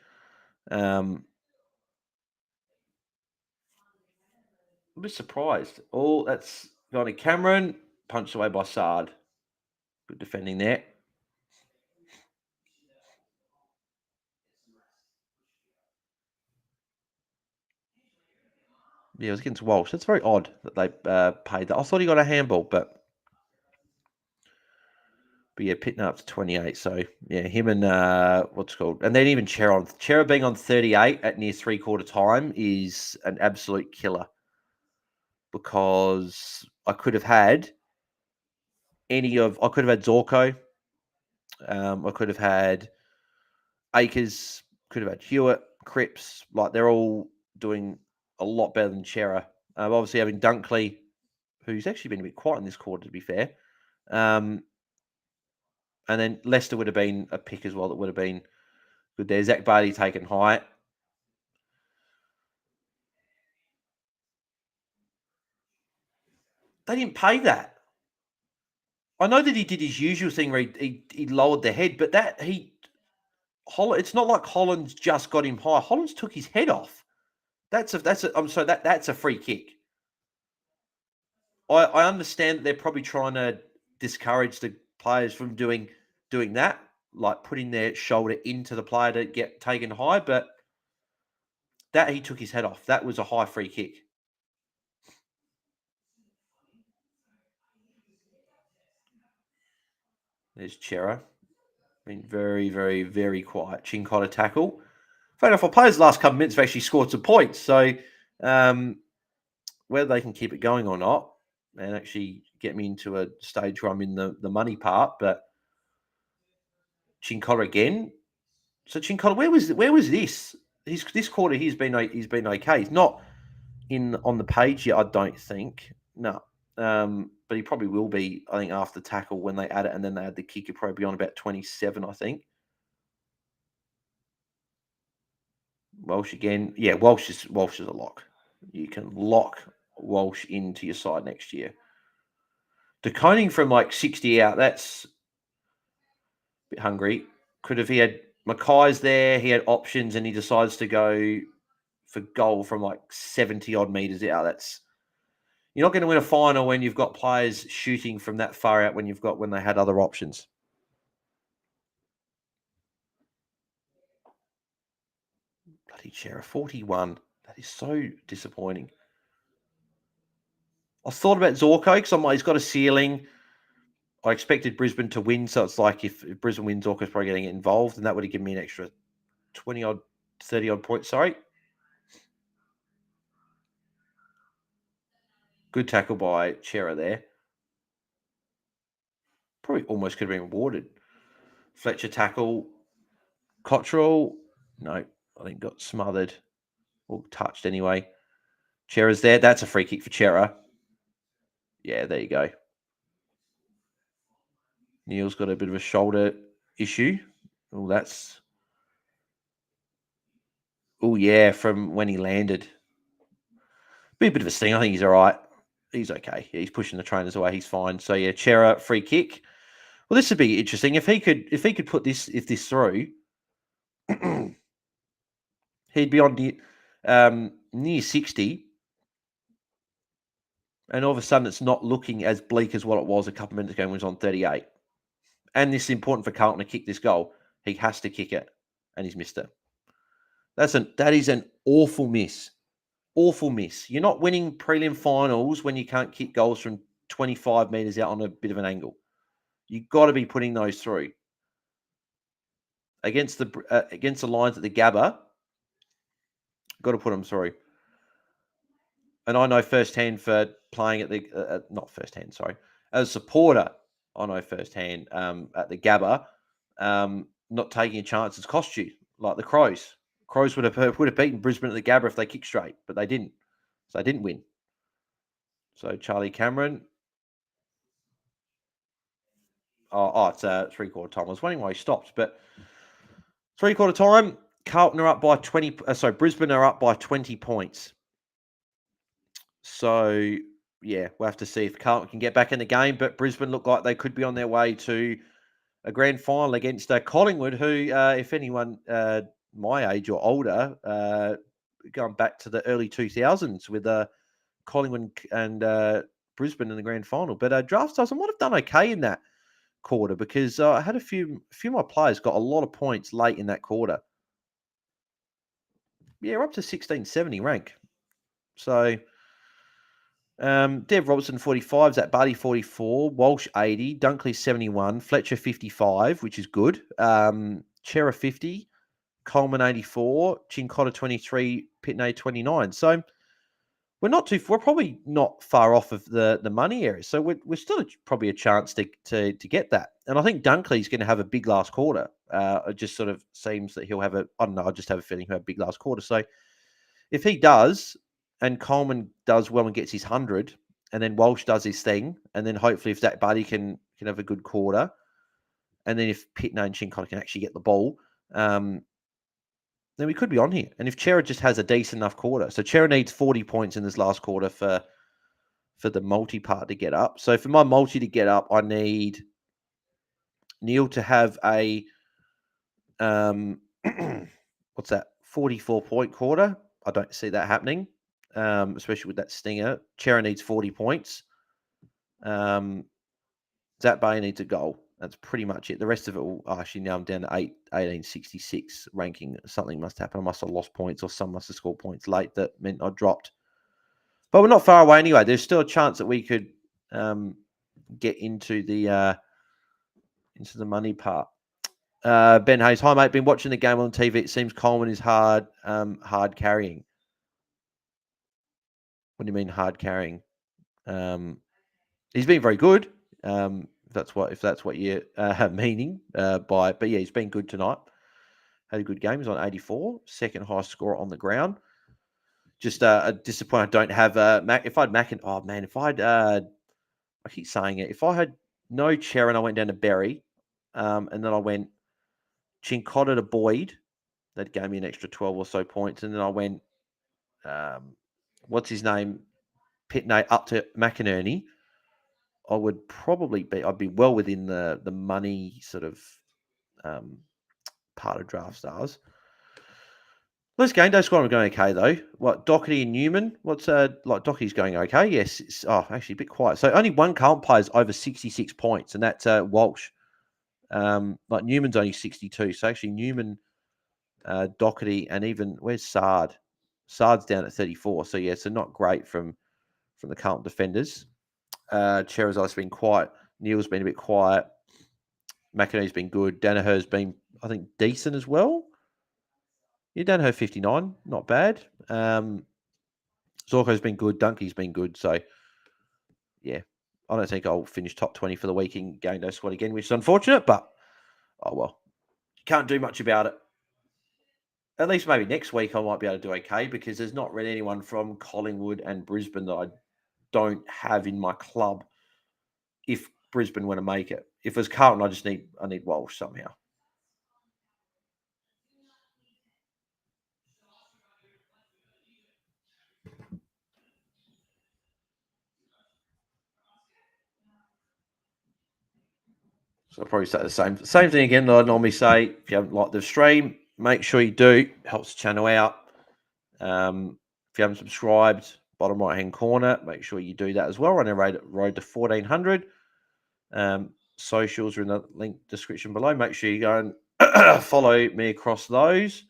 A: I'm a bit surprised. Oh, that's gone to Cameron. Punched away by Sard. Good defending there. Yeah, it was against Walsh. That's very odd that they paid that. I thought he got a handball, but yeah, Pitner up to 28. So yeah, him and what's it called, and then even Chera being on 38 at near 3/4 time is an absolute killer. Because I could have had Zorko. I could have had Akers, could have had Hewitt, Cripps. Like they're all doing a lot better than Chera. Obviously having Dunkley, who's actually been a bit quiet in this quarter, to be fair. And then Leicester would have been a pick as well. That would have been good there. Zach Bailey taken high. They didn't pay that. I know that he did his usual thing where he lowered the head, but it's not like Hollands just got him high. Hollands took his head off. That's a free kick. I understand that they're probably trying to discourage the players from doing that, like putting their shoulder into the player to get taken high, but that he took his head off. That was a high free kick. There's Chera. Been very, very, very quiet. Chincotta tackle. Fair enough, our players' last couple of minutes have actually scored some points. So whether they can keep it going or not and actually get me into a stage where I'm in the money part, but Chincotta again. So Chincotta, where was this? This quarter he's been okay. He's not on the page yet, I don't think. No. But he probably will be, I think, after tackle when they add it, and then they add the kick, he'll probably be on about 27, I think. Walsh again. Yeah, Walsh is a lock. You can lock Walsh into your side next year. DeConing from like 60 out, that's a bit hungry. He had Mackay's there, he had options, and he decides to go for goal from like 70 odd meters out. You're not going to win a final when you've got players shooting from that far out when they had other options. Bloody Chera, 41. That is so disappointing. I thought about Zorko because I'm like, he's got a ceiling. I expected Brisbane to win, so it's like if Brisbane wins, Zorko's probably getting involved, and that would have given me an extra 20 odd, 30 odd points. Sorry. Good tackle by Chera there. Probably almost could have been rewarded. Fletcher tackle. Cottrell. No, I think got smothered or touched anyway. Chera's there. That's a free kick for Chera. Yeah, there you go. Neil's got a bit of a shoulder issue. Oh, that's. Oh, yeah, from when he landed. Be a bit of a sting. I think he's all right. He's okay. Yeah, he's pushing the trainers away. He's fine. So yeah, Chera free kick. Well, this would be interesting if he could put this through. He'd be on near 60, and all of a sudden it's not looking as bleak as what it was a couple of minutes ago when he was on 38. And this is important for Carlton to kick this goal. He has to kick it, and he's missed it. That is an awful miss. Awful miss. You're not winning prelim finals when you can't kick goals from 25 metres out on a bit of an angle. You've got to be putting those through. Against the lines at the Gabba, got to put them through. And I know firsthand for playing at the not firsthand, sorry, as a supporter, I know firsthand at the Gabba, not taking a chance has cost you. Like the Crows, Crows would have beaten Brisbane at the Gabba if they kicked straight, but they didn't, so they didn't win. So Charlie Cameron, it's 3/4 time. I was wondering why he stopped, but 3/4 time, Carlton are up by 20. Brisbane are up by 20 points. So, yeah, we'll have to see if Carlton can get back in the game. But Brisbane look like they could be on their way to a grand final against Collingwood, who, if anyone my age or older, going back to the early 2000s with Collingwood and Brisbane in the grand final. But draft stars, I might have done okay in that quarter because I had a few of my players got a lot of points late in that quarter. Yeah, we're up to 1670 rank. So... Dev Robertson 45, Zach Barty 44, Walsh 80, Dunkley 71, Fletcher 55, which is good. Chera 50, Coleman 84, Chincotta 23, Pitney 29. So we're probably not far off of the money area. So we're still probably a chance to get that. And I think Dunkley's going to have a big last quarter. It just sort of seems that he'll have I don't know, I just have a feeling he'll have a big last quarter. So if he does, and Coleman does well and gets his 100, and then Walsh does his thing, and then hopefully if Zach Barty can have a good quarter, and then if Pitney and Chincotta can actually get the ball, then we could be on here. And if Chera just has a decent enough quarter, so Chera needs 40 points in this last quarter for the multi-part to get up. So for my multi to get up, I need Neil to have a what's that, 44-point quarter. I don't see that happening. Especially with that stinger. Chera needs 40 points. Zach Bay needs a goal. That's pretty much it. The rest of it will actually now I'm down to 1866 ranking. Something must happen. I must have lost points or some must have scored points late that meant I dropped. But we're not far away anyway. There's still a chance that we could get into the money part. Ben Hayes, hi mate. Been watching the game on TV. It seems Coleman is hard carrying. What do you mean hard carrying? He's been very good. If that's what you're meaning by, but yeah, he's been good tonight. Had a good game. He's on 84, second highest scorer on the ground. Just a disappointment. I don't have Mac. If I'd Mac and if I'd I keep saying it. If I had no Chera and I went down to Berry, and then I went Chincotta to Boyd, that gave me an extra 12 or so points, and then I went what's his name, Pitney up to McInerney. I'd be well within the money sort of part of draft stars. Those GameDay Squad are going okay though. What Doherty and Newman? What's like Doherty's going okay? Yes. It's, actually a bit quiet. So only one Carlton player's over 66 points, and that's Walsh. Like Newman's only 62. So actually Newman, Doherty, and even where's Sard? Sard's down at 34. So yeah, so not great from the Carlton defenders. Cherazai's been quiet. Neil's been a bit quiet. McInerney's been good. Danaher's been, I think, decent as well. Yeah, Danaher 59, not bad. Zorko's been good. Dunky's been good. So, yeah, I don't think I'll finish top 20 for the week in GameDay Squad again, which is unfortunate, but oh well. Can't do much about it. At least maybe next week I might be able to do okay because there's not really anyone from Collingwood and Brisbane that I don't have in my club if Brisbane want to make it. If it's Carlton, I need Walsh somehow. So I'll probably say the same thing again that I normally say. If you haven't liked the stream, make sure you do. Helps the channel out. If you haven't subscribed, bottom right hand corner, make sure you do that as well. We're on our road to 1,400. Socials are in the link description below. Make sure you go and follow me across those.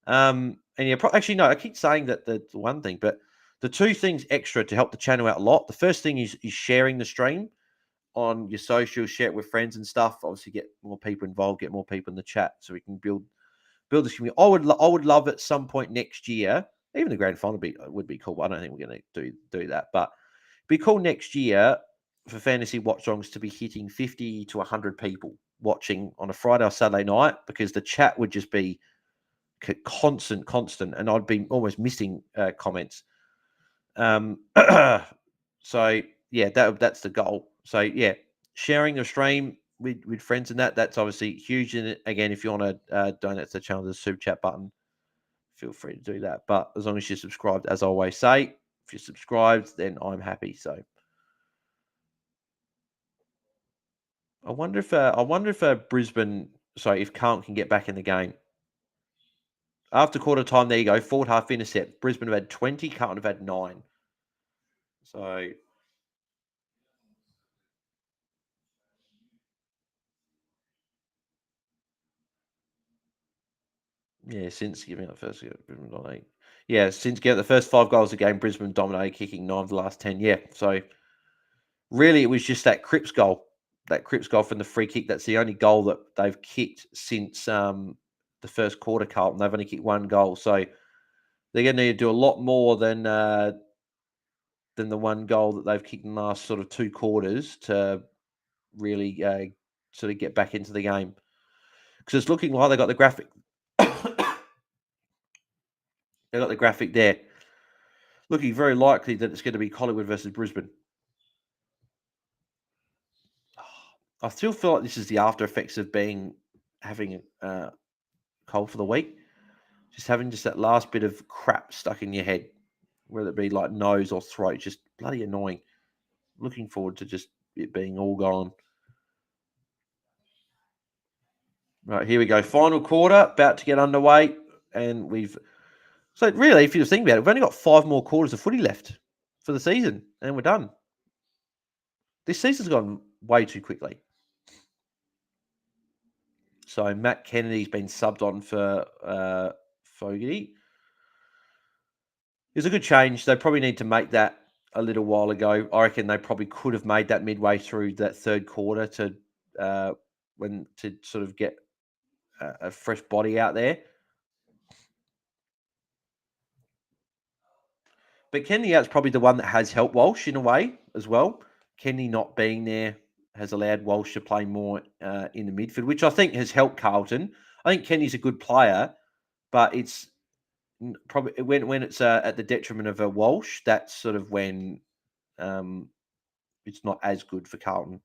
A: And yeah, actually, no, I keep saying that the one thing, but the two things extra to help the channel out a lot. The first thing is sharing the stream on your socials, share it with friends and stuff. Obviously, get more people involved, get more people in the chat, so we can build this community. I would love at some point next year, even the grand final would be cool. But I don't think we're going to do that, but it'd be cool next year for Fantasy Watchalongs to be hitting 50 to 100 people watching on a Friday or Saturday night, because the chat would just be constant, and I'd be almost missing comments. So yeah, that's the goal. So yeah, sharing the stream with friends and that's obviously huge. And again, if you want to donate to the channel, there's a super chat button. Feel free to do that. But as long as you're subscribed, as I always say, if you're subscribed, then I'm happy. So I wonder if Brisbane, sorry, if Carlton can get back in the game. After quarter time, there you go. Forward half intercept. Brisbane have had 20, Carlton have had 9. So yeah, since giving up first, Brisbane dominated. Yeah, since getting the first 5 goals of the game, Brisbane dominated, kicking 9 of the last 10. Yeah, so really it was just that Cripps goal from the free kick. That's the only goal that they've kicked since the first quarter, Carlton. They've only kicked 1 goal. So they're going to need to do a lot more than the 1 goal that they've kicked in the last sort of 2 quarters to really sort of get back into the game. Because it's looking like they got the graphic. They got the graphic there. Looking very likely that it's going to be Collingwood versus Brisbane. I still feel like this is the after effects of having a cold for the week. Just having that last bit of crap stuck in your head, whether it be like nose or throat, just bloody annoying. Looking forward to just it being all gone. Right, here we go. Final quarter, about to get underway. And so really, if you think about it, we've only got 5 more quarters of footy left for the season, and we're done. This season's gone way too quickly. So Matt Kennedy's been subbed on for Fogarty. It's a good change. They probably need to make that a little while ago. I reckon they probably could have made that midway through that third quarter to sort of get a fresh body out there. But Kenny out's probably the one that has helped Walsh in a way as well. Kenny not being there has allowed Walsh to play more in the midfield, which I think has helped Carlton. I think Kenny's a good player, but it's probably when it's at the detriment of a Walsh, that's sort of when it's not as good for Carlton.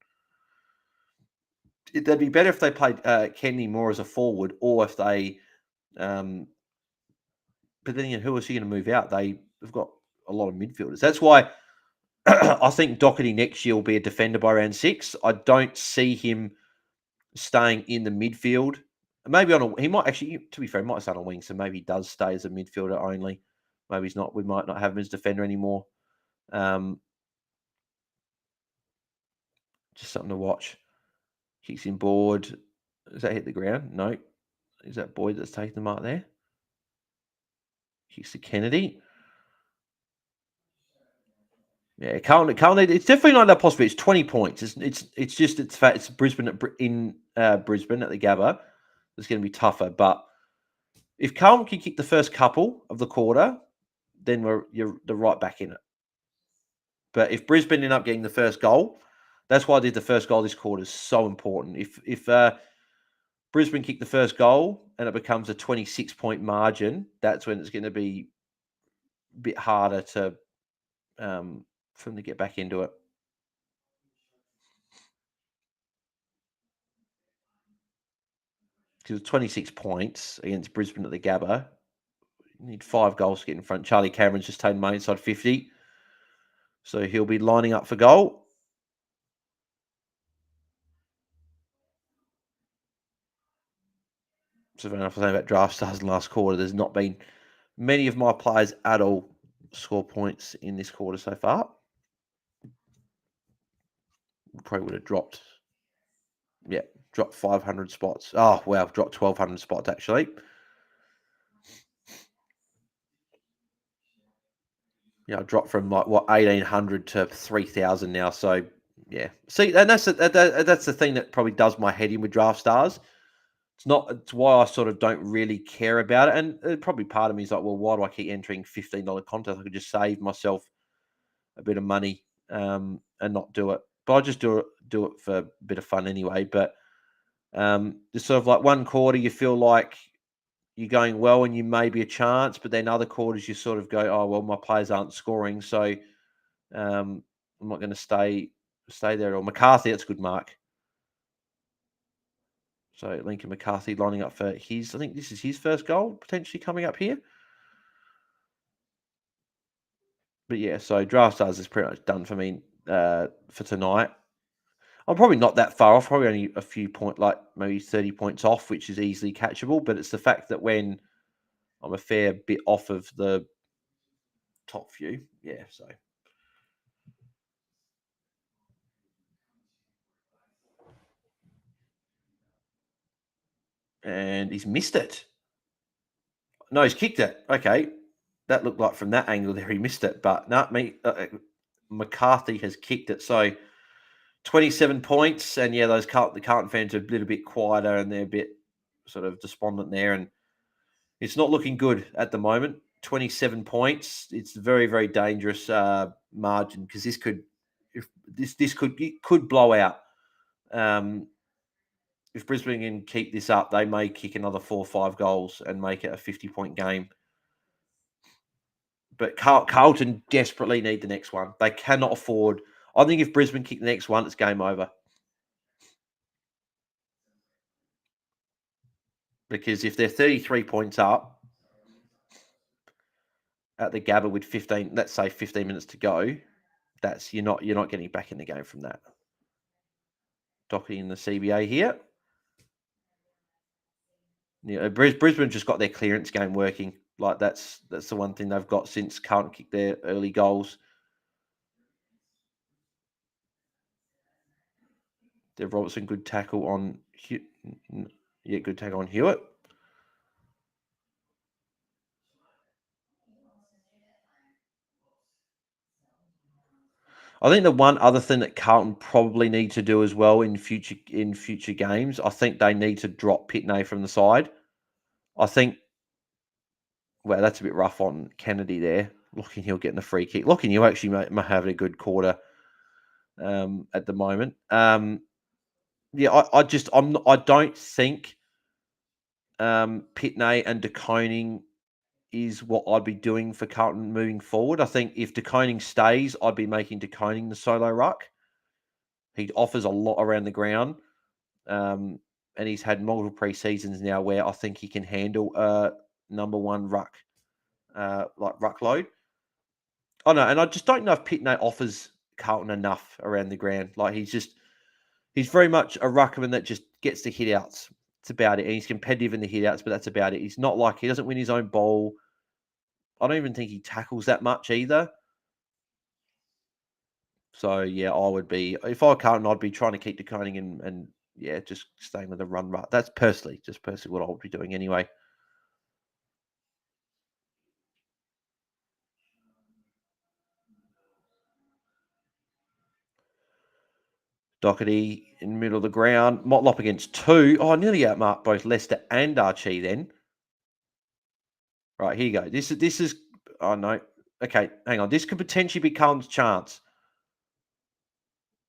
A: It'd be better if they played Kenny more as a forward, or if they. But then who is he going to move out? They've got a lot of midfielders. That's why I think Doherty next year will be a defender by round 6. I don't see him staying in the midfield Maybe he might actually, to be fair, he might start on wing, so maybe he does stay as a midfielder only. Maybe he's not. We might not have him as defender anymore. Just something to watch. Kicks in board. Does that hit the ground? No. Is that Boyd that's taking the mark there? Kicks to Kennedy. Yeah, Carlton. It's definitely not that possible. It's 20 points. It's Brisbane in Brisbane at the Gabba. It's going to be tougher. But if Carlton can kick the first couple of the quarter, then they're right back in it. But if Brisbane end up getting the first goal, that's why I did the first goal this quarter is so important. If Brisbane kick the first goal and it becomes a 26-point margin, that's when it's going to be a bit harder for them to get back into it. Because 26 points against Brisbane at the Gabba, you need 5 goals to get in front. Charlie Cameron's just taken my inside 50. So he'll be lining up for goal. So if I was saying about draft stars in the last quarter, there's not been many of my players at all score points in this quarter so far. Probably would have dropped 500 spots. Oh, wow, dropped 1,200 spots, actually. Yeah, I dropped from 1,800 to 3,000 now. So, yeah. See, and that's the thing that probably does my head in with draft stars. It's why I sort of don't really care about it. And probably part of me is like, well, why do I keep entering $15 contests? I could just save myself a bit of money and not do it. But I just do it for a bit of fun anyway. But there's sort of like one quarter you feel like you're going well and you may be a chance, but then other quarters you sort of go, oh well, my players aren't scoring, so I'm not going to stay there. Or McCarthy, that's a good mark. So Lincoln McCarthy lining up for I think this is his first goal potentially coming up here. But yeah, so draft stars is pretty much done for me for tonight. I'm probably not that far off, probably only a few like maybe 30 points off, which is easily catchable. But it's the fact that when I'm a fair bit off of the top few, yeah. So and he's missed it. No, he's kicked it. Okay, that looked like from that angle there he missed it, but no, McCarthy has kicked it. So 27 points, and yeah, the Carlton fans are a little bit quieter and they're a bit sort of despondent there, and it's not looking good at the moment. 27 points. It's a very, very dangerous margin because this could blow out. If Brisbane can keep this up, they may kick another 4 or 5 goals and make it a 50-point game. But Carlton desperately need the next one. They cannot afford. I think if Brisbane kick the next one, it's game over. Because if they're 33 points up at the Gabba with 15, let's say 15 minutes to go, you're not getting back in the game from that. Docky in the CBA here. Yeah, Brisbane just got their clearance game working. Like that's the one thing they've got since Carlton kicked their early goals. Dev Robertson, good tackle on good tackle on Hewitt. I think the one other thing that Carlton probably need to do as well in future games, I think they need to drop Pitney from the side. I think, well, that's a bit rough on Kennedy there. Locking Hill getting the free kick. Locking Hill actually may have a good quarter at the moment. Yeah, I don't think Pitney and De Koning is what I'd be doing for Carlton moving forward. I think if De Koning stays, I'd be making De Koning the solo ruck. He offers a lot around the ground, and he's had multiple pre-seasons now where I think he can handle number one ruck, ruck load. Oh no, and I just don't know if Pitney offers Carlton enough around the ground. Like he's very much a ruckman that just gets the hit outs. That's about it. And he's competitive in the hitouts, but that's about it. He's not like he doesn't win his own ball. I don't even think he tackles that much either. So yeah, I would be if I were Carlton, I'd be trying to keep decoding and yeah, just staying with the run. That's just personally what I would be doing anyway. Doherty in the middle of the ground. Motlop against 2. Oh, I nearly outmarked both Leicester and Archie then. Right, here you go. This is. Oh no. Okay, hang on. This could potentially be Cullen's chance.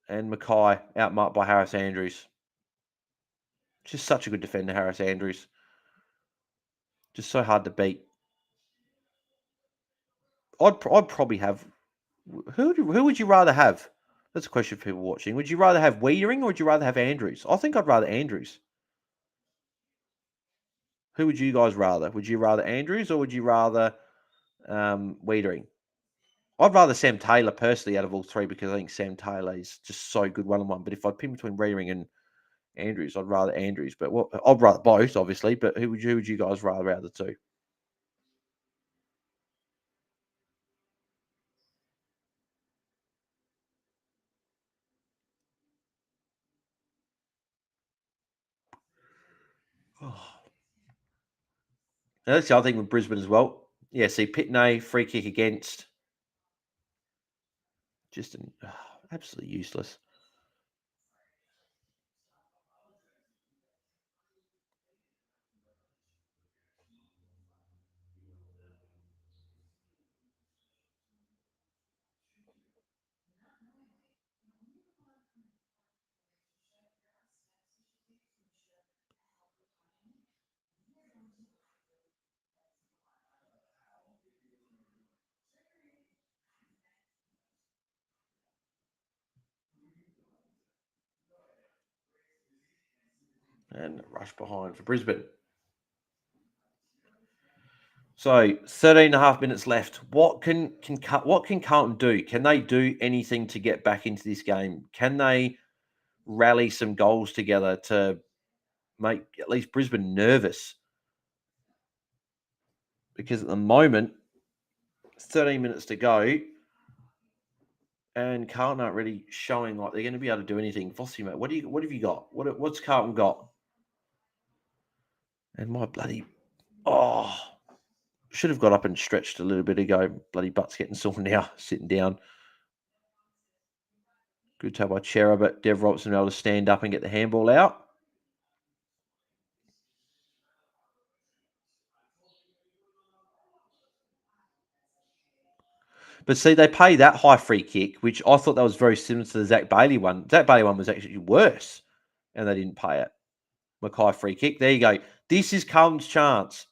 A: And Mackay outmarked by Harris Andrews. Just such a good defender, Harris Andrews. Just so hard to beat. I'd probably have. Who would you rather have? That's a question for people watching. Would you rather have Wiedering or would you rather have Andrews? I think I'd rather Andrews. Who would you guys rather? Would you rather Andrews or would you rather Wiedering? I'd rather Sam Taylor personally out of all three because I think Sam Taylor is just so good one-on-one. But if I'd pick between Wiedering and Andrews, I'd rather Andrews. But I'd rather both, obviously. But who would you guys rather out of the two? Oh. Now, that's the other thing with Brisbane as well. Yeah, see, Pitney, free kick against. Just absolutely useless. And rush behind for Brisbane. So 13 and a half minutes left. What can Carlton do? Can they do anything to get back into this game? Can they rally some goals together to make at least Brisbane nervous? Because at the moment, 13 minutes to go, and Carlton aren't really showing like they're going to be able to do anything. Fossey, mate, what have you got? What's Carlton got? And my bloody should have got up and stretched a little bit ago. Bloody butt's getting sore now, sitting down. Good tell by Chera, but Dev Robertson able to stand up and get the handball out. But see, they pay that high free kick, which I thought that was very similar to the Zach Bailey one. Zach Bailey one was actually worse, and they didn't pay it. Mackay free kick. There you go. This is Cullen's chance.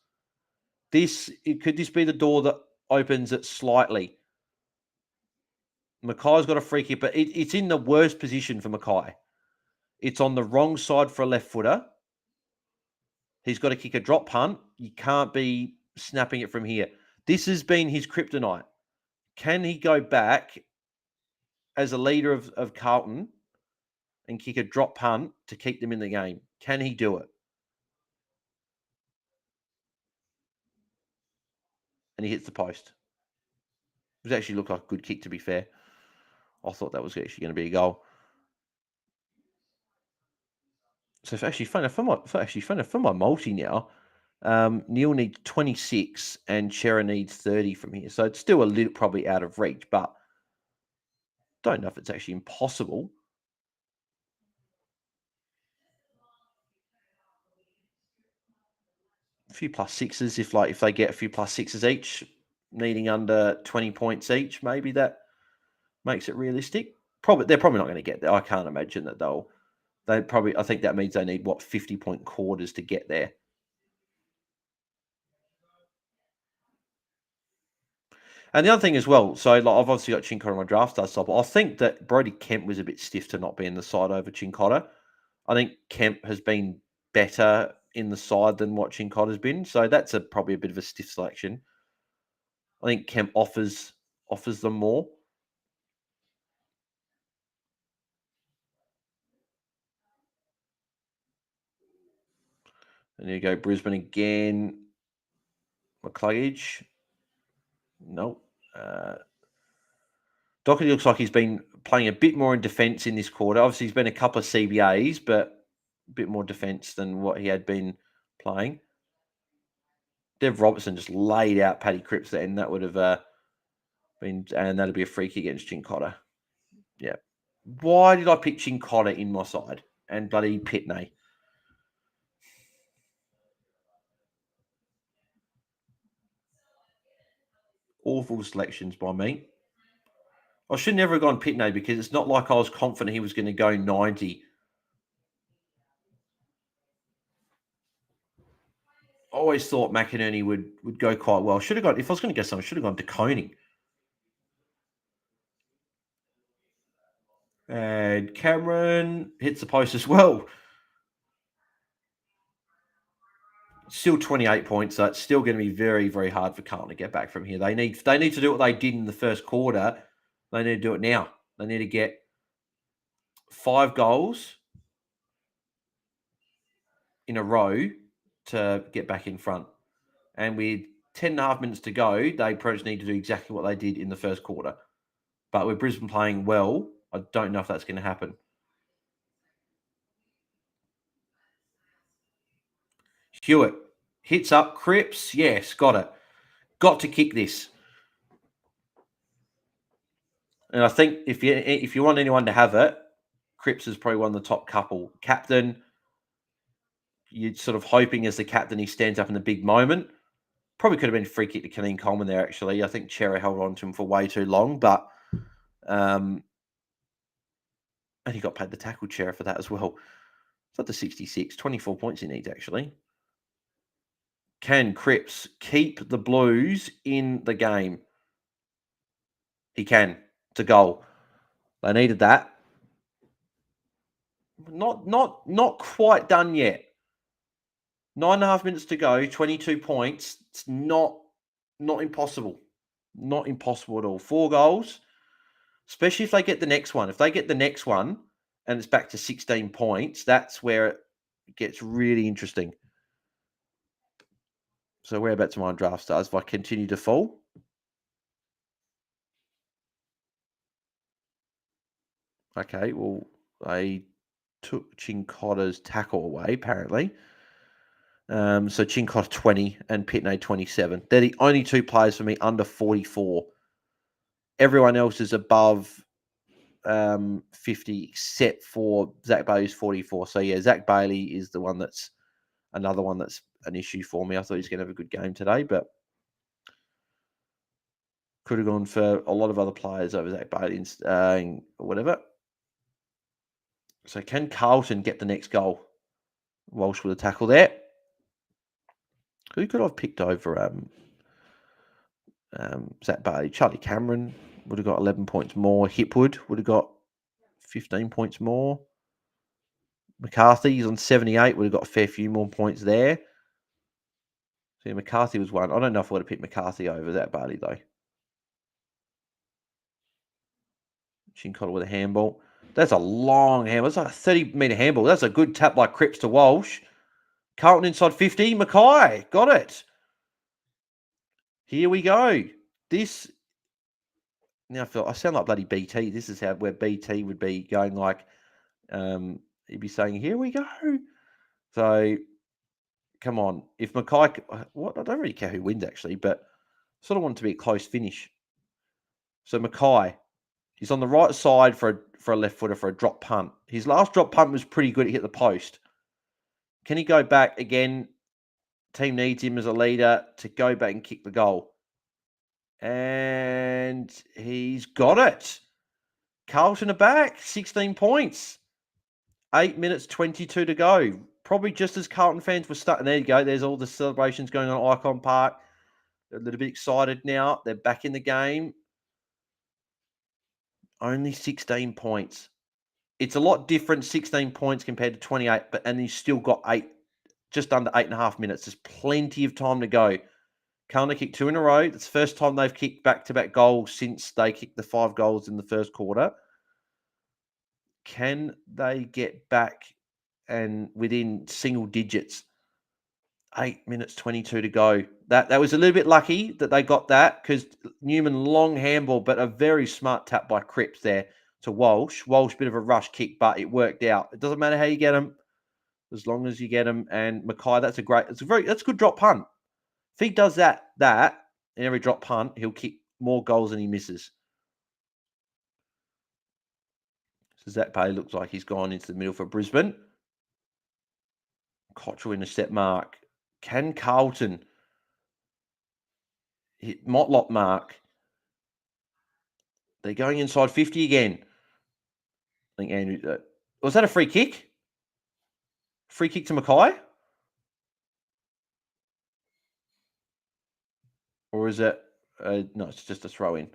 A: Could this be the door that opens it slightly? Mackay's got a free kick, but it's in the worst position for Mackay. It's on the wrong side for a left footer. He's got to kick a drop punt. You can't be snapping it from here. This has been his kryptonite. Can he go back as a leader of Carlton and kick a drop punt to keep them in the game? Can he do it? And he hits the post. It actually looked like a good kick, to be fair. I thought that was actually going to be a goal. So if actually for my multi now, Neil needs 26 and Chera needs 30 from here. So it's still a little probably out of reach, but don't know if it's actually impossible. A few plus sixes if they get a few plus sixes each, needing under 20 points each, maybe that makes it realistic. They're probably not going to get there. I can't imagine that I think that means they need 50-point quarters to get there. And the other thing as well, so I've obviously got Chincotta on my draft star side, but I think that Brody Kemp was a bit stiff to not be in the side over Chincotta. I think Kemp has been better in the side than what Chincotta's been, so that's probably a bit of a stiff selection. I think Kemp offers them more. And there you go, Brisbane again. McCluggage. Nope. Doherty looks like he's been playing a bit more in defence in this quarter. Obviously, he's been a couple of CBAs, but a bit more defence than what he had been playing. Dev Robertson just laid out Paddy Cripps there, and that would have been, and that'd be a free kick against Chincotta. Yeah. Why did I pick Chincotta in my side and bloody Pitney? Awful selections by me. I should never have gone Pitney because it's not like I was confident he was going to go 90. I always thought McInerney would go quite well. Should have gone, if I was going to go someone, should have gone to Koning. And Cameron hits the post as well. Still 28 points, so it's still going to be very, very hard for Carlton to get back from here. They need to do what they did in the first quarter. They need to do it now. They need to get 5 goals in a row to get back in front. And with 10 and a half minutes to go, they probably need to do exactly what they did in the first quarter. But with Brisbane playing well, I don't know if that's going to happen. Hewitt hits up. Cripps, yes, got it. Got to kick this. And I think if you want anyone to have it, Cripps is probably one of the top couple. Captain, you're sort of hoping as the captain he stands up in the big moment. Probably could have been a free kick to Keneen Coleman there, actually. I think Cherry held on to him for way too long, but and he got paid the tackle chair for that as well. It's up to 66, 24 points he needs, actually. Can Cripps keep the Blues in the game? He can. It's a goal. They needed that. Not quite done yet. 9.5 minutes to go, 22 points. It's not impossible. Not impossible at all. 4 goals, especially if they get the next one. If they get the next one and it's back to 16 points, that's where it gets really interesting. So whereabouts am I on draft stars if I continue to fall? Okay, well, they took Chincotta's tackle away, apparently. So Chincotta 20 and Pitney 27. They're the only 2 players for me under 44. Everyone else is above 50 except for Zach Bailey's 44. So yeah, Zach Bailey is the one that's another one that's an issue for me. I thought he was going to have a good game today, but could have gone for a lot of other players over Zach Bailey and whatever. So can Carlton get the next goal? Walsh with a tackle there. Who could I have picked over Zach Bailey? Charlie Cameron would have got 11 points more. Hipwood would have got 15 points more. McCarthy's on 78, would have got a fair few more points there. So yeah, McCarthy was one. I don't know if I would have picked McCarthy over Zach Bailey, though. Chincotta with a handball. That's a long handball. It's like a 30-metre handball. That's a good tap by Cripps to Walsh. Carlton inside 50. Mackay. Got it. Here we go. This... Now I sound like bloody BT. This is where BT would be going like... he'd be saying, here we go. So, come on. If Mackay... What? I don't really care who wins, actually, but I sort of want it to be a close finish. So, Mackay... He's on the right side for a left footer for a drop punt. His last drop punt was pretty good. He hit the post. Can he go back again? Team needs him as a leader to go back and kick the goal. And he's got it. Carlton are back. 16 points. 8 minutes, 22 to go. Probably just as Carlton fans were starting. There you go. There's all the celebrations going on at Icon Park. They're a little bit excited now. They're back in the game. Only 16 points. It's a lot different, 16 points compared to 28, and he's still got just under 8.5 minutes. There's plenty of time to go. Carlton kicked 2 in a row. It's the first time they've kicked back-to-back goals since they kicked the 5 goals in the first quarter. Can they get back and within single digits 8 minutes 22 to go. That was a little bit lucky that they got that because Newman long handball, but a very smart tap by Cripps there to Walsh. Walsh, bit of a rush kick, but it worked out. It doesn't matter how you get them, as long as you get them. And Mackay, that's a good drop punt. If he does that in every drop punt, he'll kick more goals than he misses. So Zach Bailey looks like he's gone into the middle for Brisbane. Cottrell intercept mark. Can Carlton hit Motlop mark? They're going inside 50 again. I think Andrew. Was that a free kick? Free kick to Mackay? Or is it? No, it's just a throw in.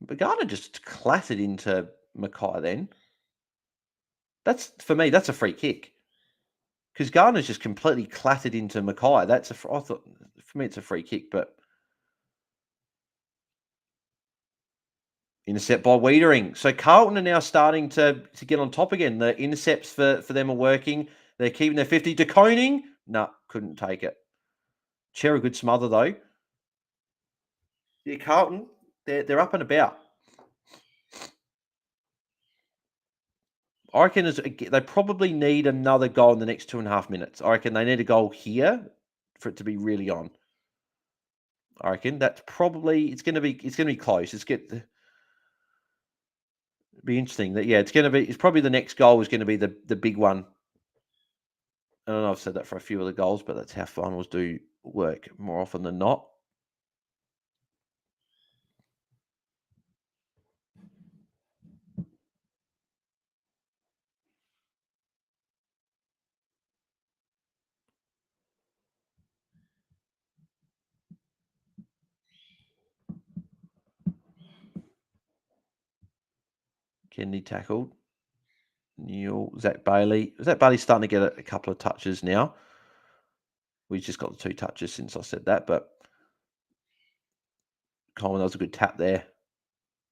A: But Garner just clattered into Mackay then. For me, that's a free kick. Because Garner's just completely clattered into Mackay. I thought, for me, it's a free kick, but intercept by Wiedering. So Carlton are now starting to get on top again. The intercepts for them are working. They're keeping their 50. De Koning, no, couldn't take it. Chair a good smother though. Yeah, Carlton, they're up and about. I reckon they probably need another goal in the next 2.5 minutes. I reckon they need a goal here for it to be really on. I reckon that's probably it's going to be close. Be interesting. It's probably the next goal is going to be the big one. I don't know. I've said that for a few of the goals, but that's how finals do work more often than not. Kennedy tackled. Neil, Zach Bailey. Zach Bailey's starting to get a couple of touches now. We've just got the 2 touches since I said that, but Coleman, that was a good tap there.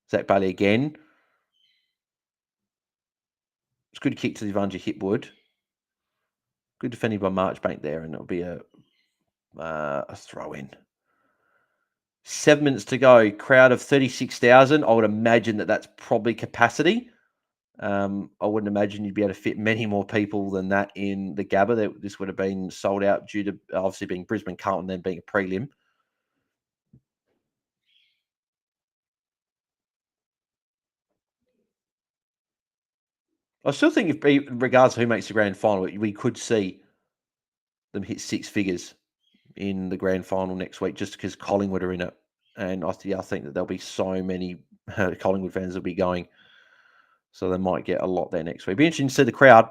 A: Zach Bailey again. It's a good kick to the advantage of Hipwood. Good defending by Marchbank there, and it'll be a throw in. 7 minutes to go. Crowd of 36,000. I would imagine that's probably capacity. I wouldn't imagine you'd be able to fit many more people than that in the Gabba. This would have been sold out due to obviously being Brisbane Carlton, then being a prelim. I still think, in regards to who makes the grand final, we could see them hit 6 figures in the grand final next week, just because Collingwood are in it, and I think that there'll be so many Collingwood fans will be going, so they might get a lot there next week. Be interesting to see the crowd.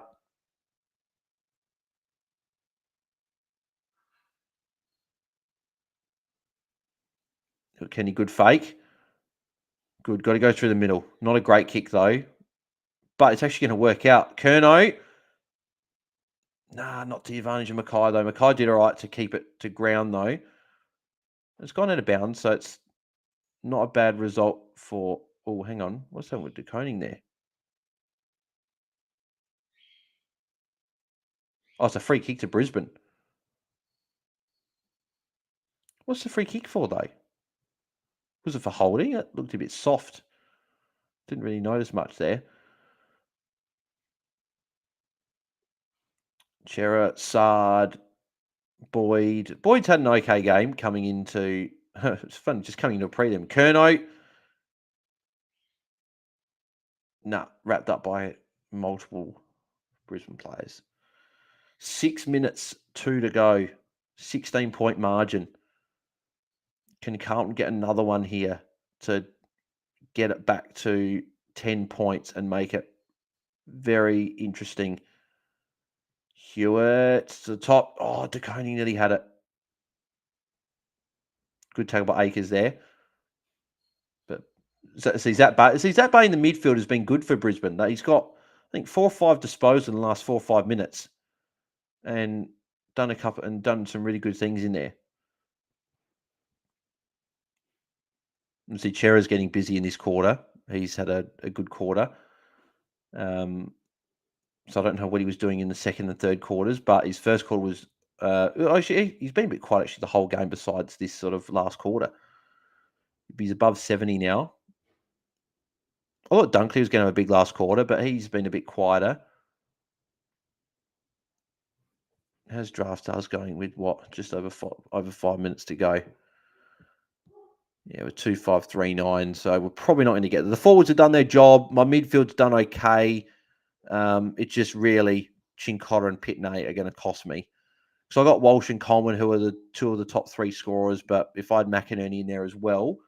A: Kenny, good fake. Good, got to go through the middle. Not a great kick though, but it's actually going to work out. Curnow. Nah, not to the advantage of Mackay though. Mackay did all right to keep it to ground though. It's gone out of bounds, so it's not a bad result for... Oh, hang on. What's that with De Koning there? Oh, it's a free kick to Brisbane. What's the free kick for though? Was it for holding? It looked a bit soft. Didn't really notice much there. Chera, Sard, Boyd. Boyd's had an okay game coming into... It's fun, just coming into a prelim. Curnow. Wrapped up by multiple Brisbane players. 6 minutes, 2 to go. 16-point margin. Can Carlton get another one here to get it back to 10 points and make it very interesting? Hewitt to the top. Oh, De Koning nearly had it. Good tackle by Akers there. But Zach Bay in the midfield has been good for Brisbane. He's got, I think, 4 or 5 disposals in the last 4 or 5 minutes, and done some really good things in there. You see, Chera's getting busy in this quarter. He's had a good quarter. So I don't know what he was doing in the second and third quarters, but his first quarter was Actually, he's been a bit quiet actually the whole game besides this sort of last quarter. He's above 70 now. I thought Dunkley was going to have a big last quarter, but he's been a bit quieter. How's Draft Stars going with what? Just over 5 minutes to go. Yeah, we're 2-5-3-9, so we're probably not going to get there. The forwards have done their job. My midfield's done okay. It's just really Chincotta and Pitney are going to cost me. So I got Walsh and Coleman, who are the two of the top three scorers. But if I had McInerney in there as well,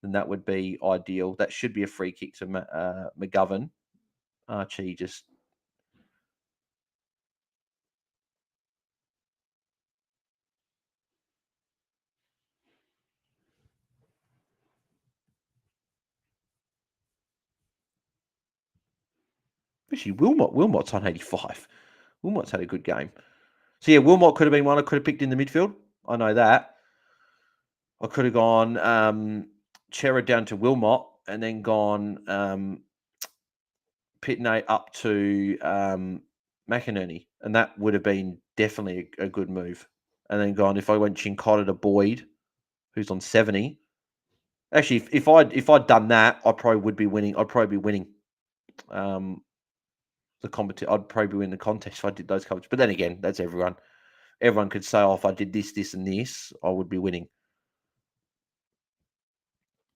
A: then that would be ideal. That should be a free kick to McGovern. Archie just... Actually, Wilmot's on 85. Wilmot's had a good game. So yeah, Wilmot could have been one I could have picked in the midfield. I know that. I could have gone Chera down to Wilmot and then gone Pitney up to McInerney. And that would have been definitely a good move. And then gone, if I went Chincotta to Boyd, who's on 70. Actually, if I'd done that, I probably would be winning. I'd probably be winning the competition. I'd probably win the contest if I did those covers. But then again, that's everyone. Everyone could say, oh, if I did this, this, and this, I would be winning.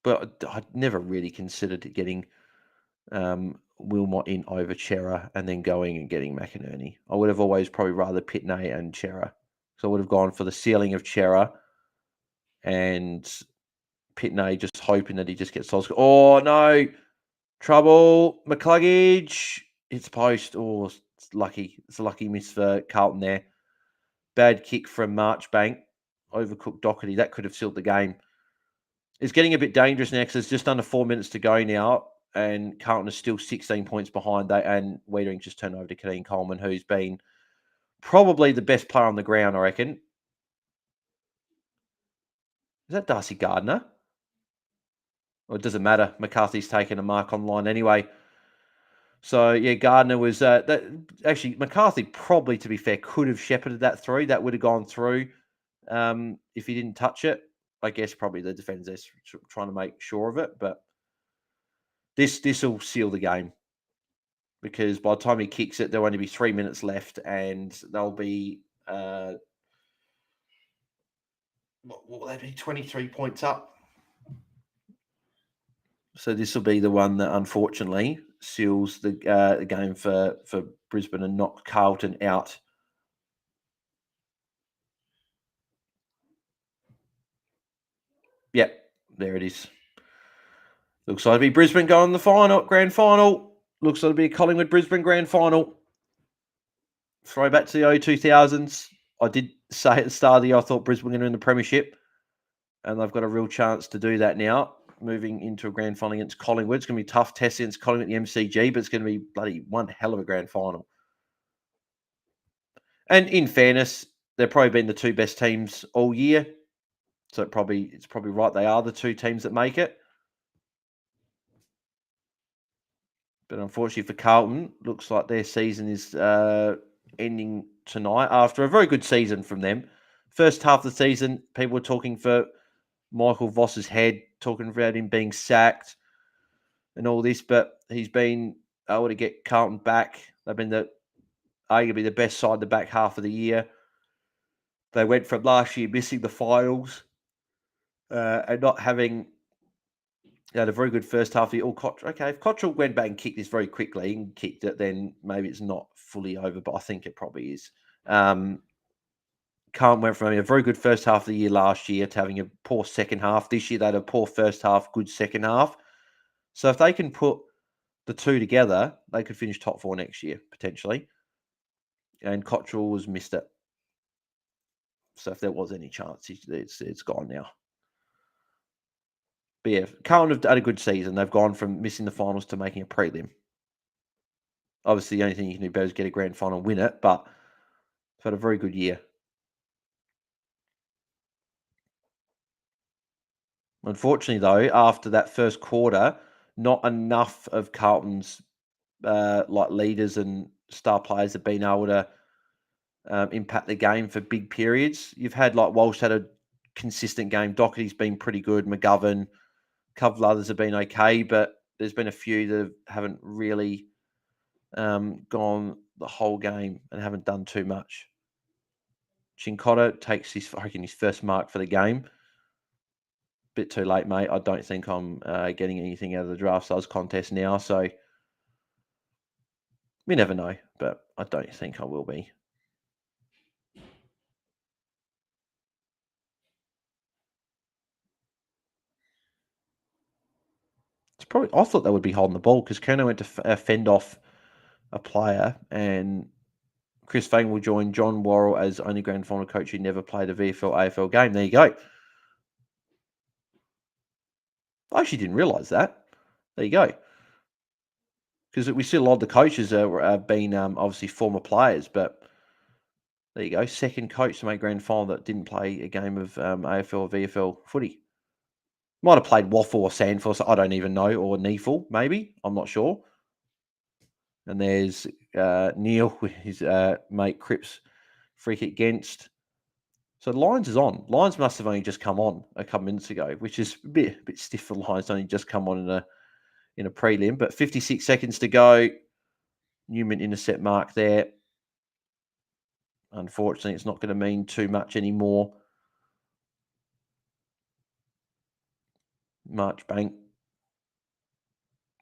A: But I'd never really considered getting Wilmot in over Chera and then going and getting McInerney. I would have always probably rather Pitney and Chera. So I would have gone for the ceiling of Chera and Pitney, just hoping that he just gets soul. Oh, no. Trouble. McCluggage. It's post. Oh, it's lucky. It's a lucky miss for Carlton there. Bad kick from Marchbank. Overcooked Doherty. That could have sealed the game. It's getting a bit dangerous now because there's just under 4 minutes to go now, and Carlton is still 16 points behind. And Wiedering just turned over to Kadeem Coleman, who's been probably the best player on the ground, I reckon. Is that Darcy Gardner? Well, it doesn't matter. McCarthy's taken a mark online anyway. So, yeah, Gardner was... actually, McCarthy probably, to be fair, could have shepherded that through. That would have gone through if he didn't touch it. I guess probably the defenders trying to make sure of it. But this will seal the game. Because by the time he kicks it, there'll only be 3 minutes left. And they'll be... what will they be? 23 points up. So this will be the one that unfortunately seals the game for Brisbane and knock Carlton out. Yep, there it is. Looks like it'll be Brisbane going to the grand final. Looks like it'll be a Collingwood-Brisbane grand final. Throwback to the 2000s. I did say at the start of the year I thought Brisbane were going to win the premiership. And they've got a real chance to do that now. Moving into a grand final against Collingwood. It's going to be a tough test against Collingwood at the MCG, but it's going to be bloody one hell of a grand final. And in fairness, they've probably been the two best teams all year. So it's probably right they are the two teams that make it. But unfortunately for Carlton, looks like their season is ending tonight after a very good season from them. First half of the season, people were talking for Michael Voss's head, talking about him being sacked and all this, but he's been able to get Carlton back. They've been arguably the best side the back half of the year. They went from last year missing the finals and not having... They had a very good first half of the year. Okay, if Cottrell went back and kicked this very quickly and kicked it, then maybe it's not fully over, but I think it probably is. Carlton went from having a very good first half of the year last year to having a poor second half. This year they had a poor first half, good second half. So if they can put the two together, they could finish top four next year, potentially. And Cottrell has missed it. So if there was any chance, it's gone now. But yeah, Carlton have had a good season. They've gone from missing the finals to making a prelim. Obviously, the only thing you can do better is get a grand final and win it, but they've had a very good year. Unfortunately, though, after that first quarter, not enough of Carlton's leaders and star players have been able to impact the game for big periods. You've had like Walsh had a consistent game. Doherty's been pretty good. McGovern, a couple of others have been okay, but there's been a few that haven't really gone the whole game and haven't done too much. Chincotta takes his first mark for the game. Bit too late, mate. I don't think I'm getting anything out of the draft size contest now, so we never know, but I don't think I will be. It's probably. I thought they would be holding the ball because Kerno went to fend off a player, and Chris Fagan will join John Worrell as only grand final coach who never played a VFL AFL game. There you go. I actually didn't realise that. There you go. Because we see a lot of the coaches have been obviously former players, but there you go. Second coach to make grand final that didn't play a game of AFL or VFL footy. Might have played Waffle or Sandford, so I don't even know, or Neefel, maybe. I'm not sure. And there's Neil with his mate Cripps free kick against. So Lions is on. Lions must have only just come on a couple minutes ago, which is a bit stiff for Lions. Only just come on in a prelim, but 56 seconds to go. Newman intercept mark there. Unfortunately, it's not going to mean too much anymore. Marchbank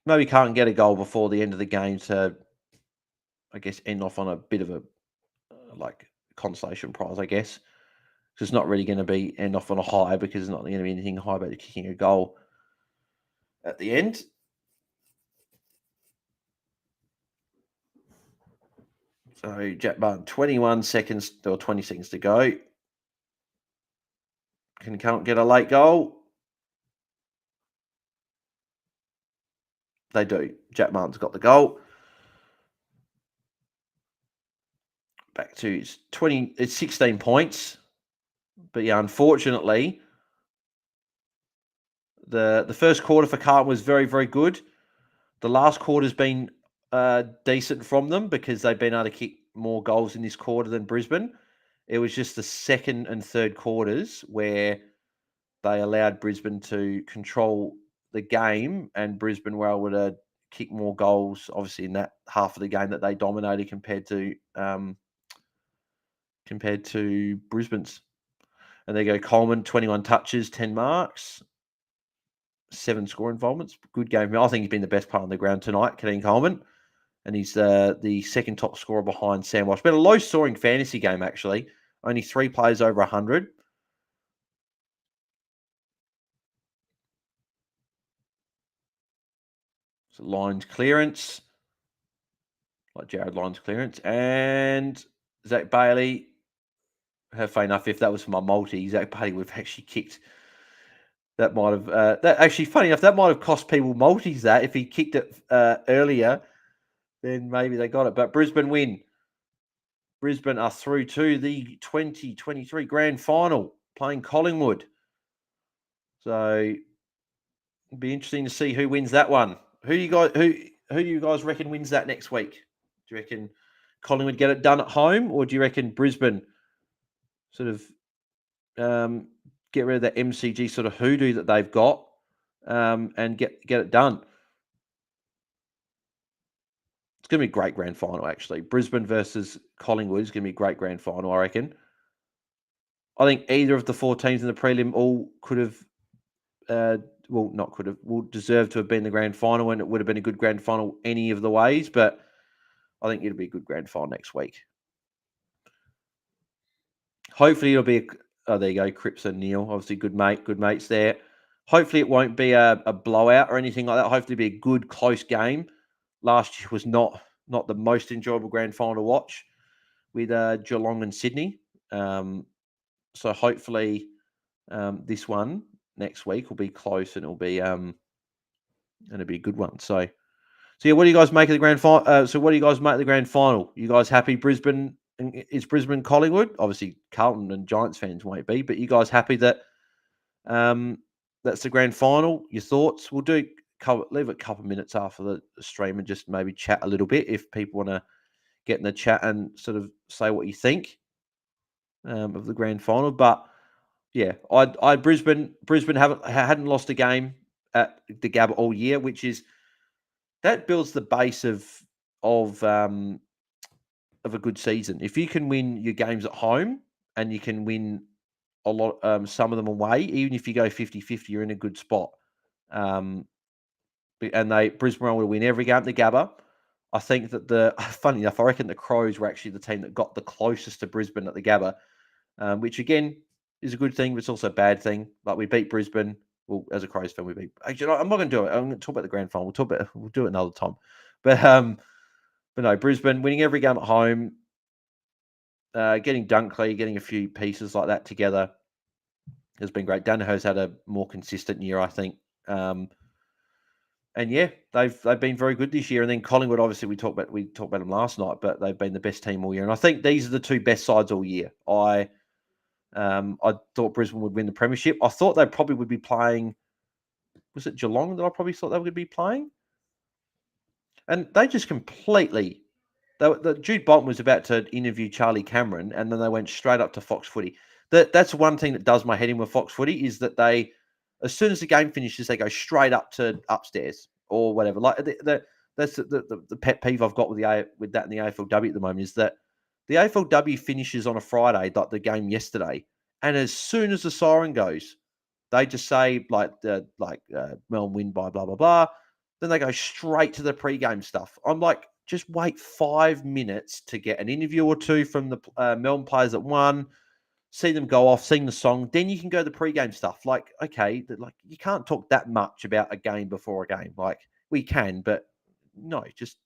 A: maybe can't get a goal before the end of the game to, I guess, end off on a bit of a like consolation prize, I guess. Because it's not really going to be end off on a high because there's not going to be anything high about kicking a goal at the end. So Jack Barton, 21 seconds or 20 seconds to go. Can't get a late goal. They do. Jack Martin's got the goal. Back to 20. It's 16 points. But yeah, unfortunately, the first quarter for Carlton was very, very good. The last quarter's been decent from them because they've been able to kick more goals in this quarter than Brisbane. It was just the second and third quarters where they allowed Brisbane to control the game, and Brisbane were able to kick more goals, obviously, in that half of the game that they dominated compared to Brisbane's. And there you go, Coleman, 21 touches, 10 marks, 7 score involvements. Good game. I think he's been the best player on the ground tonight, Kadeem Coleman. And he's the second top scorer behind Sam Walsh. Been a low-scoring fantasy game, actually. Only 3 players over 100. So Lyons clearance. Like Jared Lyons clearance. And Zach Bailey. Fair enough, if that was for my multi, Zach Bailey would have actually kicked. That might have that actually funny enough. That might have cost people multis. That if he kicked it earlier, then maybe they got it. But Brisbane win. Brisbane are through to the 2023 grand final, playing Collingwood. So it'll be interesting to see who wins that one. Who do you guys reckon wins that next week? Do you reckon Collingwood get it done at home, or do you reckon Brisbane sort of get rid of that MCG sort of hoodoo that they've got and get it done? It's going to be a great grand final, actually. Brisbane versus Collingwood is going to be a great grand final, I reckon. I think either of the 4 teams in the prelim all could have, deserve to have been the grand final, and it would have been a good grand final any of the ways, but I think it'll be a good grand final next week. Hopefully it'll be there you go, Cripps and Neil, obviously good mates there. Hopefully it won't be a blowout or anything like that. Hopefully it'll be a good, close game. Last year was not the most enjoyable grand final to watch with Geelong and Sydney. So hopefully this one next week will be close and it'll be a good one. So yeah, what do you guys make of the grand final? So what do you guys make of the grand final? You guys happy? Brisbane is Brisbane Collingwood? Obviously Carlton and Giants fans won't be, but you guys happy that that's the grand final? Your thoughts? We'll leave a couple of minutes after the stream and just maybe chat a little bit if people want to get in the chat and sort of say what you think of the grand final. But yeah, I Brisbane hadn't lost a game at the Gabba all year, which is that builds the base of a good season. If you can win your games at home and you can win a lot, some of them away, even if you go 50-50, you're in a good spot. And Brisbane will win every game at the Gabba. I think that funny enough, I reckon the Crows were actually the team that got the closest to Brisbane at the Gabba, which again is a good thing, but it's also a bad thing. Like we beat Brisbane. Well, as a Crows fan, we beat. Actually, I'm not going to do it. I'm going to talk about the grand final. We'll do it another time. But no, Brisbane winning every game at home, getting Dunkley, getting a few pieces like that together has been great. Danaher's had a more consistent year, I think. And yeah, they've been very good this year. And then Collingwood, obviously, we talked about them last night, but they've been the best team all year. And I think these are the two best sides all year. I thought Brisbane would win the premiership. I thought they probably would be playing. Was it Geelong that I probably thought they would be playing? And they just completely. Jude Bolton was about to interview Charlie Cameron, and then they went straight up to Fox Footy. That's one thing that does my head in with Fox Footy is that they, as soon as the game finishes, they go straight up to upstairs or whatever. Like that's the pet peeve I've got with that in the AFLW at the moment is that the AFLW finishes on a Friday, like the game yesterday, and as soon as the siren goes, they just say Melbourne win by blah blah blah. Then they go straight to the pre-game stuff. I'm like, just wait 5 minutes to get an interview or two from the Melbourne players that won. See them go off, sing the song, then you can go to the pre-game stuff. Like, okay, you can't talk that much about a game before a game. Like, we can, but no, just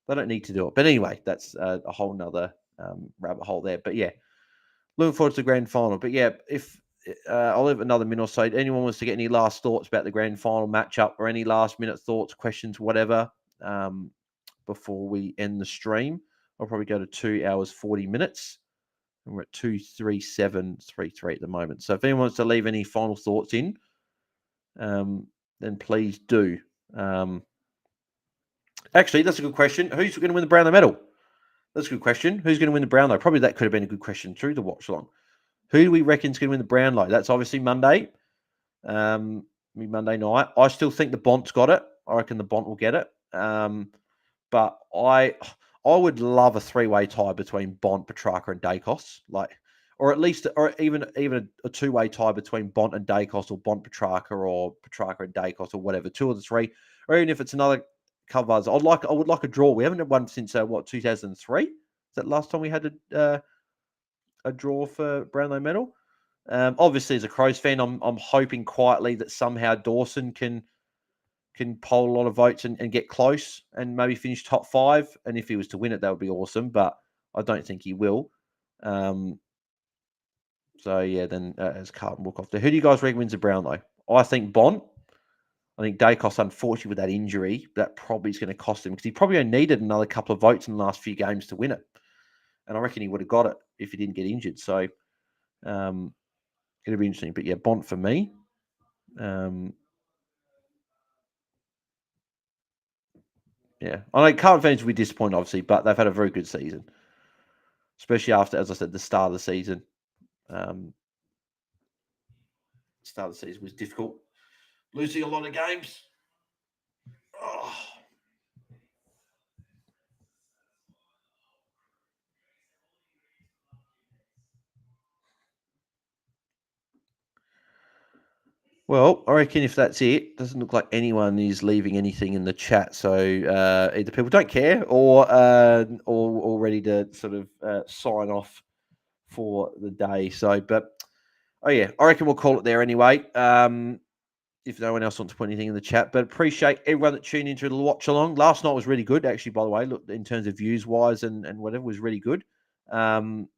A: they don't need to do it. But anyway, that's a whole nother rabbit hole there. But yeah, looking forward to the grand final. But yeah, if I'll leave another minute or so. Anyone wants to get any last thoughts about the grand final matchup or any last minute thoughts, questions, whatever, before we end the stream, I'll probably go to 2 hours, 40 minutes. And we're at 2:37:33 at the moment. So if anyone wants to leave any final thoughts in, then please do. Actually, that's a good question. Who's going to win the Brownlow medal? That's a good question. Who's going to win the Brownlow? Probably that could have been a good question through the watch-along. Who do we reckon is going to win the Brownlow? That's obviously Monday. Monday night. I still think the Bont's got it. I reckon the Bont will get it. But I would love a three-way tie between Bont, Petrarca, and Dacos, or even a two-way tie between Bont and Dacos, or Bont, Petrarca, or Petrarca and Dacos, or whatever, two of the three, or even if it's another cover. I would like a draw. We haven't had one since 2003. Is that last time we had a draw for Brownlow medal? Obviously, as a Crows fan, I'm hoping quietly that somehow Dawson can poll a lot of votes and get close and maybe finish top 5. And if he was to win it, that would be awesome. But I don't think he will. So yeah, then as Carlton walk off there, who do you guys reckon wins the Brownlow? I think Bont. I think Dacos, unfortunately, with that injury, that probably is going to cost him because he probably only needed another couple of votes in the last few games to win it. And I reckon he would have got it if he didn't get injured. So it'll be interesting. But yeah, Bont for me. Yeah, I know Carlton fans will be disappointed, obviously, but they've had a very good season, especially after, as I said, the start of the season. Start of the season was difficult, losing a lot of games. Oh. Well, I reckon if that's it, doesn't look like anyone is leaving anything in the chat. So either people don't care or ready to sort of sign off for the day. So, but I reckon we'll call it there anyway. If no one else wants to put anything in the chat, but appreciate everyone that tuned into the watch along. Last night was really good, actually. By the way, look, in terms of views wise and whatever, was really good. So,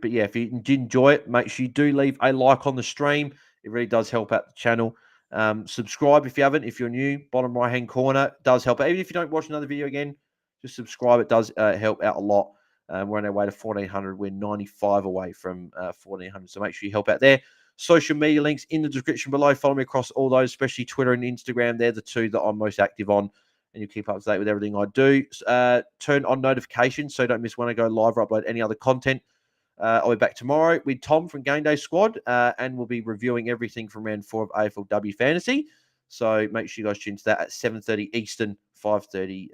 A: but yeah, if you did enjoy it, make sure you do leave a like on the stream. It really does help out the channel. Subscribe if you haven't. If you're new, bottom right hand corner does help out. Even if you don't watch another video again, just subscribe. It does help out a lot. We're on our way to 1,400. We're 95 away from 1,400. So make sure you help out there. Social media links in the description below. Follow me across all those, especially Twitter and Instagram. They're the two that I'm most active on. and you'll keep up to date with everything I do. Turn on notifications so don't miss when I go live or upload any other content. I'll be back tomorrow with Tom from GameDay Squad, and we'll be reviewing everything from round 4 of AFLW Fantasy. So make sure you guys tune to that at 7:30 Eastern, 5:30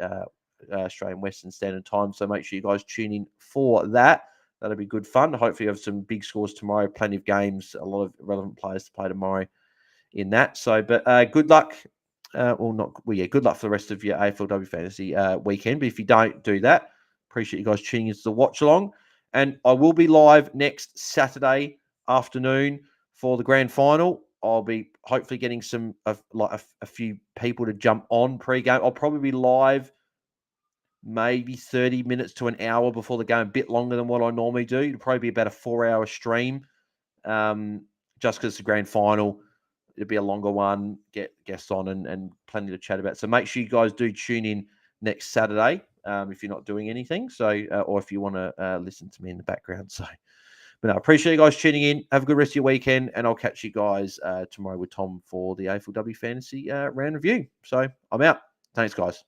A: Australian Western Standard Time. So make sure you guys tune in for that. That'll be good fun. Hopefully, you have some big scores tomorrow, plenty of games, a lot of relevant players to play tomorrow in that. So, but good luck. Good luck for the rest of your AFLW Fantasy weekend. But if you don't do that, appreciate you guys tuning into the watch along. And I will be live next Saturday afternoon for the grand final. I'll be hopefully getting a few people to jump on pre-game. I'll probably be live maybe 30 minutes to an hour before the game, a bit longer than what I normally do. It'll probably be about a 4-hour stream, just because it's the grand final. It'll be a longer one, get guests on and plenty to chat about. So make sure you guys do tune in next Saturday if you're not doing anything. So, or if you want to listen to me in the background. So, but no, I appreciate you guys tuning in. Have a good rest of your weekend, and I'll catch you guys tomorrow with Tom for the AFLW Fantasy round review. So I'm out. Thanks, guys.